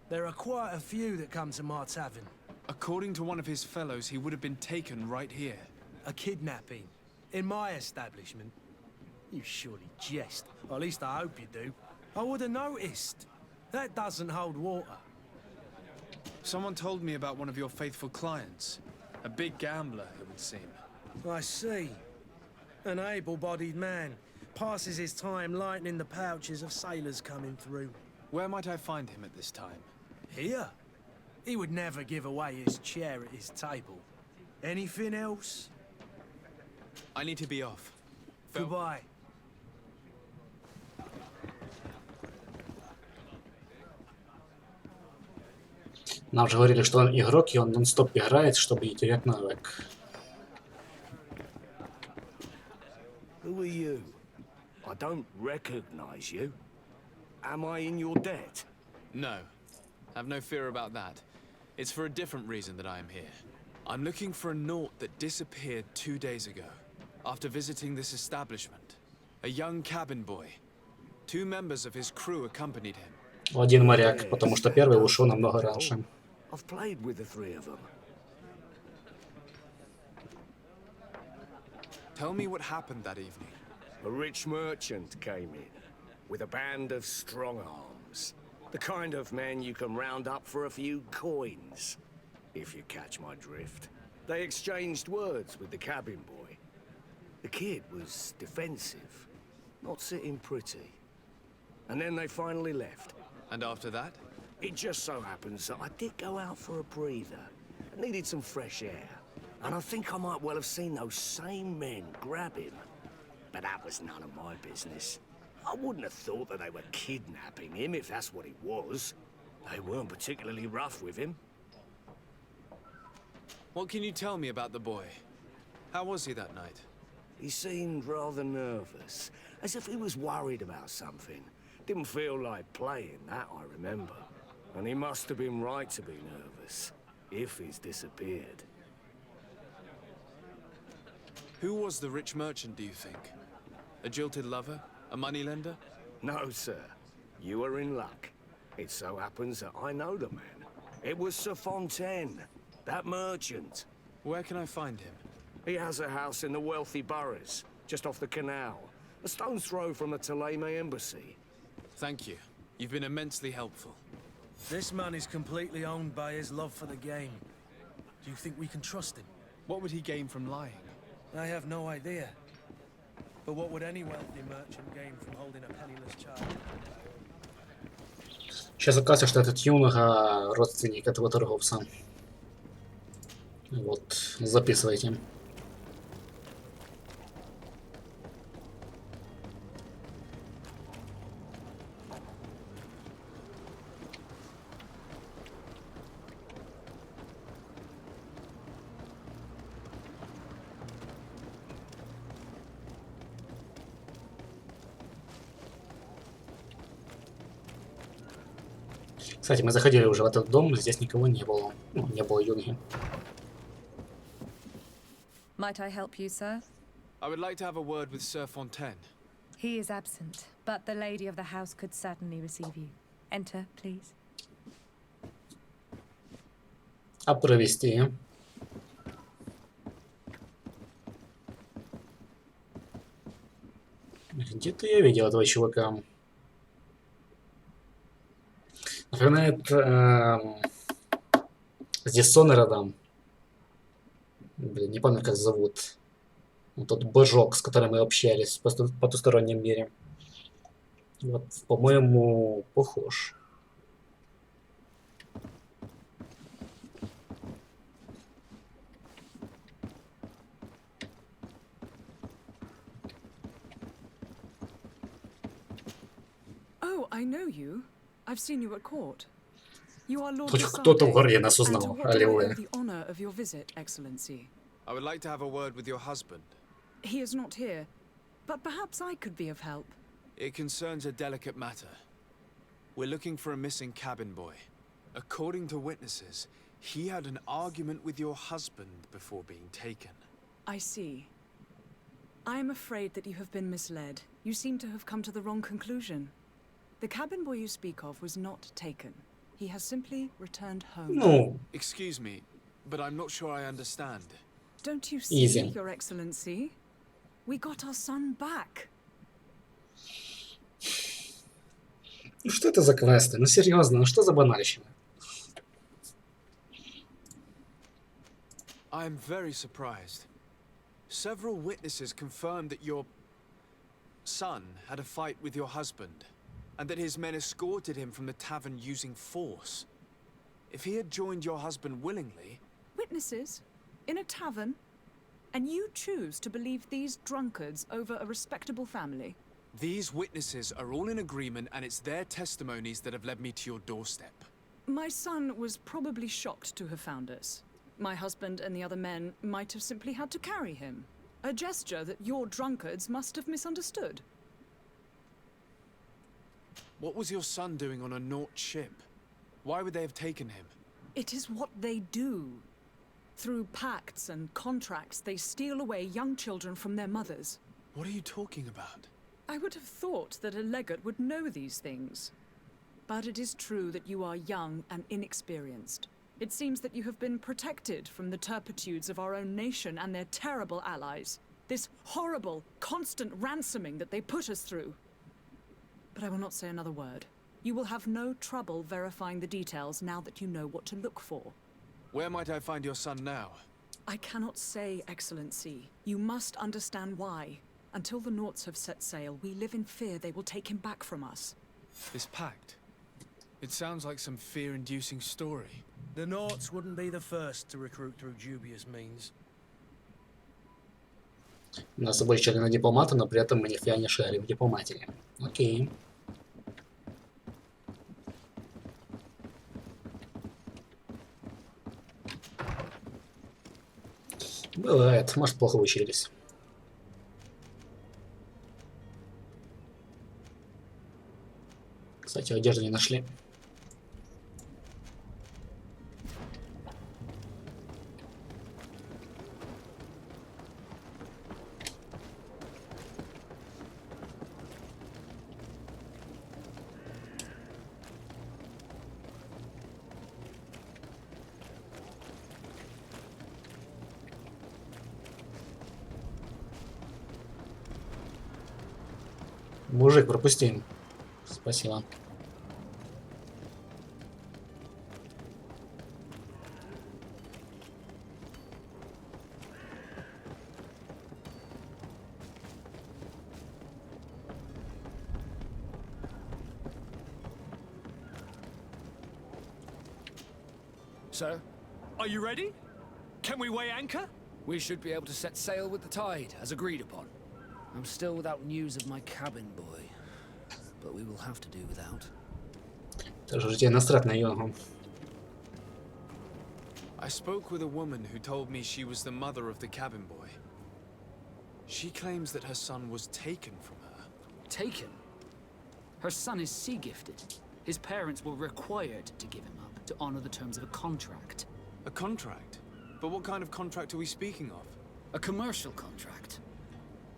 There are quite a few that come to my tavern. According to one of his fellows, he would have been taken right here. A kidnapping? In my establishment? You surely jest. Or at least I hope you do. I would have noticed. That doesn't hold water. Someone told me about one of your faithful clients. A big gambler, it would seem. I see. An able-bodied man. Passes his time lightening the pouches of sailors coming through. Where might I find him at this time? Here? He would never give away his chair at his table. Anything else? I need to be off. Goodbye. Нам же говорили, что он игрок, и он нон-стоп играет, чтобы не терять навык. Who are you? I don't recognize you. Am I in your debt? No. Have no fear about that. It's for a different reason that I am here. I'm looking for a Naut that disappeared 2 days ago, after visiting this establishment. A young cabin boy. 2 members of his crew accompanied him. Один моряк, потому что первый ушел намного раньше. I've played with the 3 of them. Tell me what happened that evening. A rich merchant came in, with a band of strong arms. The kind of men you can round up for a few coins, if you catch my drift. They exchanged words with the cabin boy. The kid was defensive, not sitting pretty. And then they finally left. And after that? It just so happens that I did go out for a breather. I needed some fresh air. And I think I might well have seen those same men grab him. But that was none of my business. I wouldn't have thought that they were kidnapping him, if that's what it was. They weren't particularly rough with him. What can you tell me about the boy? How was he that night? He seemed rather nervous, as if he was worried about something. Didn't feel like playing, that I remember. And he must have been right to be nervous, if he's disappeared. Who was the rich merchant, do you think? A jilted lover? A moneylender? No, sir. You are in luck. It so happens that I know the man. It was Sir Fontaine, that merchant. Where can I find him? He has a house in the wealthy boroughs, just off the canal. A stone's throw from the Thélème embassy. Thank you. You've been immensely helpful. This man is completely owned by his love for the game. Do you think we can trust him? What would he gain from lying? I have no idea. But what would any wealthy merchant gain from holding a penniless child? Сейчас оказывается, что этот юнга родственник этого торговца. Вот, записывайте. Кстати, мы заходили уже в этот дом, здесь никого не было. Ну, не было юнги. Might I help you, sir? I would like to have a word with Sir Fontaine. He is absent, but the lady of the house could certainly receive you. Enter, please. А провести? Где-то я видел этого чувака. Напоминает здесь Сонера. Блин, не помню, как зовут. Вот тот божок, с которым мы общались в потустороннем мире. Вот, по-моему, похож. Oh, I know you. I've seen you at court. You are Lord Хоть кто-то в городе нас and to узнал. what do I owe Аллилуйя. the honor of your visit, Excellency? I would like to have a word with your husband. He is not here, but perhaps I could be of help. It concerns a delicate matter. We're looking for a missing cabin boy. According to witnesses, he had an argument with your husband before being taken. I see. I am afraid that you have been misled. You seem to have come to the wrong conclusion. The cabin boy you speak of was not taken. He has simply returned home. No. Excuse me, but I'm not sure I understand. Don't you see, Easy. Your Excellency? We got our son back. Ну что это за квесты? Ну серьезно, ну что за банальщина? I am very surprised. Several witnesses confirmed that your son had a fight with your husband, and that his men escorted him from the tavern using force. If he had joined your husband willingly... Witnesses? In a tavern? And you choose to believe these drunkards over a respectable family? These witnesses are all in agreement, and it's their testimonies that have led me to your doorstep. My son was probably shocked to have found us. My husband and the other men might have simply had to carry him. A gesture that your drunkards must have misunderstood. What was your son doing on a Naut ship? Why would they have taken him? It is what they do. Through pacts and contracts, they steal away young children from their mothers. What are you talking about? I would have thought that a legate would know these things. But it is true that you are young and inexperienced. It seems that you have been protected from the turpitudes of our own nation and their terrible allies. This horrible, constant ransoming that they put us through. But I will not say another word. You will have no trouble verifying the details now that you know what to look for. Where might I find your son now? I cannot say, Excellency. You must understand why. Until the Nauts have set sail, we live in fear they will take him back from us. This pact? It sounds like some fear-inducing story. The Nauts wouldn't be the first to recruit through dubious means. Нас обучили на дипломата, но при этом мы нифига не шарим в дипломатии. Окей. Бывает, может, плохо учились. Кстати, одежду не нашли. Мужик, пропусти. Спасибо. Sir? Are you ready? Can we weigh anchor? We should be able to set sail with the tide, as agreed upon. I'm still without news of my cabin boy, but we will have to do without. Тоже тебе насрать на Йонгу. I spoke with a woman who told me she was the mother of the cabin boy. She claims that her son was taken from her. Taken? Her son is sea-gifted. His parents were required to give him up to honor the terms of a contract. A contract? But what kind of contract are we speaking of? A commercial contract.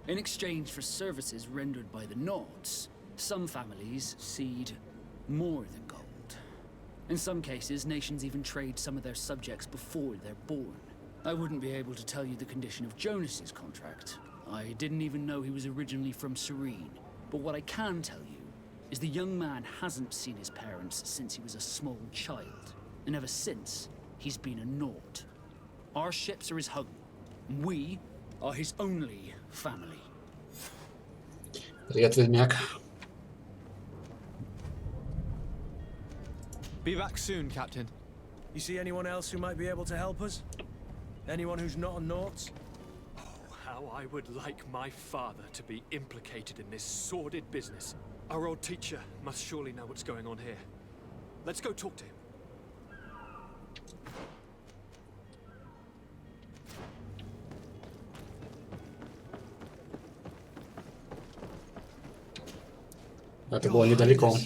In exchange for services rendered by the Nauts, some families cede more than gold. In some cases, nations even trade some of their subjects before they're born. I wouldn't be able to tell you the condition of Jonas's contract. I didn't even know he was originally from Serene. But what I can tell you is the young man hasn't seen his parents since he was a small child. And ever since, he's been a Naut. Our ships are his home. We are his only family. Привет, ведьмак. Be back soon, Captain. You see anyone else who might be able to help us? Anyone who's not a Naut? Oh, how I would like my father to be implicated in this sordid business. Our old teacher must surely know what's going on here. Let's go talk to him. Это было недалеко.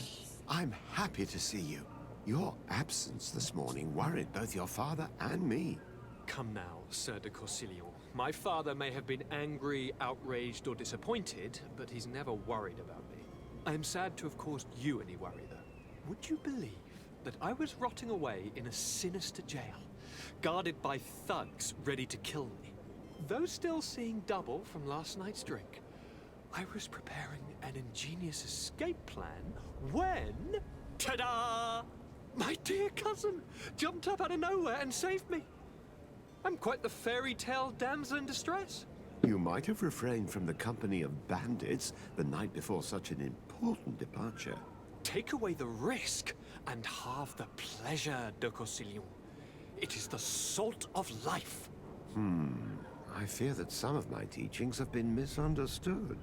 I'm happy to see you. Your absence this morning worried both your father and me. Come now, Sir de Corsilion. My father may have been angry, outraged, or disappointed, but he's never worried about me. I am sad to have caused you any worry, though. Would you believe that I was rotting away in a sinister jail, guarded by thugs ready to kill me? Though still seeing double from last night's drink, I was preparing an ingenious escape plan when... Ta-da! My dear cousin jumped up out of nowhere and saved me. I'm quite the fairy tale damsel in distress. You might have refrained from the company of bandits the night before such an important departure. Take away the risk and halve the pleasure, de Corsilion. It is the salt of life. I fear that some of my teachings have been misunderstood.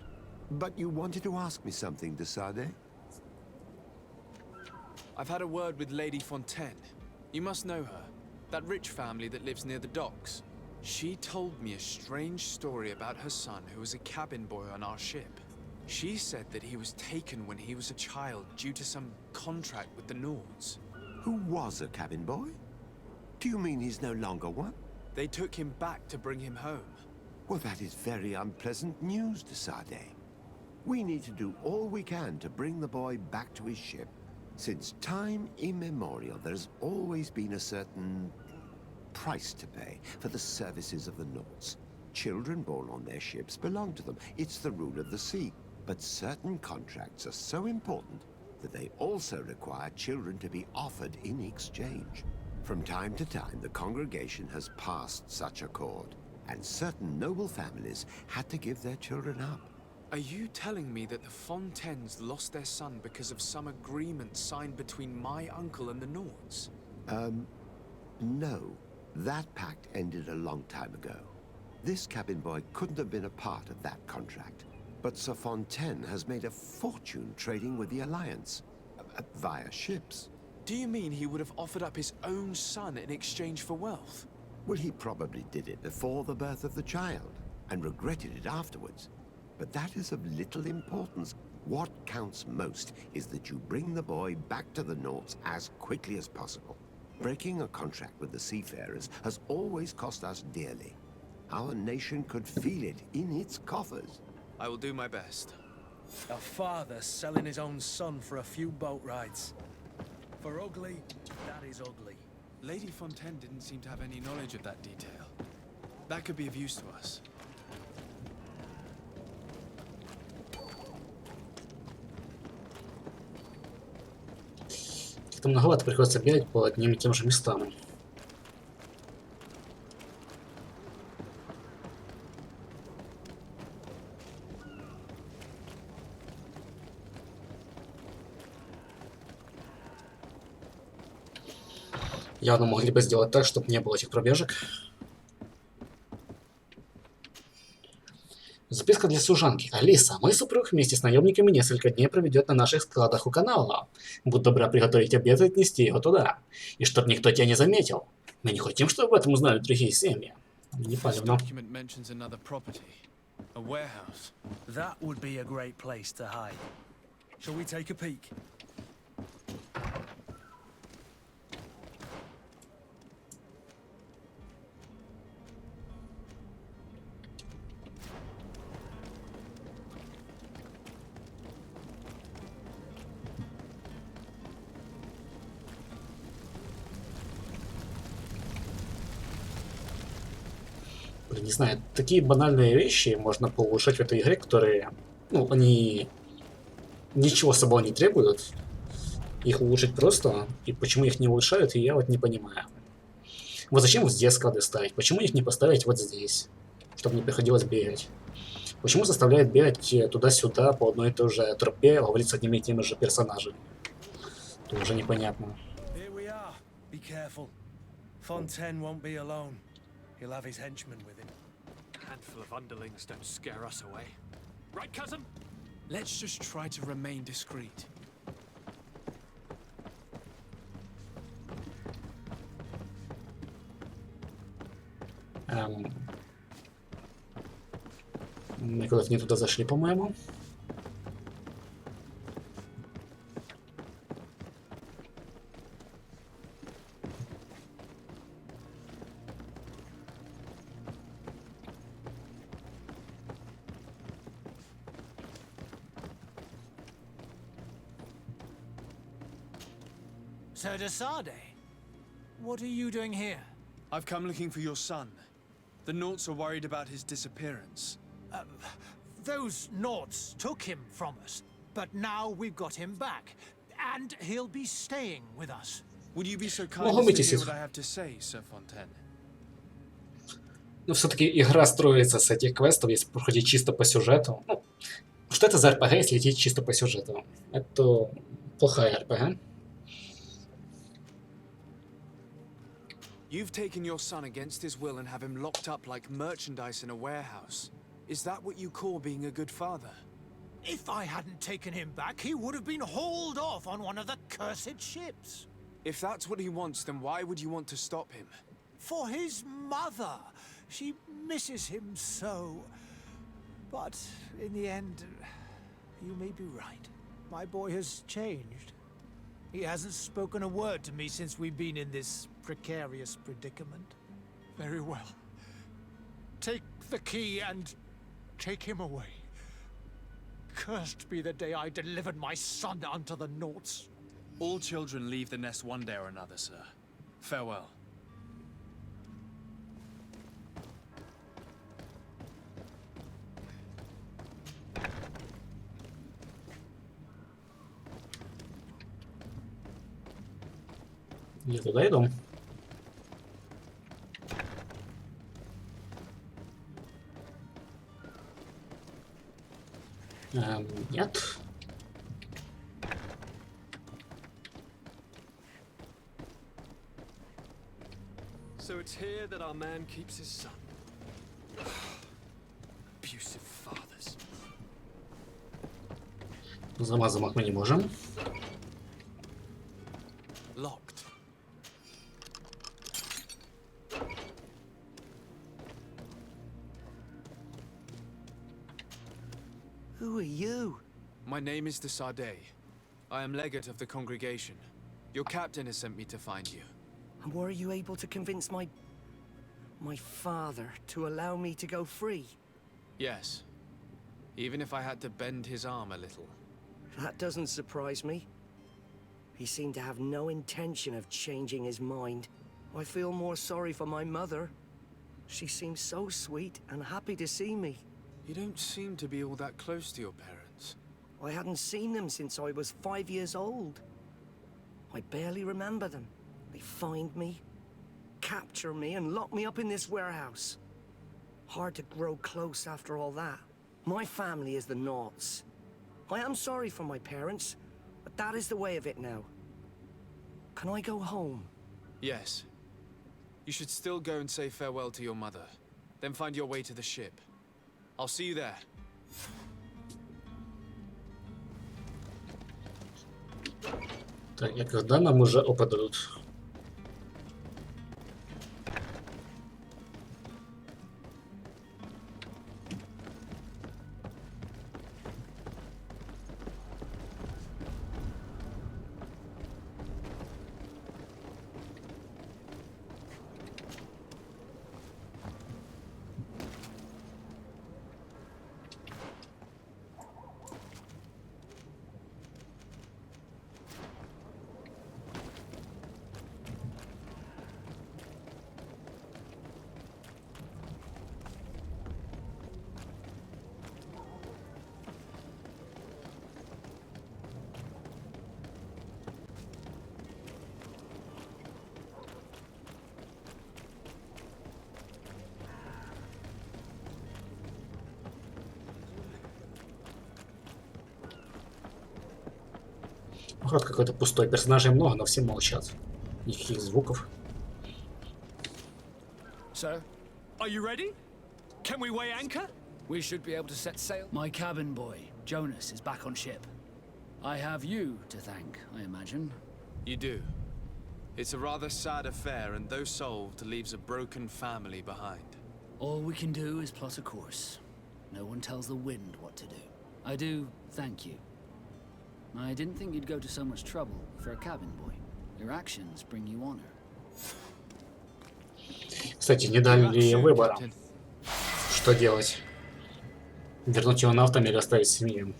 But you wanted to ask me something, de Sade? I've had a word with Lady Fontaine. You must know her. That rich family that lives near the docks. She told me a strange story about her son who was a cabin boy on our ship. She said that he was taken when he was a child due to some contract with the Nords. Who was a cabin boy? Do you mean he's no longer one? They took him back to bring him home. Well, that is very unpleasant news, de Sade. We need to do all we can to bring the boy back to his ship. Since time immemorial, there's always been a certain price to pay for the services of the Nords. Children born on their ships belong to them. It's the rule of the sea. But certain contracts are so important that they also require children to be offered in exchange. From time to time, the congregation has passed such accord, and certain noble families had to give their children up. Are you telling me that the Fontaines lost their son because of some agreement signed between my uncle and the Nords? No. That pact ended a long time ago. This cabin boy couldn't have been a part of that contract. But Sir Fontaine has made a fortune trading with the Alliance, via ships. Do you mean he would have offered up his own son in exchange for wealth? Well, he probably did it before the birth of the child, and regretted it afterwards. But that is of little importance. What counts most is that you bring the boy back to the Nords as quickly as possible. Breaking a contract with the seafarers has always cost us dearly. Our nation could feel it in its coffers. I will do my best. A father selling his own son for a few boat rides. For ugly, that is ugly. Lady Fontaine didn't seem to have any knowledge of that detail. That could be of use to us. Как-то многовато приходится бегать по одним и тем же местам. Явно могли бы сделать так, чтобы не было этих пробежек. Записка для служанки. Алиса, мой супруг вместе с наемниками несколько дней проведет на наших складах у канала. Будь добра приготовить обед и отнести его туда. И чтоб никто тебя не заметил. Мы не хотим, чтобы об этом узнали другие семьи. Не палевно. That would be a great place to hide. Shall we take a peek? Не знаю, такие банальные вещи можно улучшать в этой игре, которые, ну, они ничего с собой не требуют. Их улучшить просто, и почему их не улучшают, я вот не понимаю. Вот зачем вот здесь склады ставить? Почему их не поставить вот здесь, чтобы не приходилось бегать? Почему заставляют бегать туда-сюда по одной и той же тропе, говорить с одними и теми же персонажами? Это уже непонятно. He'll have his henchmen with him. Handful of underlings don't scare us away. Right, cousin? Let's just try to remain discreet. Мы куда-то не туда зашли, по-моему. Sir de Sade, what are you doing here? I've come looking for your son. The Nords are worried about his disappearance. Those Nords took him from us, but now we've got him back, and he'll be staying with us. Would you be so kind as to hear what I have to say, Sir Fontaine? Но все-таки игра строится с этих квестов, если проходить чисто по сюжету. Ну, что это за RPG, если идти чисто по сюжету? Это плохая RPG. You've taken your son against his will and have him locked up like merchandise in a warehouse. Is that what you call being a good father? If I hadn't taken him back, he would have been hauled off on one of the cursed ships. If that's what he wants, then why would you want to stop him? For his mother. She misses him so. But in the end, you may be right. My boy has changed. He hasn't spoken a word to me since we've been in this precarious predicament. Very well. Take the key and take him away. Cursed be the day I delivered my son unto the Naughts. All children leave the nest one day or another, sir. Farewell. Я туда иду. Нет. So it's here that our man keeps his son. Abusive fathers. Замок мы не можем. Locked. Who are you? My name is de Sardet. I am legate of the congregation. Your captain has sent me to find you. And were you able to convince my father to allow me to go free? Yes. Even if I had to bend his arm a little. That doesn't surprise me. He seemed to have no intention of changing his mind. I feel more sorry for my mother. She seems so sweet and happy to see me. You don't seem to be all that close to your parents. I hadn't seen them since I was 5 years old. I barely remember them. They find me, capture me, and lock me up in this warehouse. Hard to grow close after all that. My family is the Naughts. I am sorry for my parents, but that is the way of it now. Can I go home? Yes. You should still go and say farewell to your mother. Then find your way to the ship. I'll see you there. Так, и когда нам уже опыт дадут? Вход какой-то пустой. Персонажей много, но все молчат. Никаких звуков. Sir, are you ready? Can we weigh anchor? We should be able to set sail. My cabin boy, Jonas, is back on ship. I have you to thank, I imagine. You do. It's a rather sad affair, and though solved, leaves a broken family behind. All we can do is plot a course. No one tells the wind what to do. I do thank you. I didn't think you'd go to so much trouble for a cabin boy. Your actions bring you honor. Кстати, не дали выбора. Что делать? Вернуть его на автоме или оставить семью?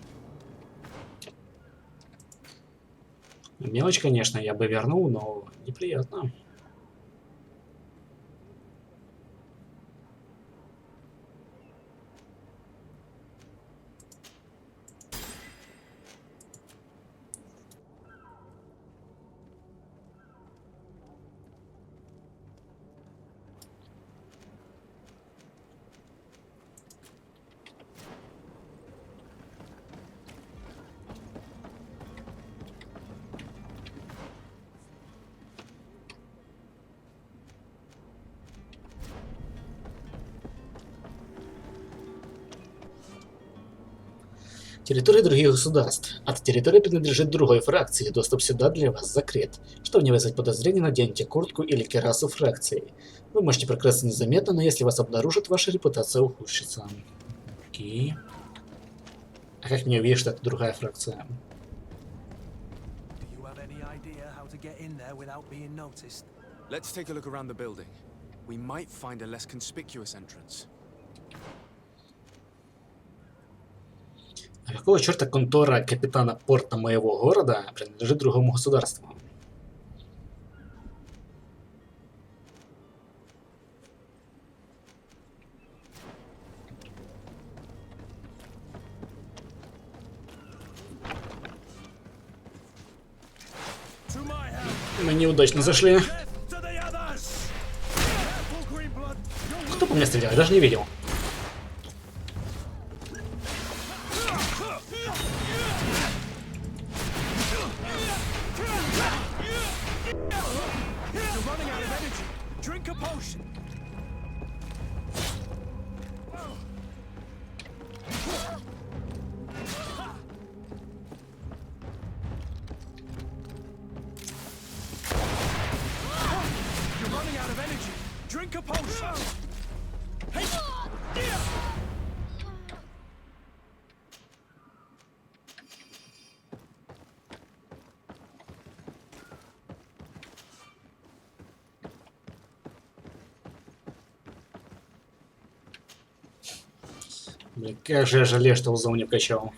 Мелочь, конечно, я бы вернул, но неприятно. Территории других государств. Эта территория принадлежит другой фракции. Доступ сюда для вас закрыт. Чтобы не вызвать подозрений, наденьте куртку или кирасу фракции. Вы можете прокрасться незаметно, но если вас обнаружат, ваша репутация ухудшится. Окей. А как мне увидеть, что это другая фракция? Let's take a look around the building. We might find a less conspicuous entrance. А какого черта контора капитана порта моего города принадлежит другому государству? Мы неудачно зашли. Кто по мне стрелял? Я даже не видел. Блин, как же я жалею, что узел не качал.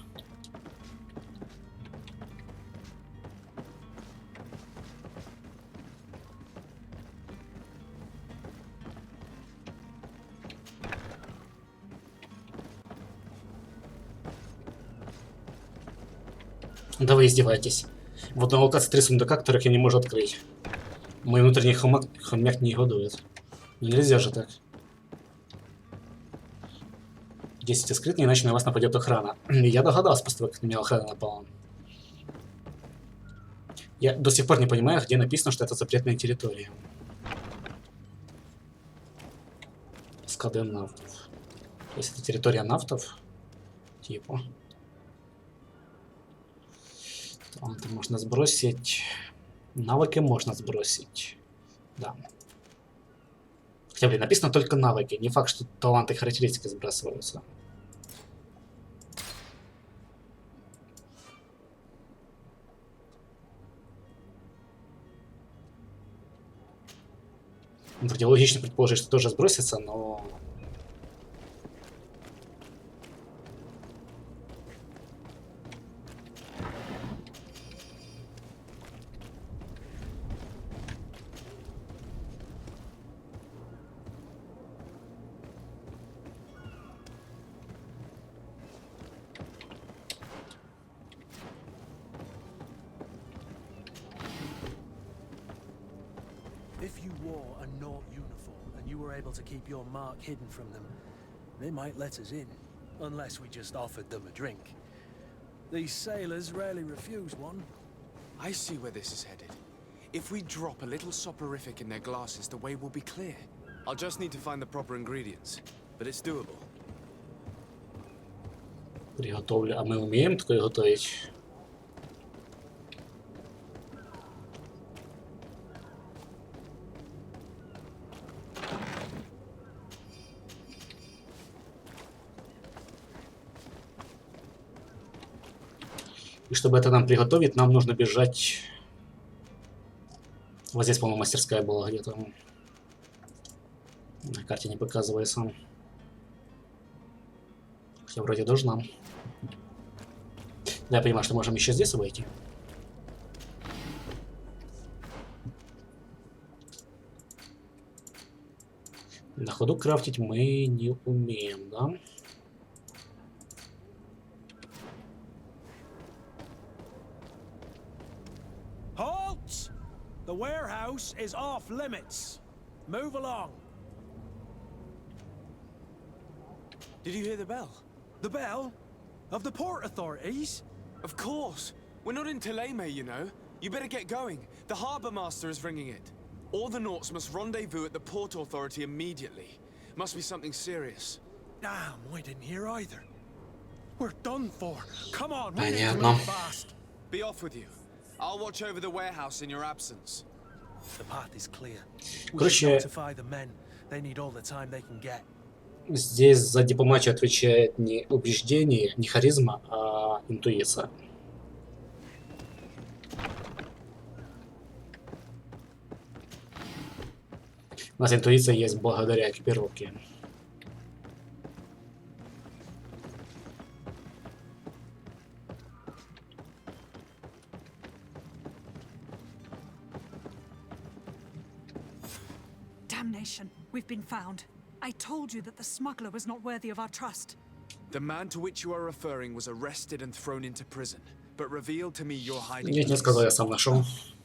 Да вы издеваетесь. Вот на локации 3 сундука, которых я не могу открыть. Мой внутренний хомяк не годует. Нельзя же так. 10 скрытно, иначе на вас нападет охрана. Я догадался, после того, как на меня охрана напала. Я до сих пор не понимаю, где написано, что это запретная территория. Склады нафтов. То есть это территория нафтов? Типа. Таланты можно сбросить. Навыки можно сбросить. Да. Хотя, блин, написано только навыки. Не факт, что таланты и характеристики сбрасываются. Вроде логично предположить, что тоже сбросится, но... To keep your mark hidden from them, they might let us in, unless we just offered them a drink. These sailors rarely refuse one. I see where this is headed. If we drop a little soporific in their glasses, the way will be clear. I'll just need to find the proper ingredients, but it's doable. Приготовлю. А мы умеем такое готовить? И чтобы это нам приготовить, нам нужно бежать... Вот здесь, по-моему, мастерская была где-то. На карте не показывается. Хотя вроде должна. Да, я понимаю, что можем еще здесь обойти. На ходу крафтить мы не умеем, да? The warehouse is off limits. Move along. Did you hear the bell? The bell? Of the port authorities? Of course. We're not in Teleme, you know. You better get going. The harbour master is ringing it. All the Nauts must rendezvous at the port authority immediately. Must be something serious. Damn, I didn't hear either. We're done for. Come on, we need to Понятно. move fast. Be off with you. I'll watch over the warehouse in your absence. The path is clear. We Короче, should notify the men. They need all the time they can get. здесь за дипломатию отвечает не убеждение, не харизма, а интуиция. У нас интуиция есть благодаря экипировке. Damnation, we've been found. I told you that the smuggler was not worthy of our trust. The man to which you are referring was arrested and thrown into prison, but revealed to me your hiding Нет, не сказал, я сам нашел.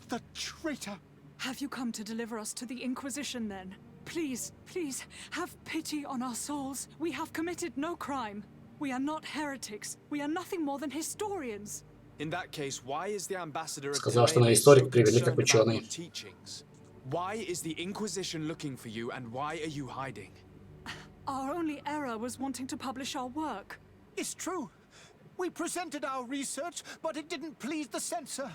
The traitor! Have you come to deliver us to the Inquisition then? Please, please, have pity on our souls. We have committed no crime. We are not heretics. We are nothing more than historians. In that case, why is the ambassador of Сказал, что на Toledo историк so привели как concerned about ученый. your teachings? Why is the Inquisition looking for you, and why are you hiding? Our only error was wanting to publish our work. It's true. We presented our research, but it didn't please the censor.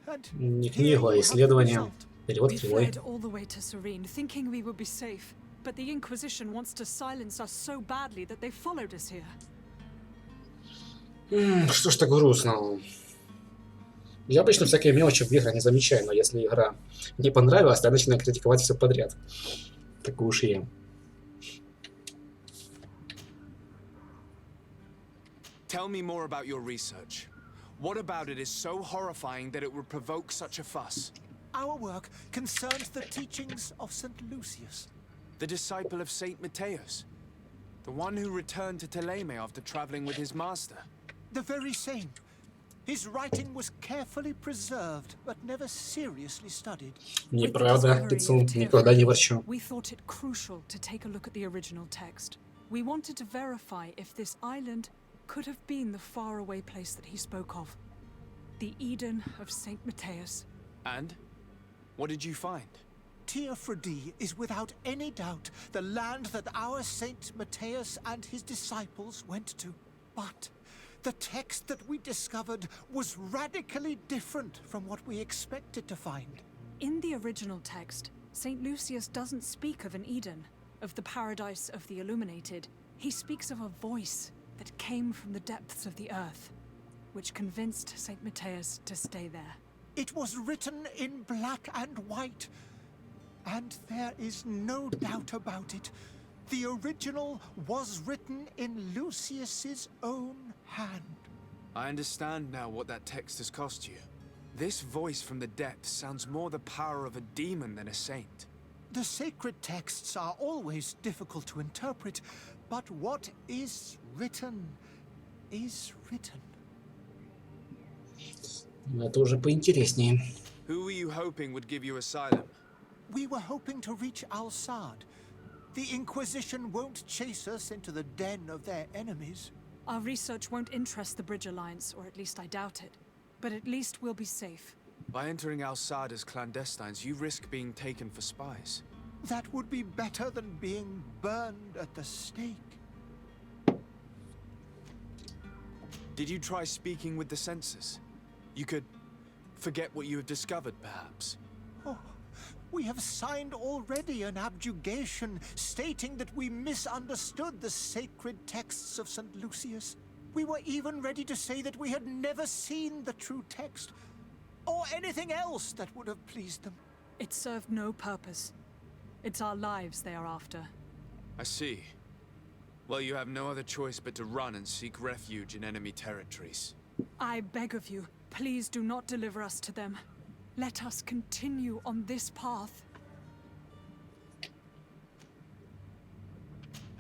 And Не книгу, а исследование. Перевод We кривой. fled all the way to Serene, thinking we would be safe. But the Inquisition wants to silence us so badly that they followed us here. Что ж так грустно? Я обычно всякие мелочи в играх не замечаю, но если игра не понравилась, то я начинаю критиковать все подряд. Такой уж я. Tell me more about your research. What about it is so horrifying that it would provoke such a fuss? Our work concerns the teachings of St. Lucius. The disciple of Saint Matthias? The one who returned to Toledo after traveling with his master? The very same. His writing was carefully preserved, but never seriously studied. Неправда, Пиццу, никогда не ворчу. We thought it crucial to take a look at the original text. We wanted to verify if this island could have been the faraway place that he spoke of. The Eden of Saint Matthias. And? What did you find? Teofredi is without any doubt the land that our Saint Matthias and his disciples went to. But the text that we discovered was radically different from what we expected to find. In the original text, Saint Lucius doesn't speak of an Eden, of the paradise of the illuminated. He speaks of a voice that came from the depths of the earth, which convinced Saint Matthias to stay there. It was written in black and white, and there is no doubt about it. The original was written in Lucius's own hand. I understand now what that text has cost you. This voice from the depths sounds more the power of a demon than a saint. The sacred texts are always difficult to interpret, but what is written is written. Это уже поинтереснее. Who were you hoping would give you asylum? We were hoping to reach Al-Sad. The Inquisition won't chase us into the den of their enemies. Our research won't interest the Bridge Alliance, or at least I doubt it. But at least we'll be safe. By entering Al-Sad as clandestines, you risk being taken for spies. That would be better than being burned at the stake. Did you try speaking with the censors? You could forget what you have discovered, perhaps. Oh, we have signed already an abjugation stating that we misunderstood the sacred texts of St. Lucius. We were even ready to say that we had never seen the true text, or anything else that would have pleased them. It served no purpose. It's our lives they are after. I see. Well, you have no other choice but to run and seek refuge in enemy territories. I beg of you, please do not deliver us to them. Let us continue on this path.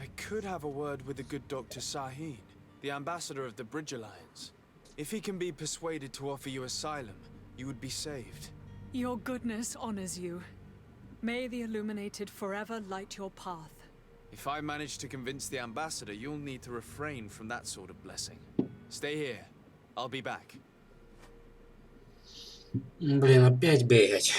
I could have a word with the good Dr. Sahin, the ambassador of the Bridge Alliance. If he can be persuaded to offer you asylum, you would be saved. Your goodness honors you. May the illuminated forever light your path. If I manage to convince the ambassador, you'll need to refrain from that sort of blessing. Stay here. I'll be back. Блин, опять бегать.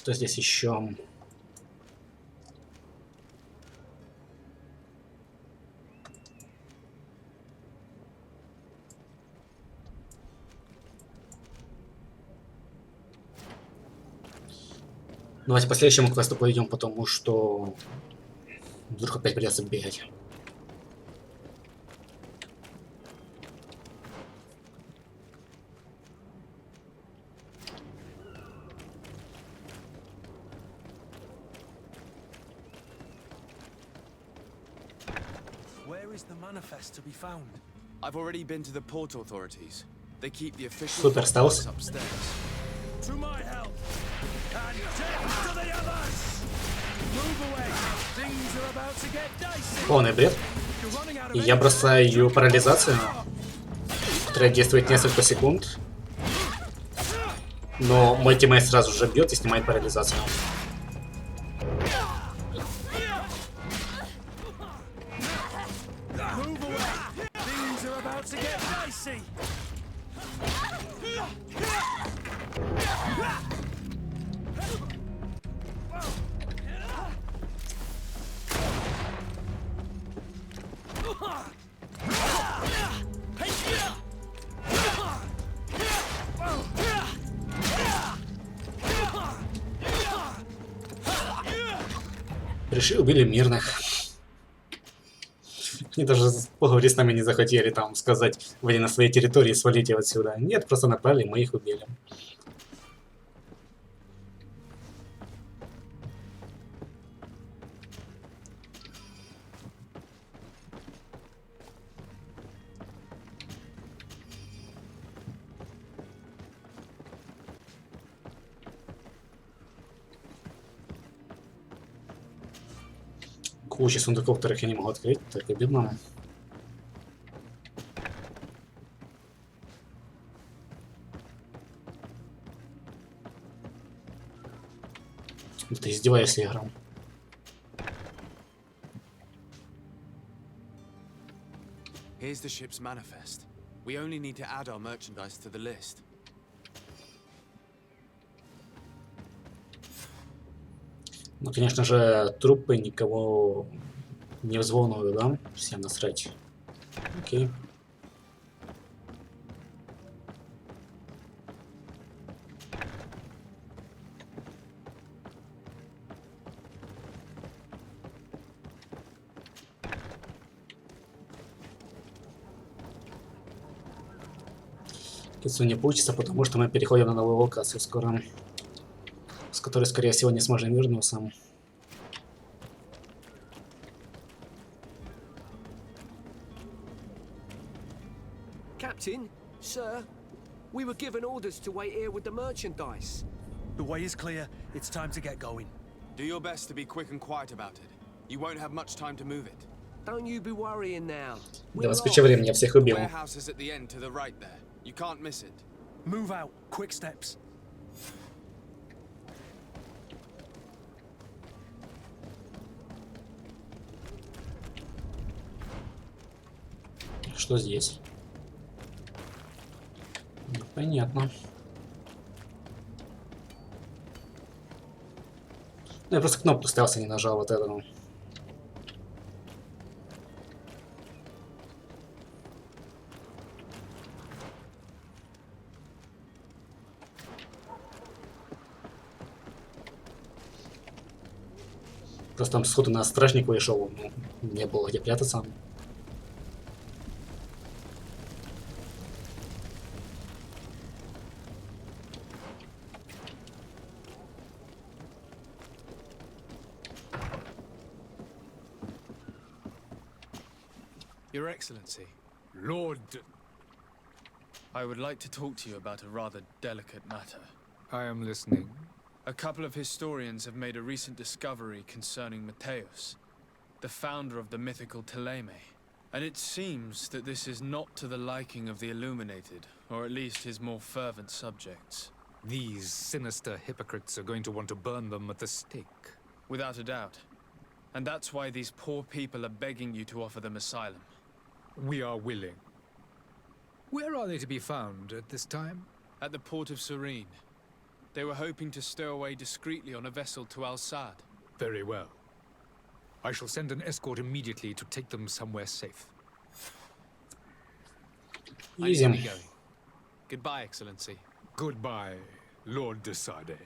Что здесь еще? Давайте по следующему квесту пойдем, потому что вдруг опять придется бегать. Where is the manifest to be found? I've already been to the port authorities. They keep the official Супер, остался. upstairs. To my help! And death to the others! Move away! Things are about to get dicey! Полный бред. И я бросаю ее парализацию, которая действует несколько секунд. Но мой тиммейт сразу же бьет и снимает парализацию. Move away! Things are about to get dicey! Пришли, убили мирных. Они даже поговорить с нами не захотели, там, сказать, вы на своей территории, свалите отсюда. Нет, просто напали, мы их убили. Куча сундуков, которых я не могу открыть, так обидно. Ты издеваешься, игра. Here's the ship's manifest. We only need to add our merchandise to the list. Ну, конечно же, трупы никого не взволнуют, да? Всем насрать. Окей. Кицу не получится, потому что мы переходим на новую локацию скоро, с которой, скорее всего, не сможем вернуться. Captain, sir, we were given orders to wait here with the merchandise. The way is clear. It's time to get going. Do your best to be quick and quiet about it. You won't have much time to move it. Don't you be worrying now. Да, вас куча времени, я всех убил. The warehouse is at the end to the right there. You can't miss it. Move out. Quick steps. Что здесь? Понятно. Ну, я просто кнопку ставился, не нажал вот этого. Просто там сходу на стражник вышел, ну, не было где прятаться. Your Excellency. Lord... I would like to talk to you about a rather delicate matter. I am listening. A couple of historians have made a recent discovery concerning Mateus, the founder of the mythical Teleme. And it seems that this is not to the liking of the Illuminated, or at least his more fervent subjects. These sinister hypocrites are going to want to burn them at the stake. Without a doubt. And that's why these poor people are begging you to offer them asylum. We are willing. Where are they to be found at this time? At the port of Serene. They were hoping to stow away discreetly on a vessel to Al-Sad. Very well. I shall send an escort immediately to take them somewhere safe. I need to be going. Goodbye, Excellency. Goodbye, Lord de Sade.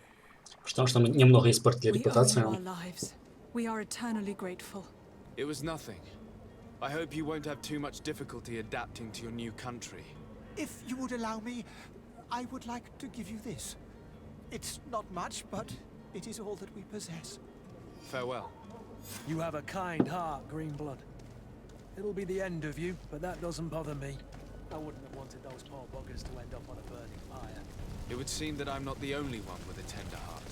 Потому что мы немного испортили We owe you репутацию. our lives. We are eternally grateful. It was nothing. I hope you won't have too much difficulty adapting to your new country. If you would allow me, I would like to give you this. It's not much, but it is all that we possess. Farewell. You have a kind heart, Greenblood. It'll be the end of you, but that doesn't bother me. I wouldn't have wanted those poor buggers to end up on a burning pyre. It would seem that I'm not the only one with a tender heart.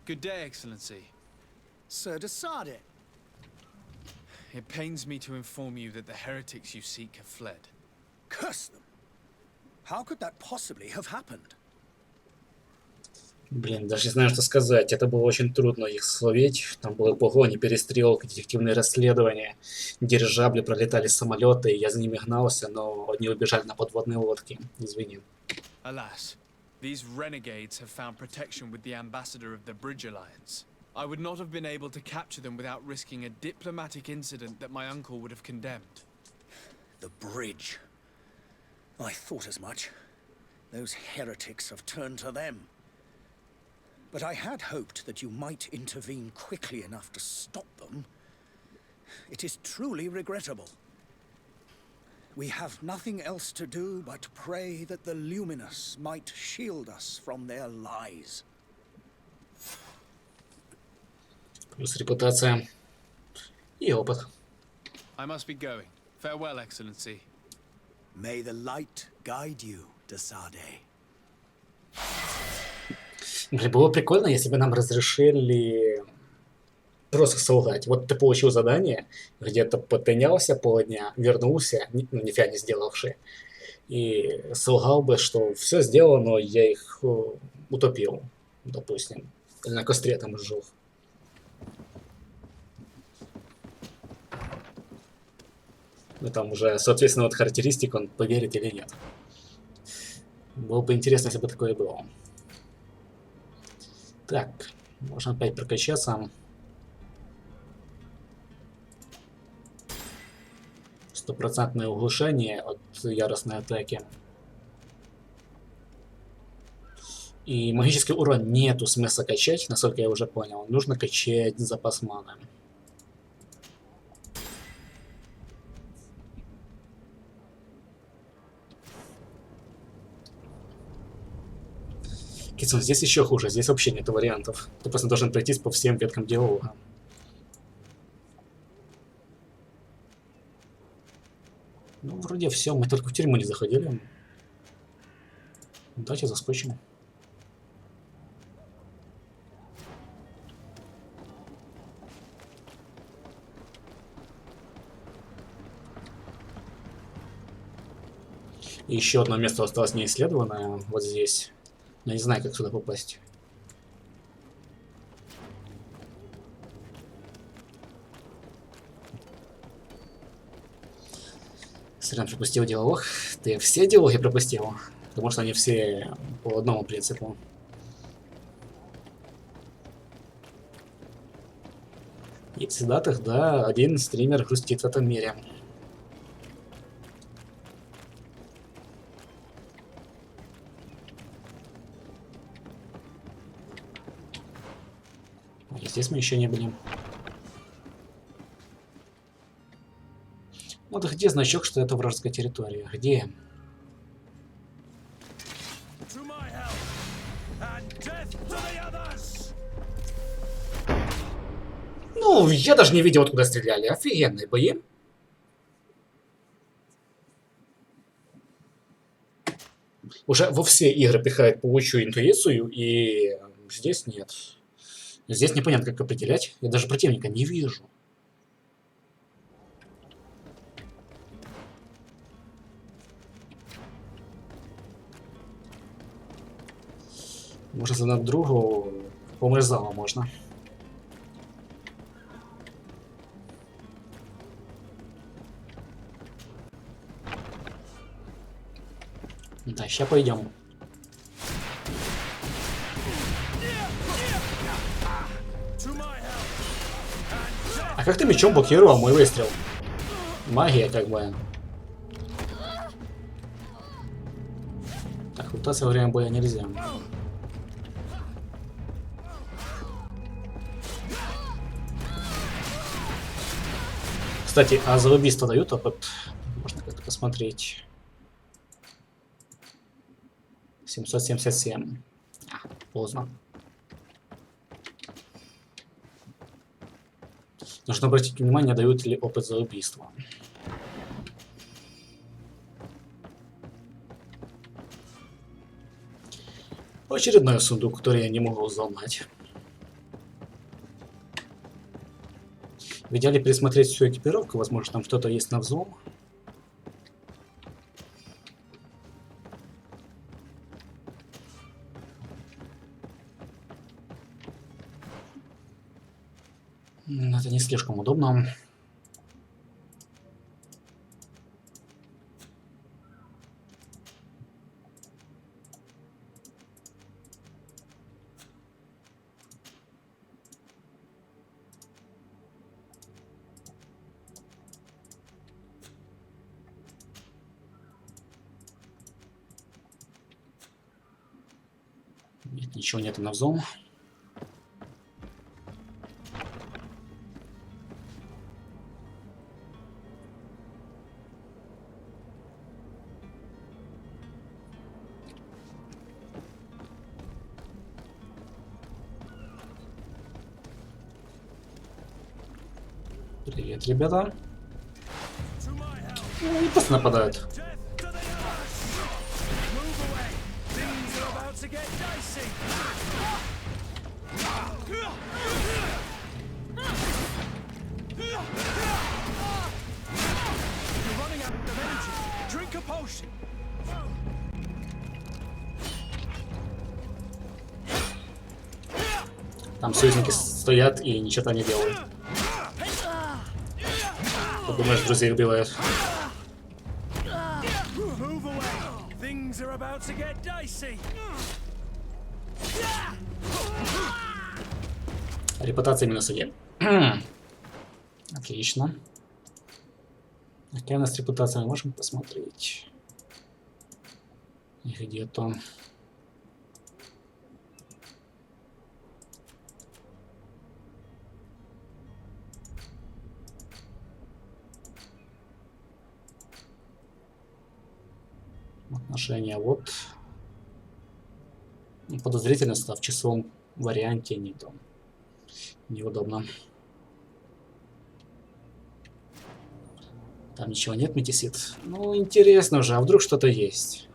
Good day, Excellency. Sir de Sade. It pains me to inform you that the heretics you seek have fled. Curse them! How could that possibly have happened? Блин, даже не знаю, что сказать. Это было очень трудно их словить. Там было погони, перестрелки, детективные расследования. Дирижабли, пролетали самолеты, я за ними гнался, но они убежали на подводные лодки. Извини. Alas, these renegades have found protection with the ambassador of the Bridge Alliance. I would not have been able to capture them without risking a diplomatic incident that my uncle would have condemned. The bridge. I thought as much. Those heretics have turned to them. But I had hoped that you might intervene quickly enough to stop them. It is truly regrettable. We have nothing else to do but pray that the Luminous might shield us from their lies. Плюс репутация и опыт. I must be going. Farewell, Excellency. May the light guide you, de Sade. Блин, было прикольно, если бы нам разрешили просто солгать. Вот ты получил задание, где-то потынялся полдня, вернулся, нифига не сделавший, и солгал бы, что все сделано, но я их утопил, допустим, или на костре там сжег. Ну там уже, соответственно, вот характеристик, он поверит или нет. Было бы интересно, если бы такое было. Так, можно опять прокачаться. 100% углушение от яростной атаки. И магический урон нету смысла качать, насколько я уже понял. Нужно качать запас маны. Китсон, здесь еще хуже, здесь вообще нет вариантов. Ты просто должен пройтись по всем веткам диалога. Ну, вроде все, мы только в тюрьму не заходили. Давайте заскочим. И еще одно место осталось неисследованное, вот здесь. Но не знаю, как сюда попасть. Сорян, пропустил диалог. Ты все диалоги пропустил? Потому что они все по одному принципу. И в цитатах, да, один стример грустит в этом мире. Здесь мы еще не были. Вот где значок, что это вражеская территория? Где? Ну, я даже не видел, откуда стреляли. Офигенные бои. Уже во все игры пихает паучью интуицию, и здесь нет. Здесь непонятно, как определять. Я даже противника не вижу. Может, на другу помощь зала можно. Да, сейчас пойдем. А как ты мечом блокировал мой выстрел? Магия, как бы. Так, лутаться во время боя нельзя. Кстати, а за убийство дают опыт? Можно как-то посмотреть. 777. Поздно. Нужно обратить внимание, дают ли опыт за убийство. Очередной сундук, который я не могу взломать. В идеале пересмотреть всю экипировку, возможно, там что-то есть на взлом. Это не слишком удобно. Нет, ничего нет на взлом. Привет, ребята. Они просто нападают. Там союзники стоят и ничего не делают. Думаешь, друзей убивают. Репутация минус 1. Отлично. Какая у нас репутация? Мы можем посмотреть. Где-то. Отношения вот. Подозрительность в часовом варианте нету. Неудобно. Там ничего нет, метисит. Ну, интересно уже, а вдруг что-то есть?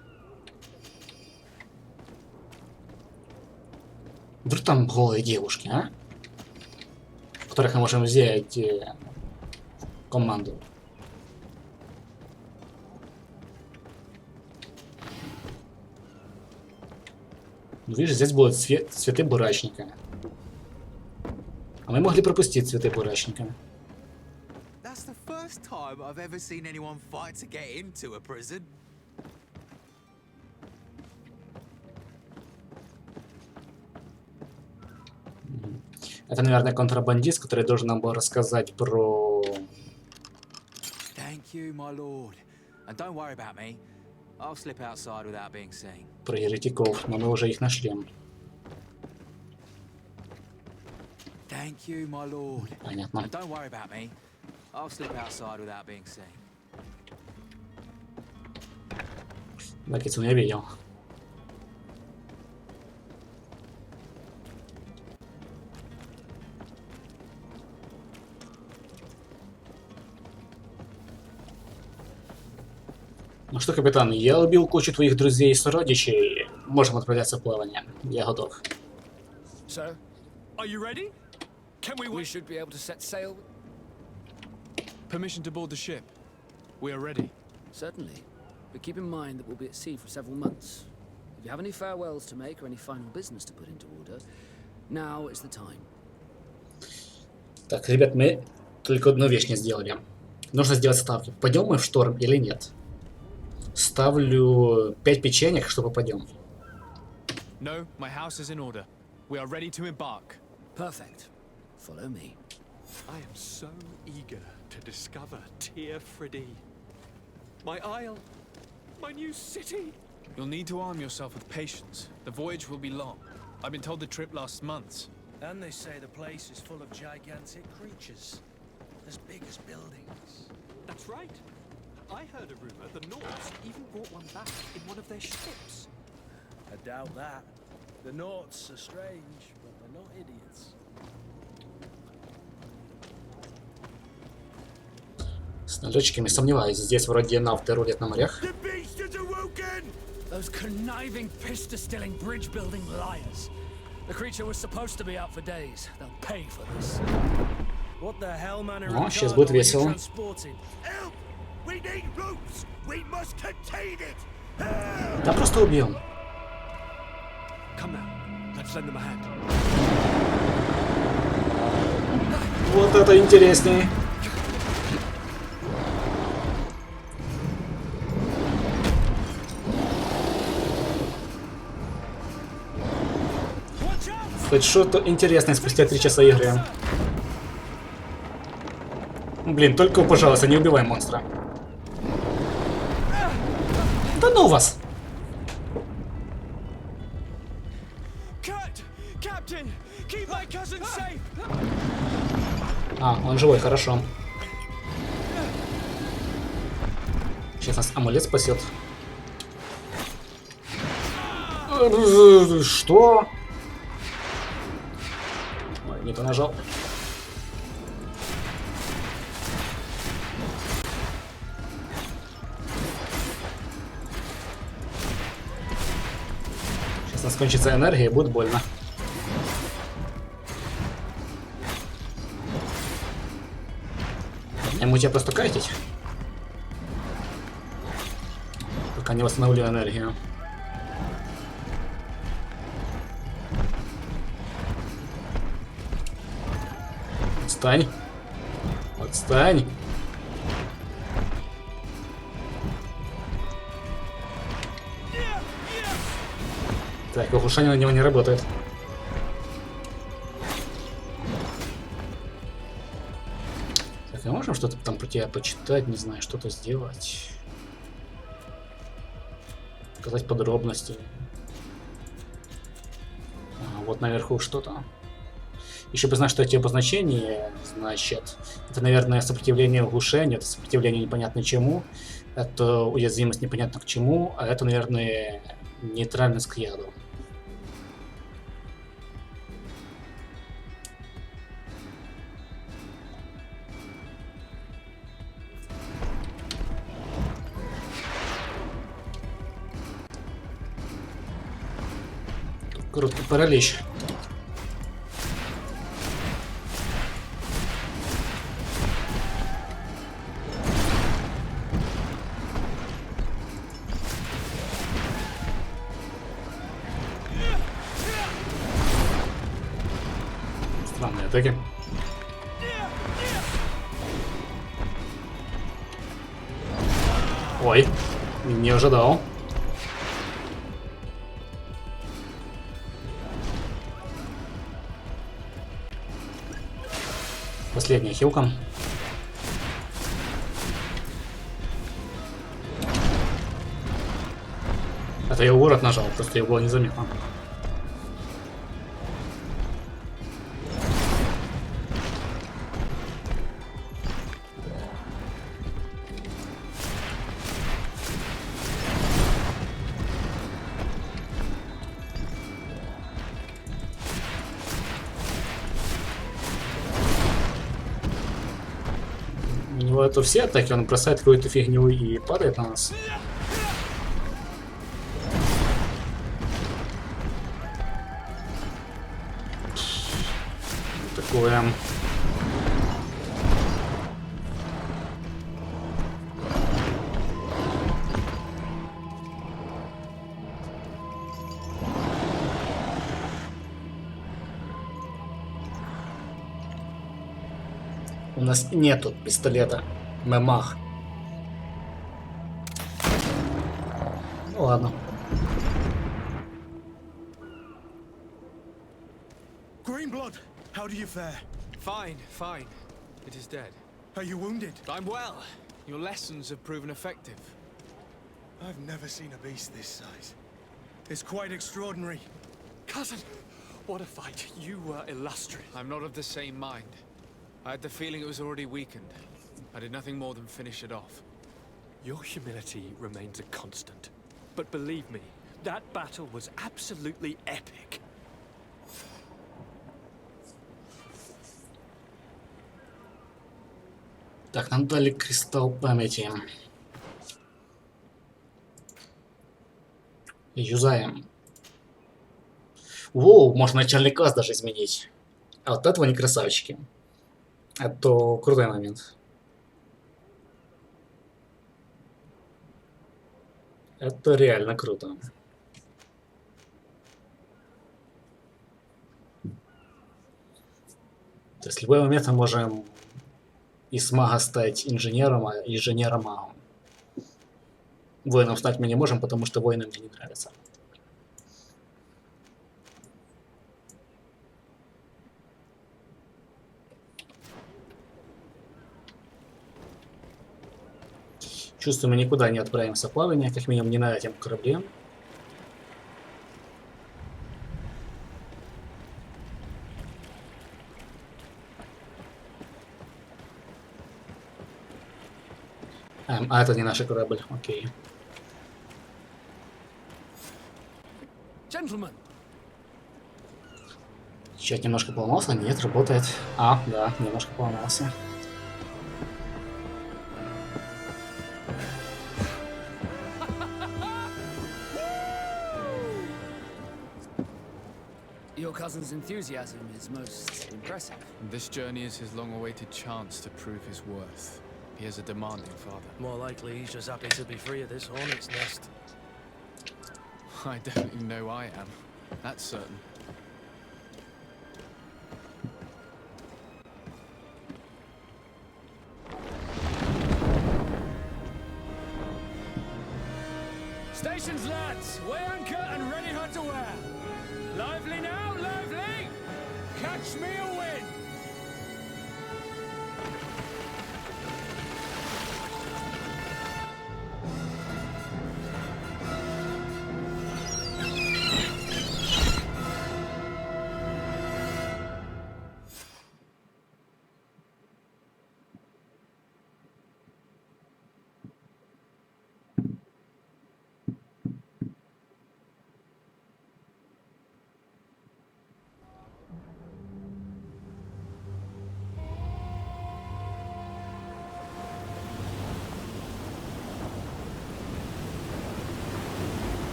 Вдруг там голые девушки, а? Которых мы можем взять в команду. Ну, видишь, здесь будут цветы бурачника. А мы могли пропустить цветы бурачника. Это, наверное, контрабандист, который должен нам был рассказать про... Про еретиков, но мы уже их нашли. Понятно. Да, кицу я видел. Ну что, капитан, я убил кучу твоих друзей и сородичей. Можем отправляться в плавание. Я готов. So, are you ready? Can we should be able to set sail. Permission to board the ship. We are ready. Certainly. But keep in mind that we'll be at sea for several months. If you have any farewells to make or any final business to put into order, now is the time. Так, ребят, мы только одну вещь не сделали. Нужно сделать ставки. Пойдем мы в шторм или нет? Ставлю 5 печенек, что попадем. No, my house is in order. We are ready to embark. Perfect. Follow me. I am so eager to discover Tear Freddy. My isle, my new city. You'll need to arm yourself with patience. The voyage will be long. I've been told the trip lasts months. And they say the place is full of gigantic creatures, as big as buildings. That's right. I heard a rumor the Nords even brought one back in one of their ships. I doubt that. The Nords are strange, but they're not idiots. С налетчиками сомневаюсь. Здесь вроде нафты рулят на морях. Those conniving, pista-stilling, bridge-building liars. The creature was supposed to be out for days. They'll pay for this. What the hell, man? О, сейчас будет весело. We need roofs. We must contain it. Да просто убьем. Come now. Let's lend them a hand. Вот это интереснее. Хоть что-то интересное спустя 3 часа игры. Блин, только, пожалуйста, не убивай монстра. Да ну вас! А, он живой, хорошо. Сейчас нас амулет спасет. Что? Ой, не то нажал. Сейчас у нас кончится энергия и будет больно. Я могу тебя просто кайтить. Пока не восстановлю энергию. Отстань. Отстань. Так, оглушение на него не работает. Так, а можем что-то там про тебя почитать, не знаю, что-то сделать? Показать подробности. А, вот наверху что-то. Еще бы знать, что эти обозначения, значит, это, наверное, сопротивление оглушению, это сопротивление непонятно чему, это уязвимость непонятно к чему, а это, наверное, нейтральность к яду. Короткий паралич. Странные атаки. Ой, не ожидал. Последняя хилка. Это я город нажал, просто его было незаметно. У него это все атаки, он бросает какую-то фигню и падает на нас. Такое. У нас нету пистолета. Мемах. Ладно. Greenblood, how do you fare? Fine, fine. It is dead. Are you wounded? I'm well. Your lessons have proven effective. I've never seen a beast this size. It's quite extraordinary. Cousin, what a fight. You were illustrious. I'm not of the same mind. I had the feeling it was already weakened. I did nothing more than finish it off. Your humility remains a constant. But believe me, that battle was absolutely epic. Так, нам дали кристалл памяти. Юзаем. Воу, можно начальный класс даже изменить. А вот этого не красавчики. Это крутой момент. Это реально круто. То есть в любой момент мы можем из мага стать инженером, а инженера магом. Воином стать мы не можем, потому что воины мне не нравятся. Чувствую, мы никуда не отправимся в плавание, как минимум не на этом корабле. А это не наш корабль, окей. Чат немножко поломался? Нет, работает. А, да, немножко поломался. Your cousin's enthusiasm is most impressive. This journey is his long-awaited chance to prove his worth. He is a demanding father. More likely he's just happy to be free of this hornet's nest. I don't even know I am. That's certain. Stations, lads! Weigh anchor and ready hot to wear. Lively now, lively! Catch me a wind!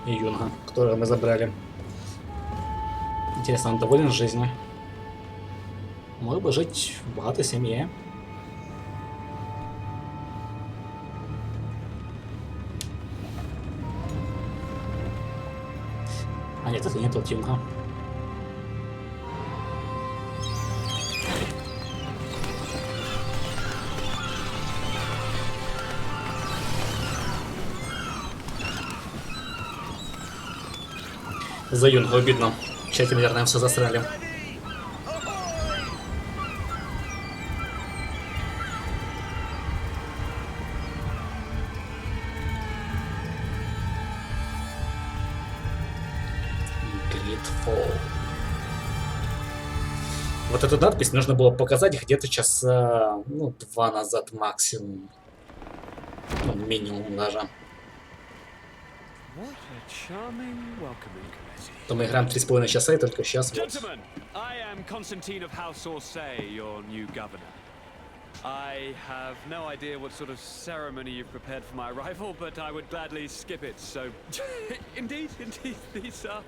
И юнга, которого мы забрали. Интересно, он доволен жизнью? Мог бы жить в богатой семье. А нет, это не тот юнга. За юнга обидно. Чаки, наверное, все засрали. GreedFall. Вот эту надпись нужно было показать где-то часа, ну, 2 назад максимум. Ну, минимум даже. То мы играем 3,5 часа и только сейчас вот. Gentlemen, I am Constantine of House Orsay, your new governor. I have no idea what sort of ceremony you've prepared for my arrival, but I would gladly skip it, so... Indeed, these are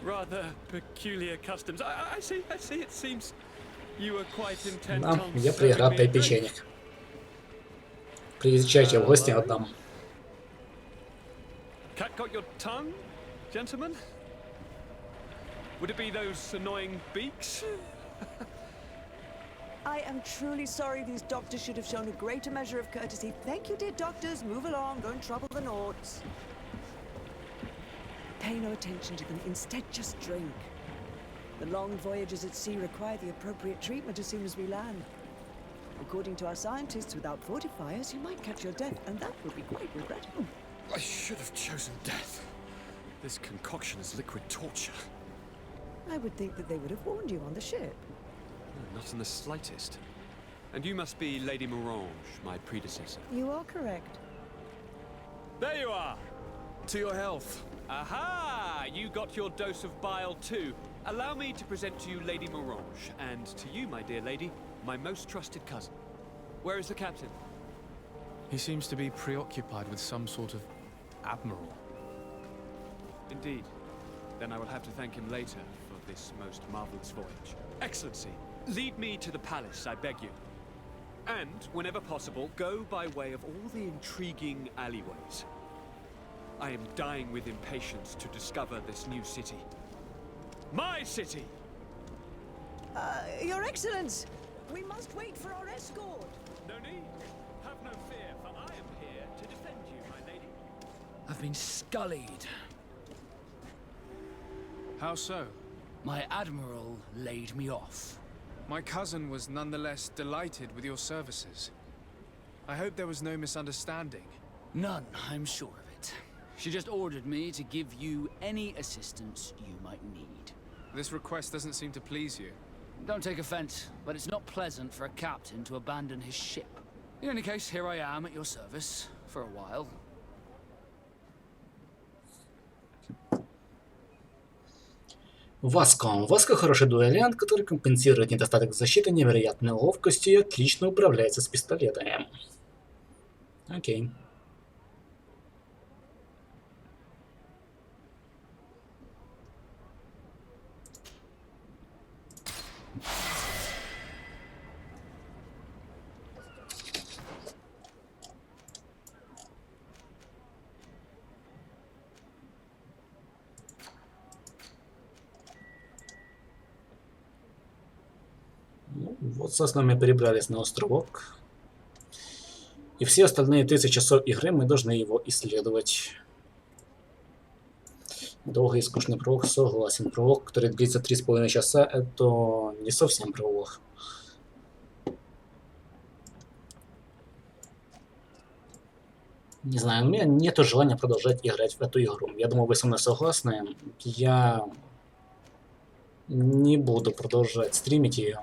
rather peculiar customs. I see, it seems you were quite intent Да, on... я проиграл 5 печенек. Приезжайте в гости, отдам. Cat got your tongue, gentlemen? Would it be those annoying beaks? I am truly sorry these doctors should have shown a greater measure of courtesy. Thank you, dear doctors. Move along. Go and trouble the Nords. Pay no attention to them. Instead, just drink. The long voyages at sea require the appropriate treatment as soon as we land. According to our scientists, without fortifiers, you might catch your death, and that would be quite regrettable. I should have chosen death. This concoction is liquid torture. I would think that they would have warned you on the ship. Not in the slightest. And you must be Lady Morange, my predecessor. You are correct. There you are! To your health. Aha! You got your dose of bile too. Allow me to present to you Lady Morange, and to you, my dear lady, my most trusted cousin. Where is the captain? He seems to be preoccupied with some sort of admiral. Indeed. Then I will have to thank him later for this most marvelous voyage. Excellency, lead me to the palace, I beg you. And, whenever possible, go by way of all the intriguing alleyways. I am dying with impatience to discover this new city. My city! Your Excellence! We must wait for our escort! No need. Have no fear, for I am here to defend you, my lady. I've been scullied. How so? My admiral laid me off. My cousin was nonetheless delighted with your services. I hope there was no misunderstanding. None, I'm sure of it. She just ordered me to give you any assistance you might need. This request doesn't seem to please you. Don't take offense, but it's not pleasant for a captain to abandon his ship. In any case, here I am at your service for a while. Васко. Васко хороший дуэлянт, который компенсирует недостаток защиты невероятной ловкостью и отлично управляется с пистолетами. Окей. Вот, собственно, мы перебрались на островок. И все остальные 30 часов игры мы должны его исследовать. Долгий и скучный пролог, согласен. Пролог, который длится 3,5 часа, это не совсем пролог. Не знаю, у меня нет желания продолжать играть в эту игру. Я думаю, вы со мной согласны. Я не буду продолжать стримить ее.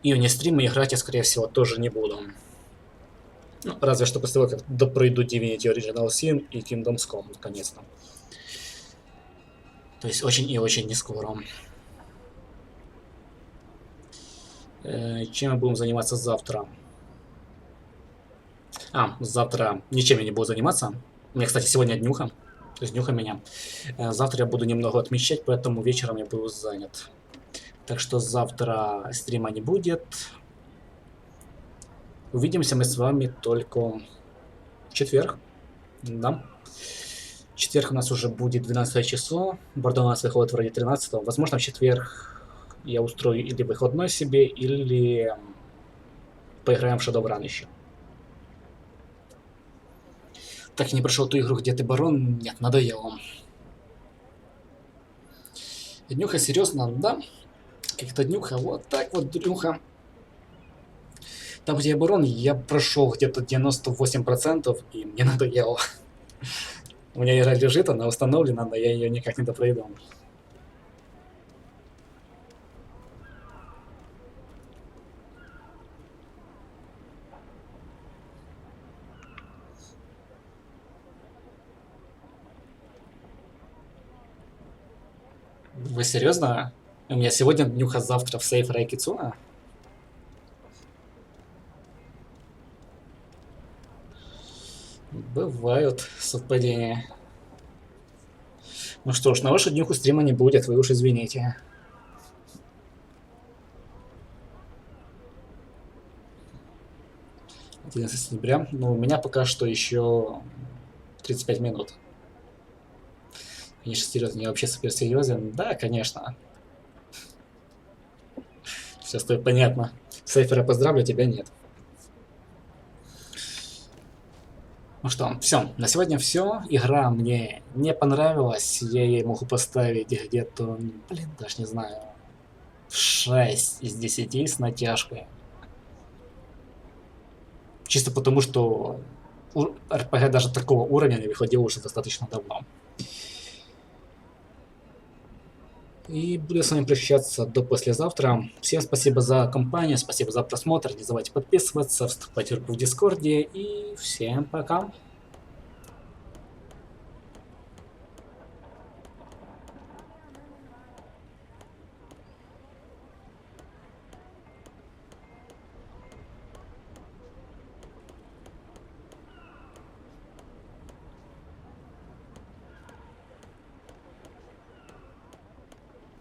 И вне стрима играть я, скорее всего, тоже не буду. Ну, разве что после того, как пройду Divinity Original Sin и Kingdom's Come, наконец-то. То есть очень и очень не скоро. Чем мы будем заниматься завтра? Завтра ничем я не буду заниматься. У меня, кстати, сегодня днюха. То есть днюха меня. Завтра я буду немного отмечать, поэтому вечером я буду занят. Так что завтра стрима не будет. Увидимся мы с вами только в четверг. Да. В четверг у нас уже будет 12 число. Бордо у нас выходит вроде 13. Возможно, в четверг я устрою или выходной себе, или поиграем в Shadowrun еще. Так, я не прошел ту игру, где ты барон. Нет, надоело. Днюха, серьезно, да? Как-то днюха, вот так вот днюха. Там, где я барон, я прошел где-то 98%, и мне надоело. У меня игра лежит, она установлена, но я ее никак не допройду. Вы серьезно? У меня сегодня днюха, завтра в сейф Райкицуна? Бывают совпадения. Ну что ж, на вашу днюху стрима не будет, вы уж извините. — 11 сентября. Ну, у меня пока что еще 35 минут. Конечно, серьезно, я вообще супер серьезен. Да, конечно. Сейчас то понятно. Сейфера поздравлю, тебя нет. Ну что, все. На сегодня все. Игра мне не понравилась. Я ей могу поставить где-то, блин, даже не знаю, 6 из 10 с натяжкой. Чисто потому, что РПГ даже такого уровня не выходил уже достаточно давно. И буду с вами прощаться до послезавтра. Всем спасибо за компанию, спасибо за просмотр. Не забывайте подписываться, вступать в группу в Дискорде. И всем пока.